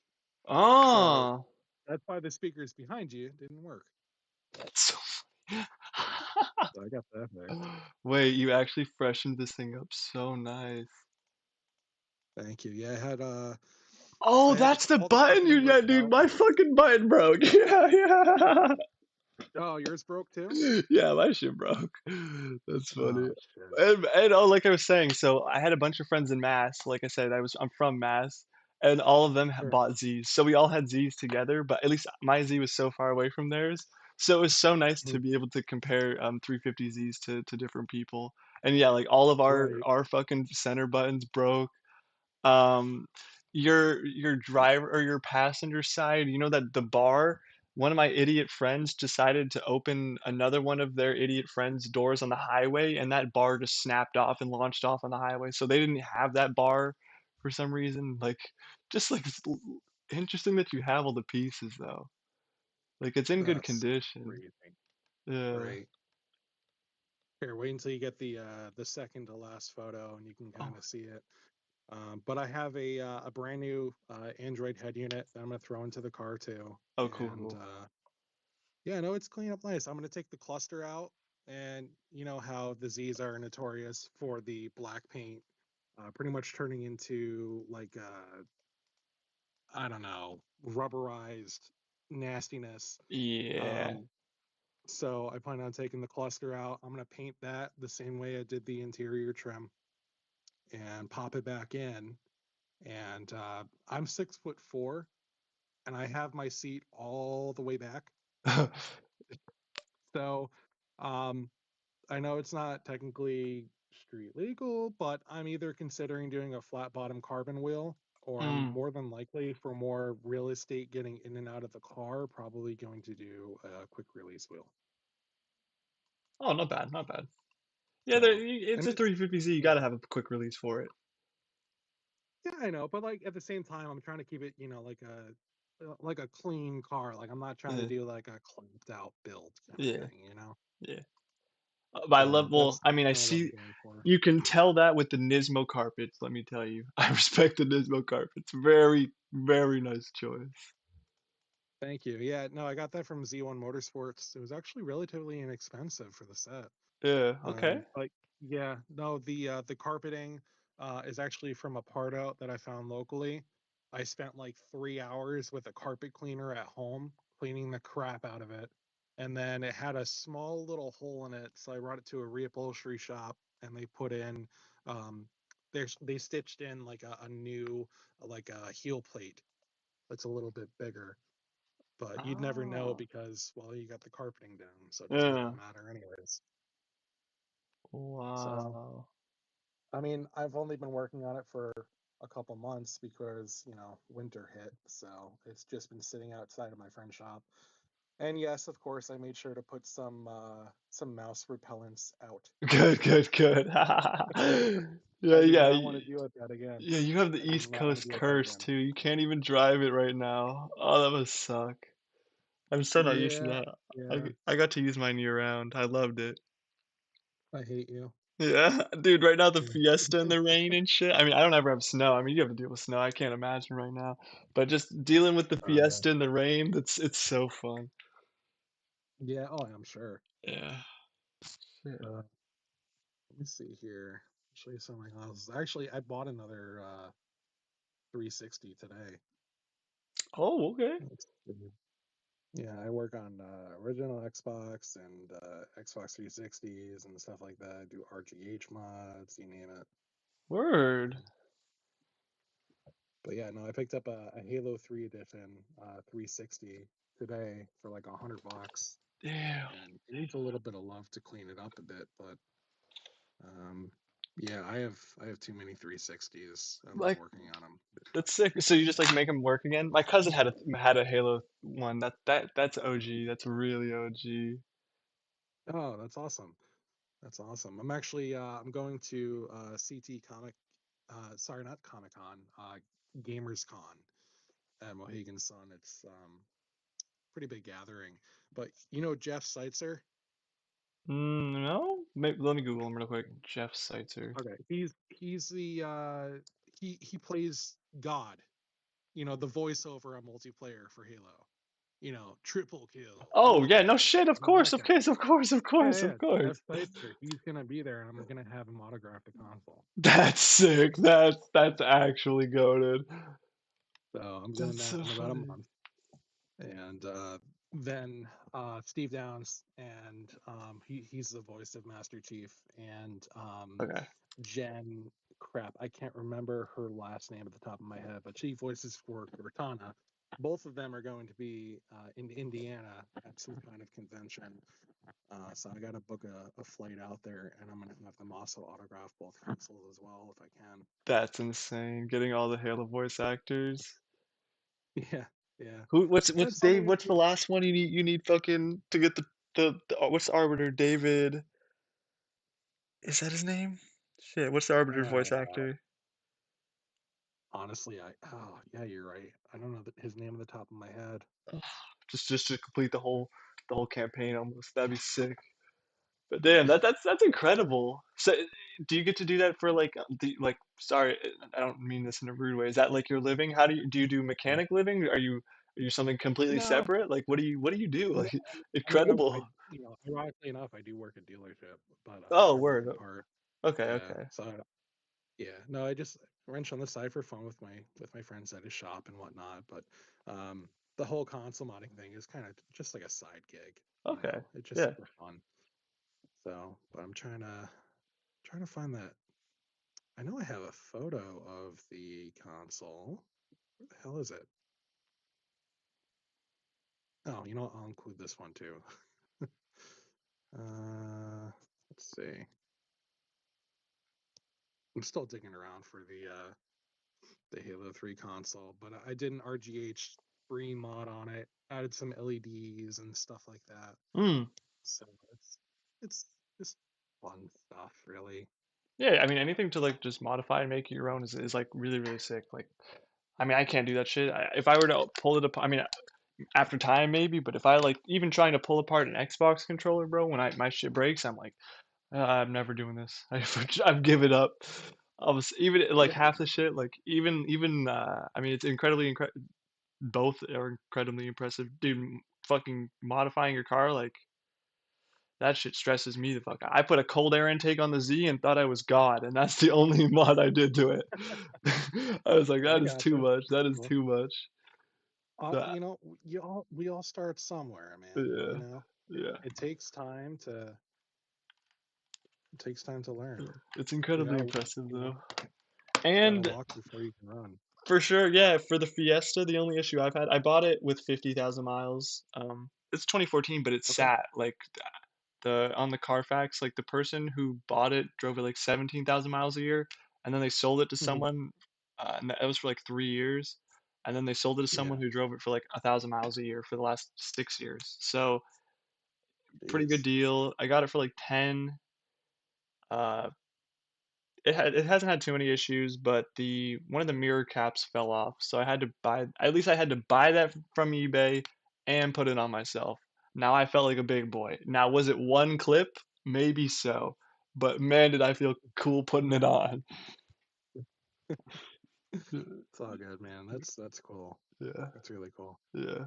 B: So
A: Oh,
B: that's why the speakers behind you didn't work.
A: that's so funny.
B: So I got that fixed.
A: Wait, you actually freshened this thing up so nice.
B: Thank you. Yeah,
A: Oh,
B: I had to
A: that's
B: put
A: the
B: all the stuff
A: button
B: in the
A: you
B: wood
A: yeah, dude,
B: shop.
A: my fucking button broke. Yeah, yeah.
B: Oh, yours broke too?
A: Yeah, my shit broke. That's funny.
B: Oh shit.
A: And oh, like I was saying, so I had a bunch of friends in Mass. Like I said, I'm from Mass, and all of them
B: Sure.
A: bought Z's. So we all had Z's together, but at least my Z was so far away from theirs. So it was so nice to
B: Mhm.
A: be able to compare 350 Z's to different people. And yeah, like all of
B: Right.
A: our fucking center buttons broke. Um, your driver or your passenger side, you know that the bar, one of my idiot friends decided to open another one of their idiot friends' doors on the highway, and that bar just snapped off and launched off on the highway. So they didn't have that bar for some reason. Like, just like interesting that you have all the pieces though. Like it's in good
B: That's
A: condition.
B: crazy.
A: Yeah.
B: Right. Here, wait until you get the second to last photo and you can
A: Oh,
B: kind of see it. But I have a brand new Android head unit that I'm gonna throw into the car too.
A: oh, cool,
B: And
A: cool.
B: yeah, no, it's clean up nice. I'm gonna take the cluster out, and you know how the Z's are notorious for the black paint, pretty much turning into like I don't know, rubberized nastiness.
A: Yeah.
B: Um, so I plan on taking the cluster out. I'm gonna paint that the same way I did the interior trim and pop it back in. And I'm 6'4", and I have my seat all the way back. So um, I know it's not technically street legal, but I'm either considering doing a flat bottom carbon wheel, or I'm
A: Mm.
B: more than likely for more real estate getting in and out of the car, probably going to do a quick release wheel.
A: Oh, not bad, not bad. Yeah,
B: So,
A: it's
B: and
A: a
B: it's
A: 350Z. You
B: yeah,
A: gotta have a quick release for it.
B: yeah, I know, but like at the same time, I'm trying to keep it, like a clean car. Like I'm not trying to
A: Yeah,
B: do like a clamped out build kind of
A: yeah,
B: thing.
A: yeah. But I
B: So
A: love. Well,
B: that's
A: I mean, I
B: kind of what I'm
A: see.
B: going for.
A: You can tell that with the Nismo carpets. Let me tell you, I respect the Nismo carpets. Very, very nice choice.
B: Thank you. Yeah, no, I got that from Z1 Motorsports. It was actually relatively inexpensive for the set.
A: Yeah. Okay.
B: But yeah, no, the carpeting is actually from a part out that I found locally. I spent like 3 hours with a carpet cleaner at home cleaning the crap out of it, and then it had a small little hole in it, so I brought it to a reupholstery shop, and they put in they stitched in like a new like a heel plate that's a little bit bigger, but you'd never know
A: Oh.
B: because well you got the carpeting down, so it doesn't
A: Yeah.
B: really matter anyways. So
A: Wow.
B: I mean, I've only been working on it for a couple months because, winter hit. So it's just been sitting outside of my friend's shop. And yes, of course, I made sure to put some mouse repellents out.
A: Good, good, good. Yeah,
B: I do
A: yeah,
B: not want to deal with that again.
A: yeah. You have the
B: I do
A: East
B: not want to
A: Coast
B: deal with that
A: curse
B: again.
A: too. You can't even drive it right now. Oh, that must suck. I'm so not used to
B: Yeah,
A: that.
B: yeah.
A: I got to use mine year round. I loved it.
B: I hate you.
A: Yeah, dude. Right now, the
B: Yeah.
A: Fiesta and the rain and shit. I mean, I don't ever have snow. I mean, you have to deal with snow. I can't imagine right now. But just dealing with the
B: Oh yeah.
A: Fiesta and the rain, it's so fun.
B: Yeah, oh I'm sure.
A: Yeah. Shit.
B: Let me see here. Show you some of my houses. Actually, I bought another 360 today.
A: Oh, okay.
B: Let's see. Yeah, I work on original Xbox and Xbox 360s and stuff like that. I do RGH mods, you name it.
A: Word.
B: Um, but yeah, no, I picked up a Halo 3 edition 360 today for like $100,
A: Damn.
B: and it needs a little bit of love to clean it up a bit. But um, yeah, I have too many 360s. I've been
A: Like
B: working on them.
A: that's sick. So you just like make them work again? My cousin had a Halo one. That's OG. That's really OG.
B: Oh, that's awesome. That's awesome. I'm actually I'm going to CT Comic sorry, not Comic Con, Gamers Con at Mohegan Sun. It's pretty big gathering. But you know Jeff Seitzer?
A: No. Maybe, let me Google him real quick. Jeff Seitzer.
B: Okay. He's the he plays God, the voiceover on multiplayer for Halo. Triple kill,
A: Oh yeah,
B: double
A: no
B: kill.
A: shit. Of
B: That
A: course, of
B: guy.
A: course, of course, of
B: Yeah,
A: course,
B: yeah.
A: of course.
B: Jeff Seitzer. He's gonna be there and I'm gonna have him autograph the console.
A: That's sick. That's actually goaded.
B: So I'm doing
A: That's
B: that
A: so
B: in about a
A: funny.
B: month. And then Steve Downs, and he's the voice of Master Chief, and
A: Okay,
B: Jen, crap, I can't remember her last name at the top of my head, but she voices for Cortana. Both of them are going to be in Indiana at some kind of convention. So I got to book a flight out there, and I'm going to have them also autograph both consoles as well if I can.
A: that's insane. Getting all the Halo voice actors.
B: Yeah, yeah.
A: Who? What's
B: That's something
A: Dave?
B: to
A: What's the
B: do.
A: last one you need fucking to get the what's the Arbiter? David. Is that his name? Shit. What's the Arbiter's voice
B: Uh,
A: actor?
B: Honestly, oh yeah, you're right. I don't know his name at the top of my head.
A: Ugh, just to complete the whole campaign almost. That'd be sick. But damn, that's incredible. So, do you get to do that for like like? Sorry, I don't mean this in a rude way. Is that like your living? How do you do mechanic living? Are you something completely
B: No,
A: separate? Like, what do you do?
B: no.
A: Like,
B: I mean, I
A: incredible.
B: ironically enough, I do work at dealership, but
A: Oh,
B: for a
A: word.
B: different part.
A: Okay,
B: Yeah.
A: okay,
B: So yeah, no, I just wrench on the side for fun with my friends at his shop and whatnot. But the whole console modding thing is kind of just like a side gig.
A: okay.
B: It's just
A: Yeah,
B: for fun. So, but I'm trying to find that. I know I have a photo of the console. Where the hell is it? Oh, I'll include this one too. Uh, let's see. I'm still digging around for the Halo 3 console, but I did an RGH free mod on it, added some LEDs and stuff like that.
A: mm.
B: So it's just fun stuff, really.
A: Yeah. I mean, anything to like just modify and make it your own is like really really sick. Like, I mean, I can't do that shit. If I were to pull it apart, I mean, after time maybe, but if I like even trying to pull apart an Xbox controller, bro, when I my shit breaks, I'm like, I'm never doing this. I've given up. I was even like
B: Yeah,
A: half the shit, like even I mean, it's both are incredibly impressive, dude. Fucking modifying your car, like That shit stresses me the fuck out. I put a cold air intake on the Z and thought I was God, and that's the only mod I did to it. I was like,
B: I
A: that is too
B: gotcha.
A: much.
B: That's
A: That is
B: cool.
A: too much. That,
B: You know, we all start somewhere, man.
A: yeah,
B: You know,
A: yeah,
B: it takes time to it takes time to learn.
A: yeah. It's
B: You
A: incredibly
B: gotta,
A: impressive
B: you know,
A: though.
B: gotta
A: And
B: walk before you can run.
A: for sure, yeah, for the Fiesta, the only issue I've had, I bought it with 50,000 miles. It's 2014, but it's
B: Okay.
A: sat like the on the Carfax, like the person who bought it drove it like 17,000 miles a year, and then they sold it to
B: Hmm.
A: someone, and that was for like 3 years, and then they sold it to someone
B: Yeah.
A: who drove it for like 1,000 miles a year for the last 6 years. So pretty good
B: Jeez.
A: deal. I got it for like 10. Uh, it hasn't had too many issues, but the one of the mirror caps fell off, so I had to buy at least I had to buy that from eBay and put it on myself. Now I felt like a big boy. Now was it one clip? Maybe so, but man, did I feel cool putting it on.
B: It's all good, man. That's cool.
A: Yeah,
B: That's really cool.
A: yeah.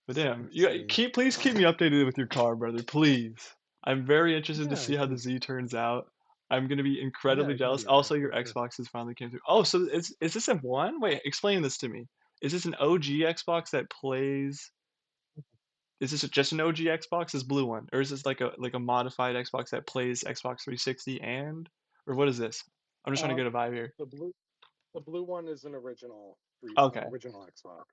A: But damn,
B: Let's
A: you
B: see.
A: please keep me updated with your car, brother. Please. I'm very interested to
B: Yeah,
A: see how the Z turns out. I'm gonna be incredibly
B: I can
A: jealous.
B: be there
A: Also, your
B: for sure.
A: Xbox has finally came through. Oh, so is this a one? Wait, explain this to me. Is this an OG Xbox that plays? Is this just an OG Xbox, this blue one, or is this like a modified Xbox that plays Xbox 360 and, or what is this? I'm just trying to
B: Uh,
A: get a vibe here.
B: the blue one is an
A: Okay,
B: original Xbox.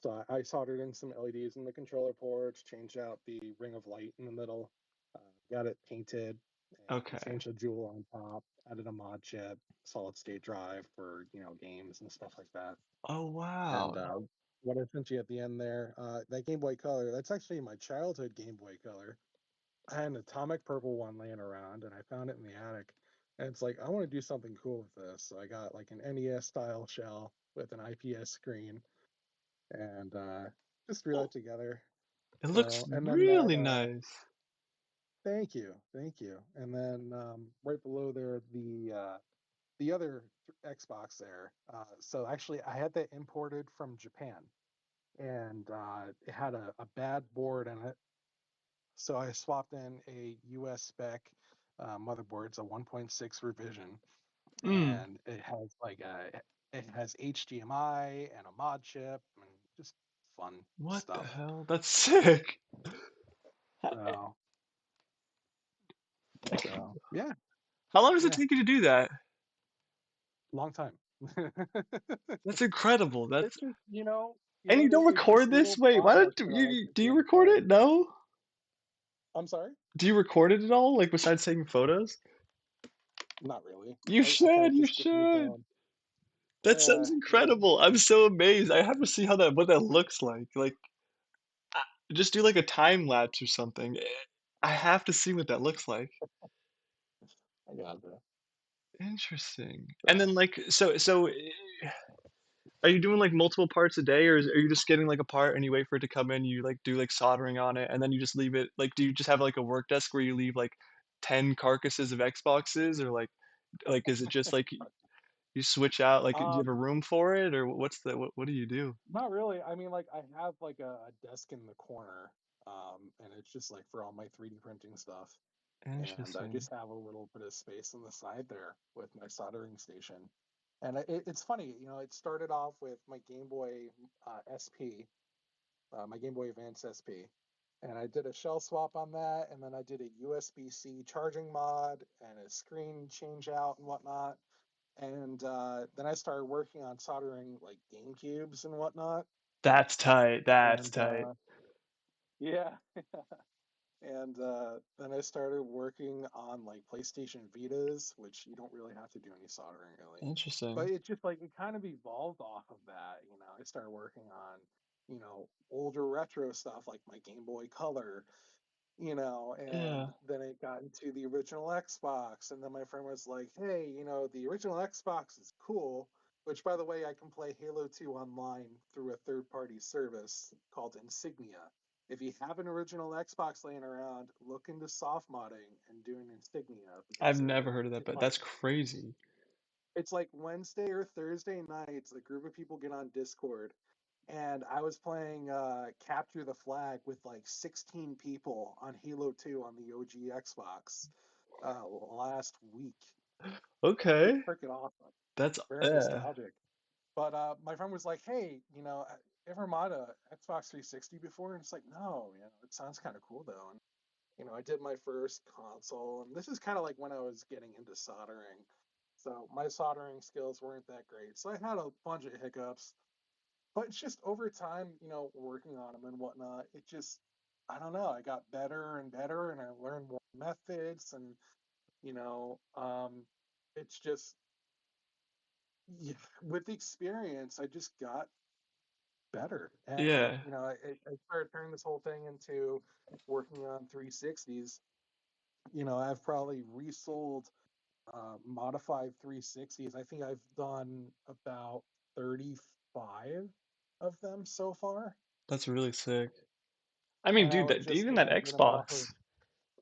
B: So I soldered in some LEDs in the controller ports, changed out the ring of light in the middle, got it painted, and
A: okay.
B: changed the jewel on top. Added a mod chip, solid state drive for games and stuff like that.
A: Oh
B: And
A: wow.
B: what I sent you at the end there, that Game Boy Color, that's actually my childhood Game Boy Color. I had an atomic purple one laying around, and I found it in the attic. And it's like I want to do something cool with this, so I got like an NES style shell with an IPS screen and just threw that together.
A: It looks
B: So, and then that,
A: really nice.
B: thank you. And then right below there, the other Xbox there. So actually, I had that imported from Japan, and it had a bad board in it. So I swapped in a US spec motherboard. It's a 1.6 revision,
A: Mm,
B: and it has HDMI and a mod chip and just fun
A: what the
B: stuff.
A: hell? That's sick.
B: So so yeah,
A: How long does it
B: yeah,
A: take you to do that?
B: long time.
A: That's incredible. That's
B: It's just
A: and you don't
B: it's just
A: record this?
B: little
A: Wait, why don't
B: projects that I like
A: you
B: to
A: do
B: do
A: you
B: on the
A: record
B: side.
A: it? No?
B: I'm sorry,
A: Do you record it at all? Like besides taking photos?
B: not really.
A: You
B: I kind of
A: should, you
B: just get in the
A: should.
B: zone.
A: That sounds
B: Yeah.
A: incredible. I'm so amazed. I have to see how that what that looks like. Like just do like a time lapse or something. I have to see what that looks like.
B: I got it.
A: Interesting. And then
B: So
A: like are you doing like multiple parts a day, or are you just getting like a part and you wait for it to come in, you like do like soldering on it, and then you just leave it? Like, do you just have like a work desk where you leave like 10 carcasses of Xboxes, or like is it just like you switch out? Like, do you have a
B: um,
A: room for it, or what's the what do you do?
B: not really. I mean, like I have like a desk in the corner, and it's just like for all my 3D printing stuff. And I
A: Interesting.
B: just have a little bit of space on the side there with my soldering station. And it's funny, it started off with my Game Boy SP, my Game Boy Advance SP, and I did a shell swap on that, and then I did a USB-C charging mod and a screen change out and whatnot. And then I started working on soldering like Game Cubes and whatnot.
A: That's tight. That's
B: And
A: tight.
B: yeah, and then I started working on like PlayStation Vitas, which you don't really have to do any soldering really. But
A: Interesting.
B: it just like it kind of evolved off of that. I started working on, older retro stuff like my Game Boy Color, and
A: Yeah.
B: then it got into the original Xbox. And then my friend was like, hey, the original Xbox is cool, which by the way, I can play Halo 2 online through a third party service called Insignia. If you have an original Xbox laying around, look into soft modding and doing Insignia
A: I've
B: because
A: never heard of that,
B: it's
A: but that's
B: fun.
A: crazy.
B: It's like Wednesday or Thursday nights, a group of people get on Discord and I was playing Capture the Flag with like 16 people on Halo 2 on the OG Xbox last week. It was
A: Okay.
B: freaking awesome.
A: That's
B: Very nostalgic. But my friend was like, "Hey, ever mod a Xbox 360 before?" And it's like, "No, it sounds kind of cool though." And I did my first console, and this is kind of like when I was getting into soldering. So my soldering skills weren't that great. So I had a bunch of hiccups, but it's just over time, working on them and whatnot, it just, I don't know, I got better and better, and I learned more methods, and you know, um, it's just, yeah, with the experience, I just got better, and
A: yeah.
B: I started turning this whole thing into working on 360s. I've probably resold modified 360s. I think I've done about 35 of them so far,
A: That's really sick. I mean,
B: and I
A: dude,
B: was
A: that
B: just
A: even that
B: getting them off
A: Xbox.
B: of,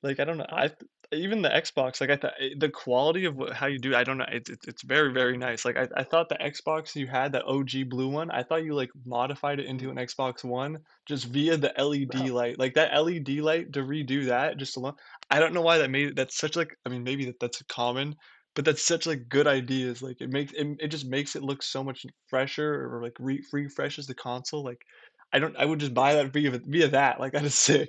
A: Like I don't know,
B: huh?
A: even the Xbox, like the quality of how you do, I don't know, it's very very nice. Like I thought the Xbox you had, that OG blue one, I thought you like modified it into
B: Mm.
A: an Xbox One just via the LED light, like that LED light to redo that just alone. I don't know why that made it. That's such like, I mean maybe that's common, but that's such like good ideas. Like it just makes it look so much fresher, or like refreshes the console. Like I would just buy that via that. Like that is sick.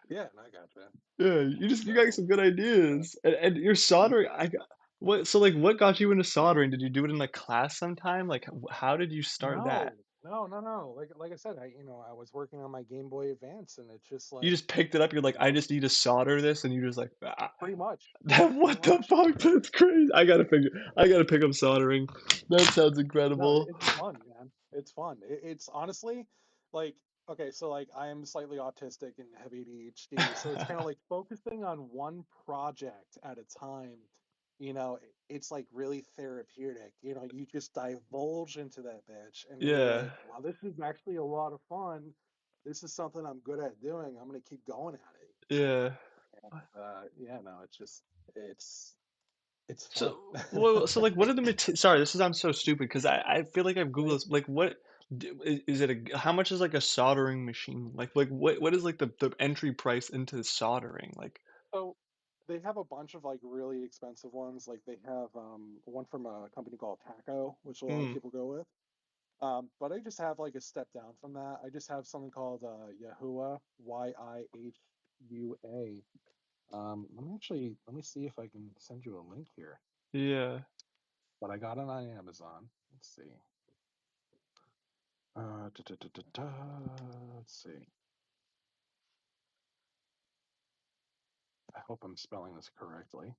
B: Yeah, and I gotcha.
A: Yeah, you got
B: So,
A: some good
B: uh,
A: ideas. And you're soldering. I got what? So like, what got you into soldering? Did you do it in like class sometime? Like, how did you start that?
B: no, no, no, no. Like I said, I was working on my Game Boy Advance, and it's just
A: You
B: like,
A: just picked it up. You're like,
B: you
A: I
B: know,
A: just need to solder this, and you just like,
B: pretty much, pretty
A: what the
B: much.
A: fuck? That's crazy. I gotta pick up soldering. That sounds
B: No,
A: incredible.
B: it's fun, man. It's fun. It's honestly like, okay, so like I am slightly autistic and have ADHD, so it's kind of like focusing on one project at a time. It's like really therapeutic. You just divulge into that bitch, and you're
A: Yeah,
B: like, wow, this is actually a lot of fun. This is something I'm good at doing. I'm gonna keep going at it.
A: yeah.
B: Yeah, no, it's it's fun.
A: So, well, so like, what are the sorry, this is I'm so stupid because I feel like I've Googled this. Like, what is it? How much is like a soldering machine? Like what is like the entry price into soldering? Like,
B: So they have a bunch of like really expensive ones. Like they have one from a company called Taco, which a lot of
A: mm,
B: people go with. But I just have like a step down from that. I just have something called Yahua, Yihua. Let me see if I can send you a link here.
A: yeah.
B: But I got it on Amazon. Let's see. Da, da, da, da, da. Let's see. I hope I'm spelling this correctly.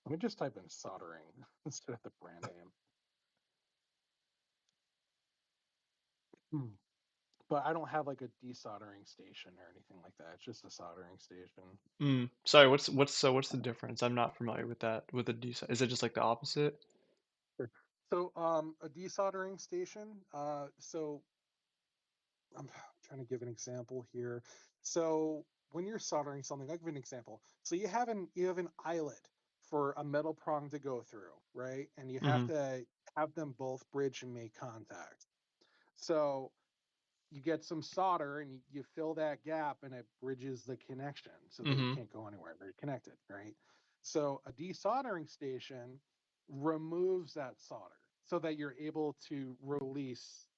B: Let me just type in soldering instead of the brand name. Hmm. But I don't have like a desoldering station or anything like that. It's just a soldering station.
A: Sorry, what's the difference? I'm not familiar with that. With a decent, is it just like the opposite?
B: Sure. So, a desoldering station. So I'm trying to give an example here. So when you're soldering something, I'll give you an example. So you have an eyelet for a metal prong to go through, right? And you have
A: Mm-hmm.
B: to have them both bridge and make contact. So you get some solder and you fill that gap, and it bridges the connection so they
A: Mm-hmm.
B: can't go anywhere. They're connected, right? So a desoldering station removes that solder so that you're able to release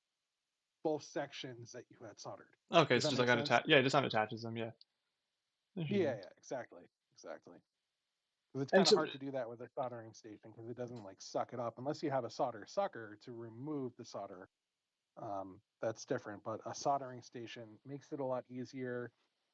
B: both sections that you had soldered.
A: Okay,
B: Does
A: so
B: that
A: just
B: make
A: like
B: sense?
A: unattach. Yeah, it just unattaches them. Yeah,
B: Yeah,
A: interesting.
B: yeah, exactly. Exactly. 'Cause it's
A: And
B: kind of
A: so,
B: hard to do that with a soldering station because it doesn't like suck it up unless you have a solder sucker to remove the solder. That's different, but a soldering station makes it a lot easier.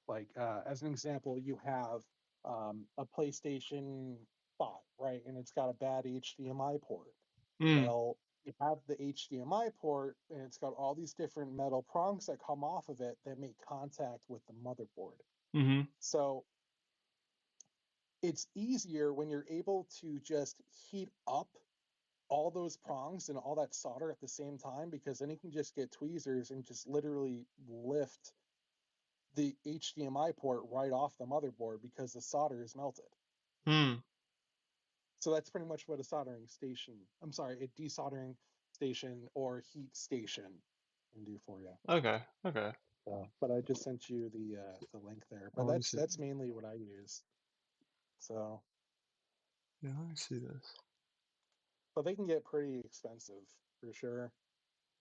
B: Like as an example, you have a PlayStation 5, right? And it's got a bad HDMI port.
A: mm,
B: Well, you have the HDMI port, and it's got all these different metal prongs that come off of it that make contact with the motherboard.
A: mm-hmm,
B: So it's easier when you're able to just heat up all those prongs and all that solder at the same time, because then you can just get tweezers and just literally lift the HDMI port right off the motherboard because the solder is melted.
A: mm.
B: So that's pretty much what a soldering station, I'm sorry, a desoldering station or heat station can do for you.
A: Okay, okay.
B: But I just sent you the link there.
A: Oh,
B: But
A: let me see.
B: that's mainly what I use. So,
A: Yeah, let me see this.
B: but they can get pretty expensive for sure.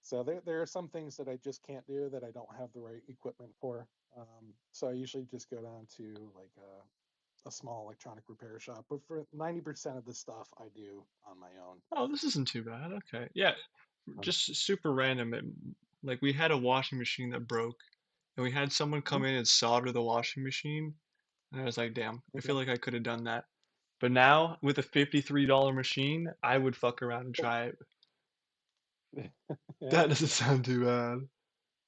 B: So there are some things that I just can't do that I don't have the right equipment for. So I usually just go down to like a small electronic repair shop. But for 90% of the stuff I do on my own.
A: Oh, this isn't too bad. Okay. Yeah,
B: Um,
A: just super random. Like we had a washing machine that broke, and we had someone come
B: mhm,
A: in and solder the washing machine. And I was like, damn, I feel
B: okay.
A: like I could have done that. But now with a $53 machine, I would fuck around and try it.
B: Yeah,
A: That doesn't
B: yeah,
A: sound too bad.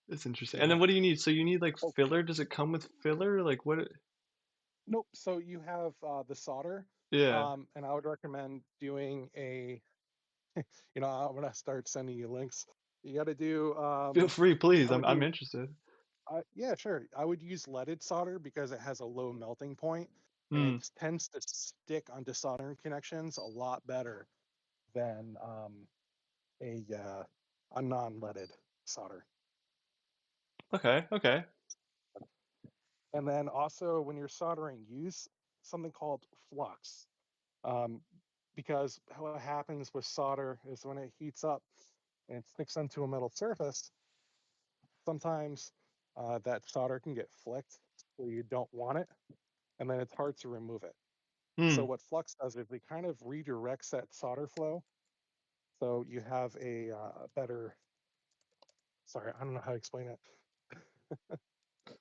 A: It's interesting. And
B: yeah.
A: then what do you need? So you need like
B: Oh,
A: filler? Does it come with filler? Like what?
B: nope. So you have the solder,
A: Yeah.
B: and I would recommend doing a. I'm gonna start sending you links. You got to do.
A: Feel free, please.
B: I would
A: I'm
B: do.
A: interested.
B: Yeah, sure. I would use leaded solder because it has a low melting point, and
A: Hmm.
B: it tends to stick onto soldering connections a lot better than a non-leaded solder.
A: Okay. Okay.
B: And then also when you're soldering, use something called flux. Um, because what happens with solder is when it heats up and it sticks onto a metal surface, sometimes that solder can get flicked where you don't want it, and then it's hard to remove it. So
A: Hmm.
B: what flux does is it kind of redirects that solder flow, so you have a better. Sorry, I don't know how to explain it.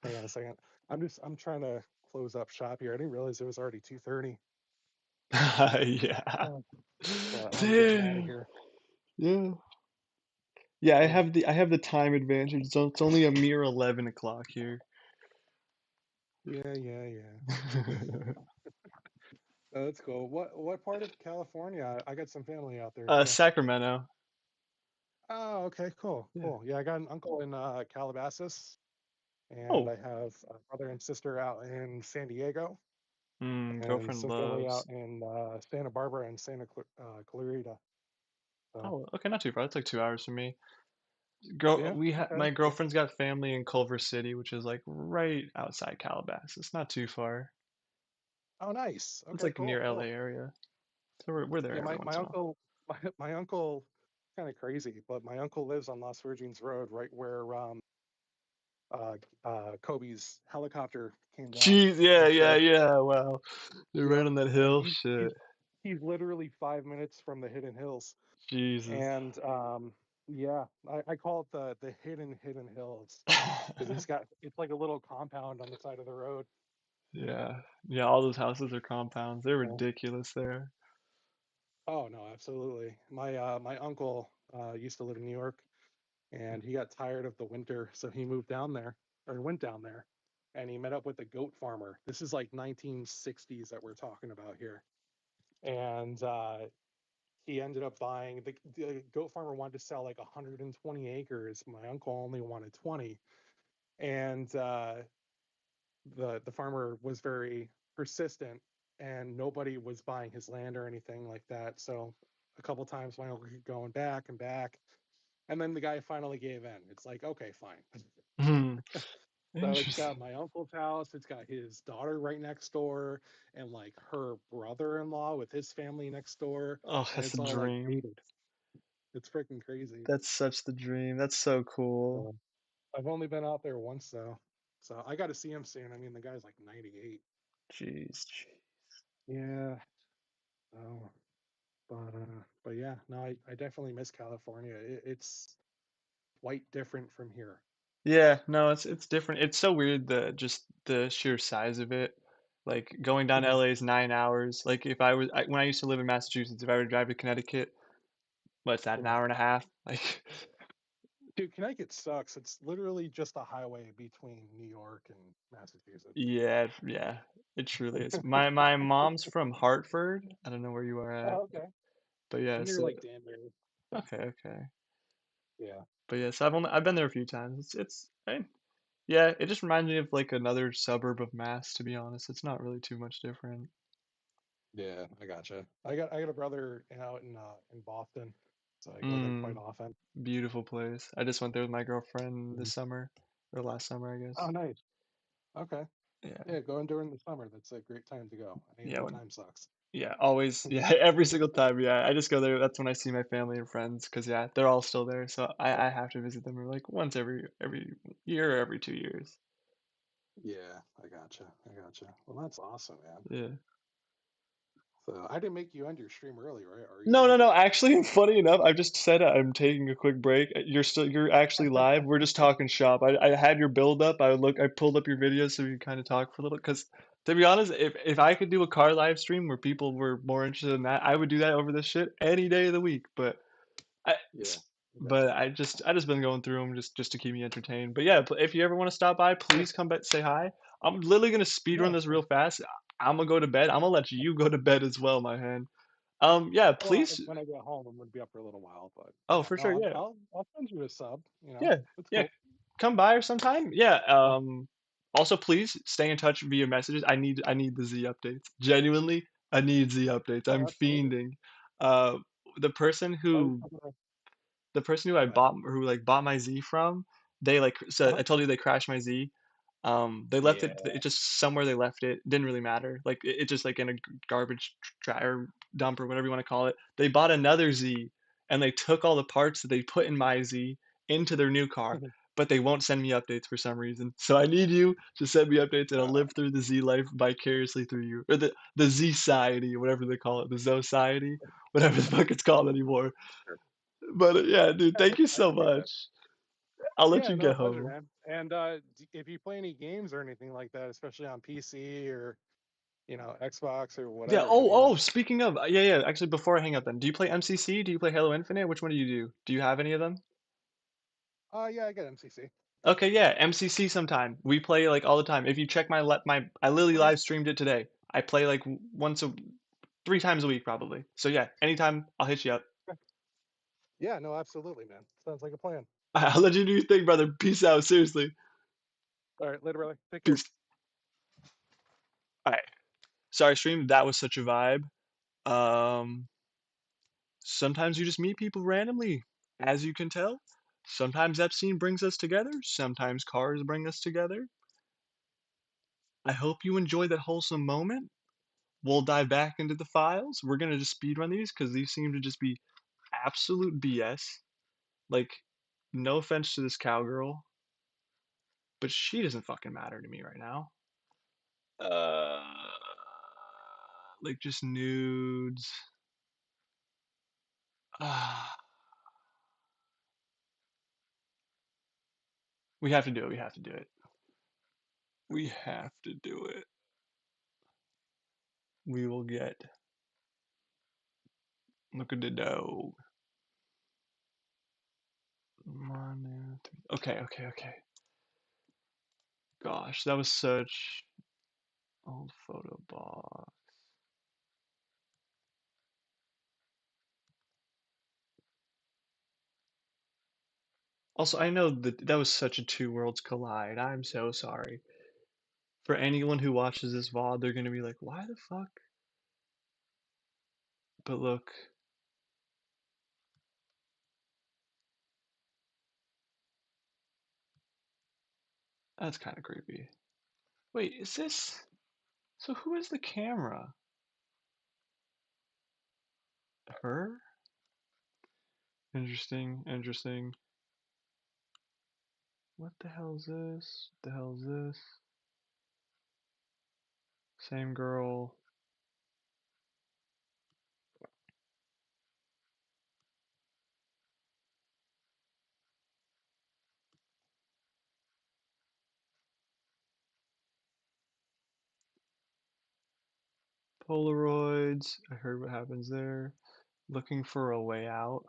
B: Hang on a second. I'm trying to close up shop here. I didn't realize it was already 2:30.
A: Yeah.
B: Oh, but I'm getting out of
A: Damn.
B: here.
A: Yeah. Yeah,
B: Oh,
A: I have the time advantage. So it's only a mere 11 o'clock here.
B: yeah, yeah, yeah. Oh, that's cool. What part of California? I got some family out there too.
A: Sacramento.
B: Oh, okay, cool,
A: Yeah.
B: cool. Yeah, I got an uncle in Calabasas, and I
A: Oh.
B: have a brother and sister out in San Diego, and
A: Girlfriend
B: some family out
A: loves.
B: in Santa Barbara and Clarita. So
A: Oh, okay, not too far. It's like 2 hours from me. Girl,
B: yeah, okay,
A: my
B: cool.
A: girlfriend's got family in Culver City, which is like right outside Calabasas. It's not too far.
B: Oh, nice.
A: It's
B: Okay,
A: like near
B: cool,
A: LA
B: cool.
A: area. So we're there
B: Yeah,
A: every
B: my
A: once in a while.
B: uncle, my uncle, kind of crazy, but my uncle lives on Las Virgenes Road, right where Kobe's helicopter came down.
A: Jeez, yeah,
B: And
A: yeah,
B: so,
A: yeah. Wow. You're right
B: yep,
A: on that
B: and
A: hill. Shit.
B: he's literally 5 minutes from the Hidden Hills.
A: Jesus.
B: And yeah, I call it the hidden hills because it's like a little compound on the side of the road.
A: Yeah. Yeah, all those houses are compounds. They're
B: So,
A: ridiculous there.
B: oh no, absolutely. My uncle used to live in New York, and he got tired of the winter, so he moved down there or went down there, and he met up with a goat farmer. This is like 1960s that we're talking about here, and he ended up buying the goat farmer wanted to sell like 120 acres. My uncle only wanted 20, and the farmer was very persistent, and nobody was buying his land or anything like that. So a couple times my uncle kept going back and back, and then the guy finally gave in. It's like, okay, fine.
A: Hmm.
B: So it's got
A: Interesting.
B: my uncle's house, it's got his daughter right next door, and like her brother-in-law with his family next door,
A: Oh,
B: and
A: that's
B: it's
A: a
B: all like
A: dream.
B: gated. It's freaking crazy.
A: That's such the dream. That's so cool.
B: So I've only been out there once though. So I got to see him soon. I mean, the guy's like 98.
A: Jeez.
B: Yeah. So, but yeah, no, I definitely miss California. It's quite different from here.
A: Yeah, no, it's different. It's so weird just the sheer size of it. Like going down to
B: Mhm.
A: LA is 9 hours. Like if when I used to live in Massachusetts, if I were to drive to Connecticut, what's that, an
B: Yeah.
A: hour and a half? Like
B: Dude, Connecticut sucks. It's literally just a highway between New York and Massachusetts.
A: yeah, yeah, it truly is. My mom's from Hartford. I don't know where you are at,
B: Oh, okay.
A: but yeah,
B: I'm near
A: so
B: like Danbury.
A: okay, okay.
B: Yeah.
A: But yes, I've been there a few times. Yeah, it just reminds me of like another suburb of Mass, to be honest. It's not really too much different.
B: Yeah, I gotcha. I got a brother out in Boston. so I go there quite
A: Mm,
B: often.
A: beautiful place. I just went there with my girlfriend
B: Mhm.
A: this summer, or last summer, I
B: Oh,
A: guess.
B: nice. Okay.
A: Yeah,
B: Yeah, going during the summer. That's a great time to go. Any
A: yeah,
B: other time sucks.
A: yeah, always, yeah, every single time. Yeah, I just go there. That's when I see my family and friends, because yeah, they're all still there. So I have to visit them like once every year or every 2 years.
B: Yeah, I gotcha. I gotcha. Well, that's awesome, man.
A: Yeah.
B: So I didn't make you end your stream early, right? Or are you
A: No, no,
B: ending
A: no.
B: it?
A: Actually, funny enough, I just said I'm taking a quick break. You're actually live. We're just talking shop. I had your build up. I pulled up your videos so we could kind of talk for a little. Because to be honest, if I could do a car live stream where people were more interested in that, I would do that over this shit any day of the week. I,
B: Yeah, I
A: but
B: gotcha.
A: I just been going through them just to keep me entertained. But yeah, if you ever want to stop by,
B: Yeah,
A: please come back, say hi. I'm literally gonna speed run
B: yeah,
A: this
B: yeah.
A: real fast. I'm gonna go to bed. I'm gonna let you go to bed as well, my man. Yeah,
B: Well,
A: please.
B: when I get home, I'm gonna be up for a little while, but
A: Oh,
B: yeah,
A: for
B: no,
A: sure. Yeah.
B: I'll send you a sub.
A: Yeah.
B: It's
A: Yeah.
B: cool.
A: Come by or sometime. Yeah.
B: Oh,
A: Also please stay in touch via messages. I need the Z updates. Genuinely, I need Z updates.
B: oh,
A: I'm
B: absolutely.
A: fiending. Uh the person
B: Always
A: who
B: something to-
A: the person who I
B: Go ahead.
A: bought who like bought my Z from, they like so
B: Uh-huh.
A: I told you they crashed my Z. They left
B: Yeah.
A: it just somewhere they left it. Didn't really matter. Like it just like in a garbage or dump or whatever you want to call it. They bought another Z and they took all the parts that they put in my Z into their new car, but they won't send me updates for some reason. So I need you to send me updates and I'll
B: Uh,
A: live through the Z life vicariously through you. Or the Z society, whatever they call it, the Society, whatever the fuck it's called anymore.
B: sure.
A: But yeah, dude,
B: Yeah,
A: thank you
B: I
A: so
B: can do that.
A: much. I'll let
B: Yeah,
A: you
B: no
A: get
B: pleasure,
A: home.
B: man. And if you play any games or anything like that, especially on PC or Xbox or
A: Yeah.
B: whatever, hit
A: Oh,
B: me up.
A: oh. Speaking of, yeah, yeah. Actually, before I hang up, then, do you play MCC? Do you play Halo Infinite? Which one do you do? Do you have any of them?
B: Yeah, I got MCC.
A: Okay, yeah, MCC sometime. We play like all the time. If you check I literally
B: Okay.
A: live streamed it today. I play like once a 3 times a week probably. So yeah, anytime I'll hit you up.
B: Yeah, no, absolutely, man. Sounds like a plan.
A: I'll let you do your thing, brother. Peace out. Seriously.
B: All right, later, brother. Take care.
A: Peace. All right. Sorry, stream. That was such a vibe. Um, Sometimes you just meet people randomly, as you can tell. Sometimes Epstein brings us together. Sometimes cars bring us together. I hope you enjoy that wholesome moment. We'll dive back into the files. We're gonna just speed run these because these seem to just be absolute BS. Like, no offense to this cowgirl, but she doesn't fucking matter to me right now. Uh, like just nudes. Ah, we have to do it. We have to do it. We have to do it. We will get. Look at the dog. One, two, three. Okay, okay, okay. Gosh, that was such old photo box. Also, I know that that was such a two worlds collide. I'm so sorry. For anyone who watches this VOD, they're gonna be like, why the fuck? But look, that's kind of creepy. Wait, is this? So who is the camera? Her? Interesting, interesting. What the hell is this? What the hell is this? Same girl. Polaroids. I heard what happens there. Looking for a way out.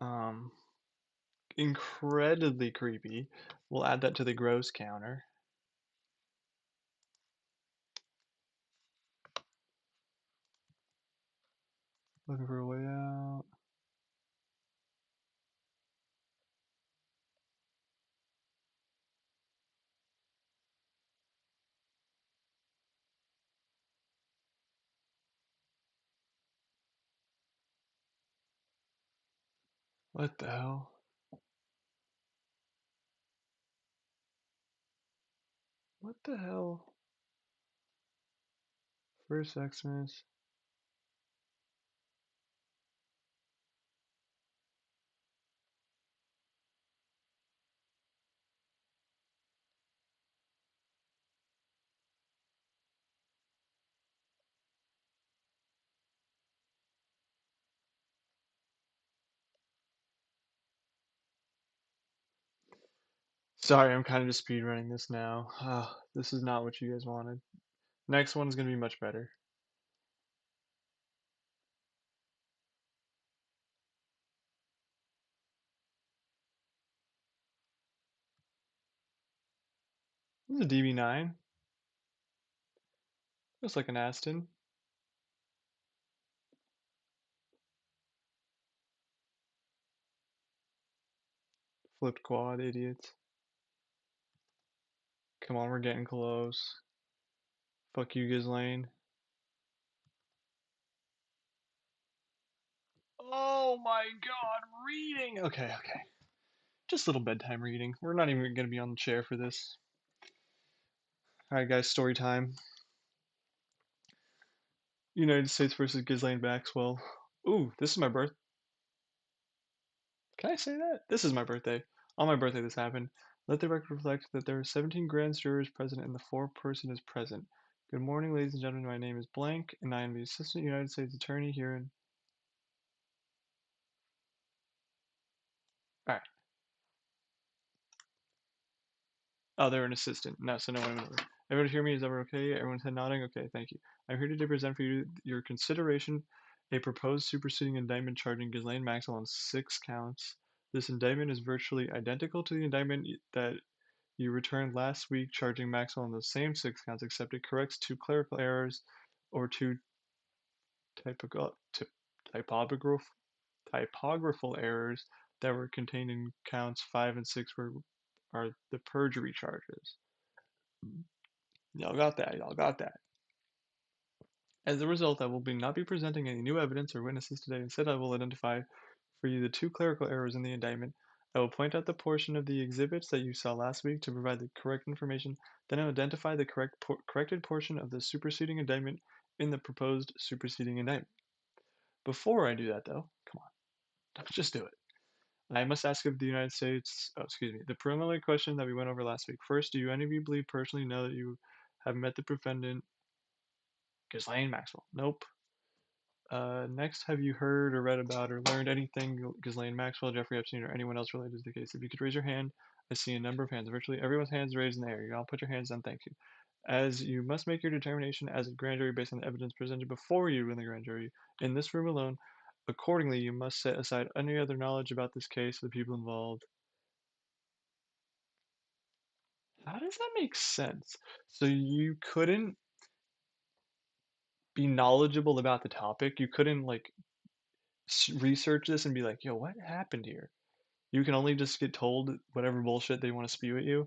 A: Um, Incredibly creepy. We'll add that to the gross counter. Looking for a way out. What the hell? What the hell? First Xmas. Sorry, I'm kind of just speed running this now. This is not what you guys wanted. Next one's gonna be much better. This is a DB9. Looks like an Aston. Flipped quad, idiots. Come on, we're getting close. Fuck you, Ghislaine. Oh my god, reading! Okay, okay. Just a little bedtime reading. We're not even gonna be on the chair for this. Alright, guys, story time. United States versus Ghislaine Maxwell. Ooh, this is my birth. Can I say that? This is my birthday. On my birthday, this happened. Let the record reflect that there are 17 grand jurors present and the four-person is present. Good morning, ladies and gentlemen. My name is Blank, and I am the Assistant United States Attorney here in. Alright. Oh, they're an assistant. No, so no one over. Everyone hear me? Is that okay? Everyone's head nodding? Okay, thank you. I'm here today to present for you your consideration a proposed superseding indictment charging Ghislaine Maxwell on 6 counts. This indictment is virtually identical to the indictment that you returned last week charging Maxwell on the same 6 counts, except it corrects 2 clerical errors or 2 typographical typographical errors that were contained in counts 5 and 6 are the perjury charges. Y'all got that. Y'all got that. As a result, I will not be presenting any new evidence or witnesses today. Instead, I will identify for you the 2 clerical errors in the indictment. I will point out the portion of the exhibits that you saw last week to provide the correct information. Then I will identify the corrected portion of the superseding indictment in the proposed superseding indictment. Before I do that, though, come on, let's just do it. I must ask of the United States, the preliminary question that we went over last week. First, do you any of you believe personally know that you have met the defendant, Ghislaine Maxwell? Nope. Next, have you heard or read about or learned anything Ghislaine Maxwell, Jeffrey Epstein, or anyone else related to the case? If you could raise your hand, I see a number of hands. Virtually everyone's hands raised in the air. You all put your hands down. Thank you. As you must make your determination as a grand jury based on the evidence presented before you in the grand jury in this room alone. Accordingly, you must set aside any other knowledge about this case of the people involved. How does that make sense? So you couldn't be knowledgeable about the topic. You couldn't like research this and be like, yo, what happened here? You can only just get told whatever bullshit they want to spew at you.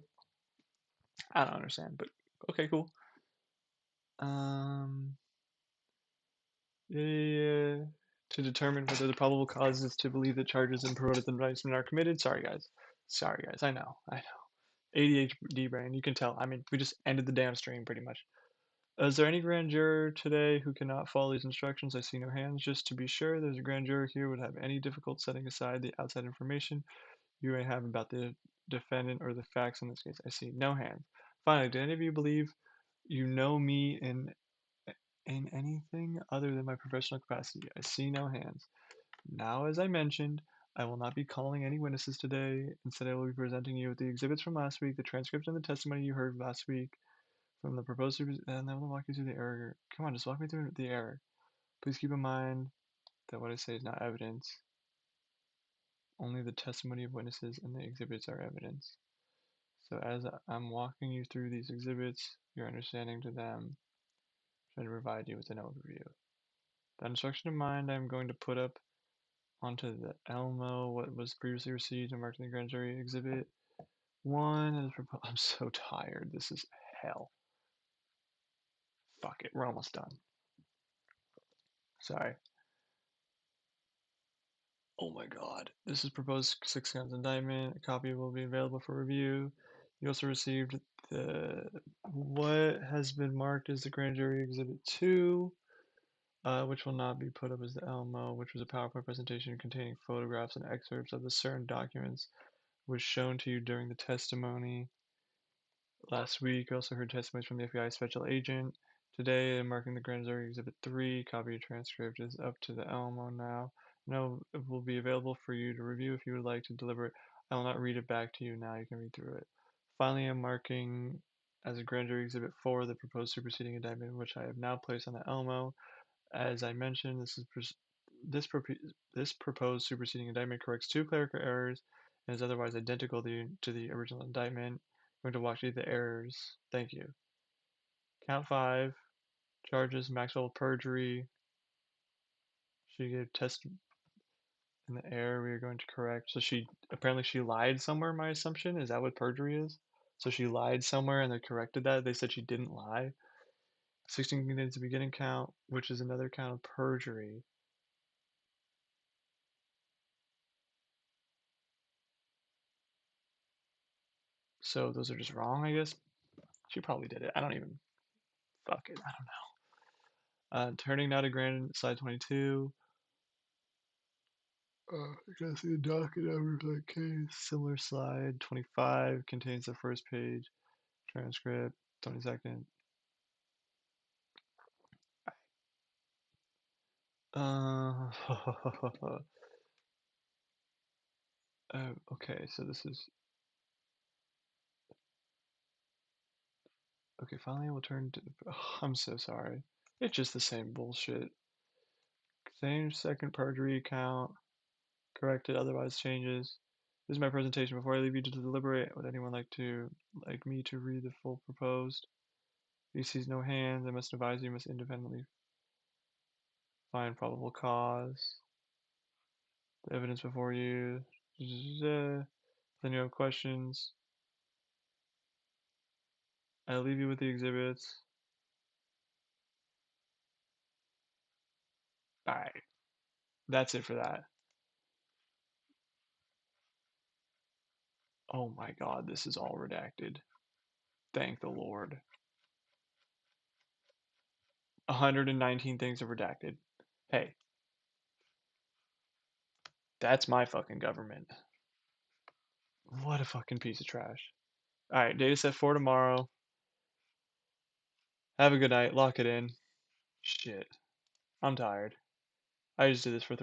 A: I don't understand, but okay, cool. Um, yeah, to determine whether the probable cause is to believe that charges in promoted indictment are committed. Sorry, guys. Sorry, guys. I know. I know. ADHD brain. You can tell. I mean, we just ended the damn stream pretty much. Is there any grand juror today who cannot follow these instructions? I see no hands. Just to be sure, there's a grand juror here would have any difficult setting aside the outside information you may have about the defendant or the facts in this case. I see no hands. Finally, do any of you believe you know me in anything other than my professional capacity? I see no hands. Now, as I mentioned, I will not be calling any witnesses today. Instead, I will be presenting you with the exhibits from last week, the transcript and the testimony you heard last week from the proposed and then I will walk you through the error. Come on, just walk me through the error. Please keep in mind that what I say is not evidence. Only the testimony of witnesses and the exhibits are evidence. So as I'm walking you through these exhibits, your understanding to them, try to provide you with an overview. That instruction in mind, I'm going to put up onto the Elmo what was previously received and marked in the grand jury exhibit 1. I'm so tired. This is hell. Fuck it. We're almost done. Sorry. Oh my God. This is proposed 6 counts indictment. A copy will be available for review. You also received the what has been marked as the grand jury exhibit 2, which will not be put up as the Elmo, which was a PowerPoint presentation containing photographs and excerpts of the certain documents, was shown to you during the testimony. Last week, we also heard testimonies from the FBI special agent. Today, marking the grand jury exhibit 3, copy of transcript is up to the Alamo now. No, it will be available for you to review if you would like to deliver it. I will not read it back to you now. You can read through it. Finally, I'm marking as a grand jury exhibit 4 the proposed superseding indictment, which I have now placed on the Alamo. As I mentioned, this this proposed superseding indictment corrects 2 clerical errors and is otherwise identical to the original indictment. I'm going to walk through the errors. Thank you. Count 5 charges Maxwell perjury. She gave test in the error. We are going to correct. So she apparently she lied somewhere. My assumption is that what perjury is. So she lied somewhere and they corrected that. They said she didn't lie. 16 contains the beginning count, which is another count of perjury. So those are just wrong, I guess. She probably did it. I don't even. Fuck it. I don't know. Turning now to grand slide 22. I gotta see the docket number for that case. Similar slide 25 contains the first page transcript. 22nd. Uh, okay, so this is okay. Finally, we'll turn to. Oh, I'm so sorry. It's just the same bullshit. Same second perjury account. Corrected, otherwise changes. This is my presentation. Before I leave you to deliberate, would anyone like me to read the full proposed? If he sees no hands, I must advise you must independently find probable cause. The evidence before you. Then you have questions. I'll leave you with the exhibits. Alright, that's it for that. Oh my god, this is all redacted. Thank the Lord. 119 things are redacted. Hey, that's my fucking government. What a fucking piece of trash. Alright, data set for tomorrow. Have a good night. Lock it in. Shit. I'm tired. I just did this for 3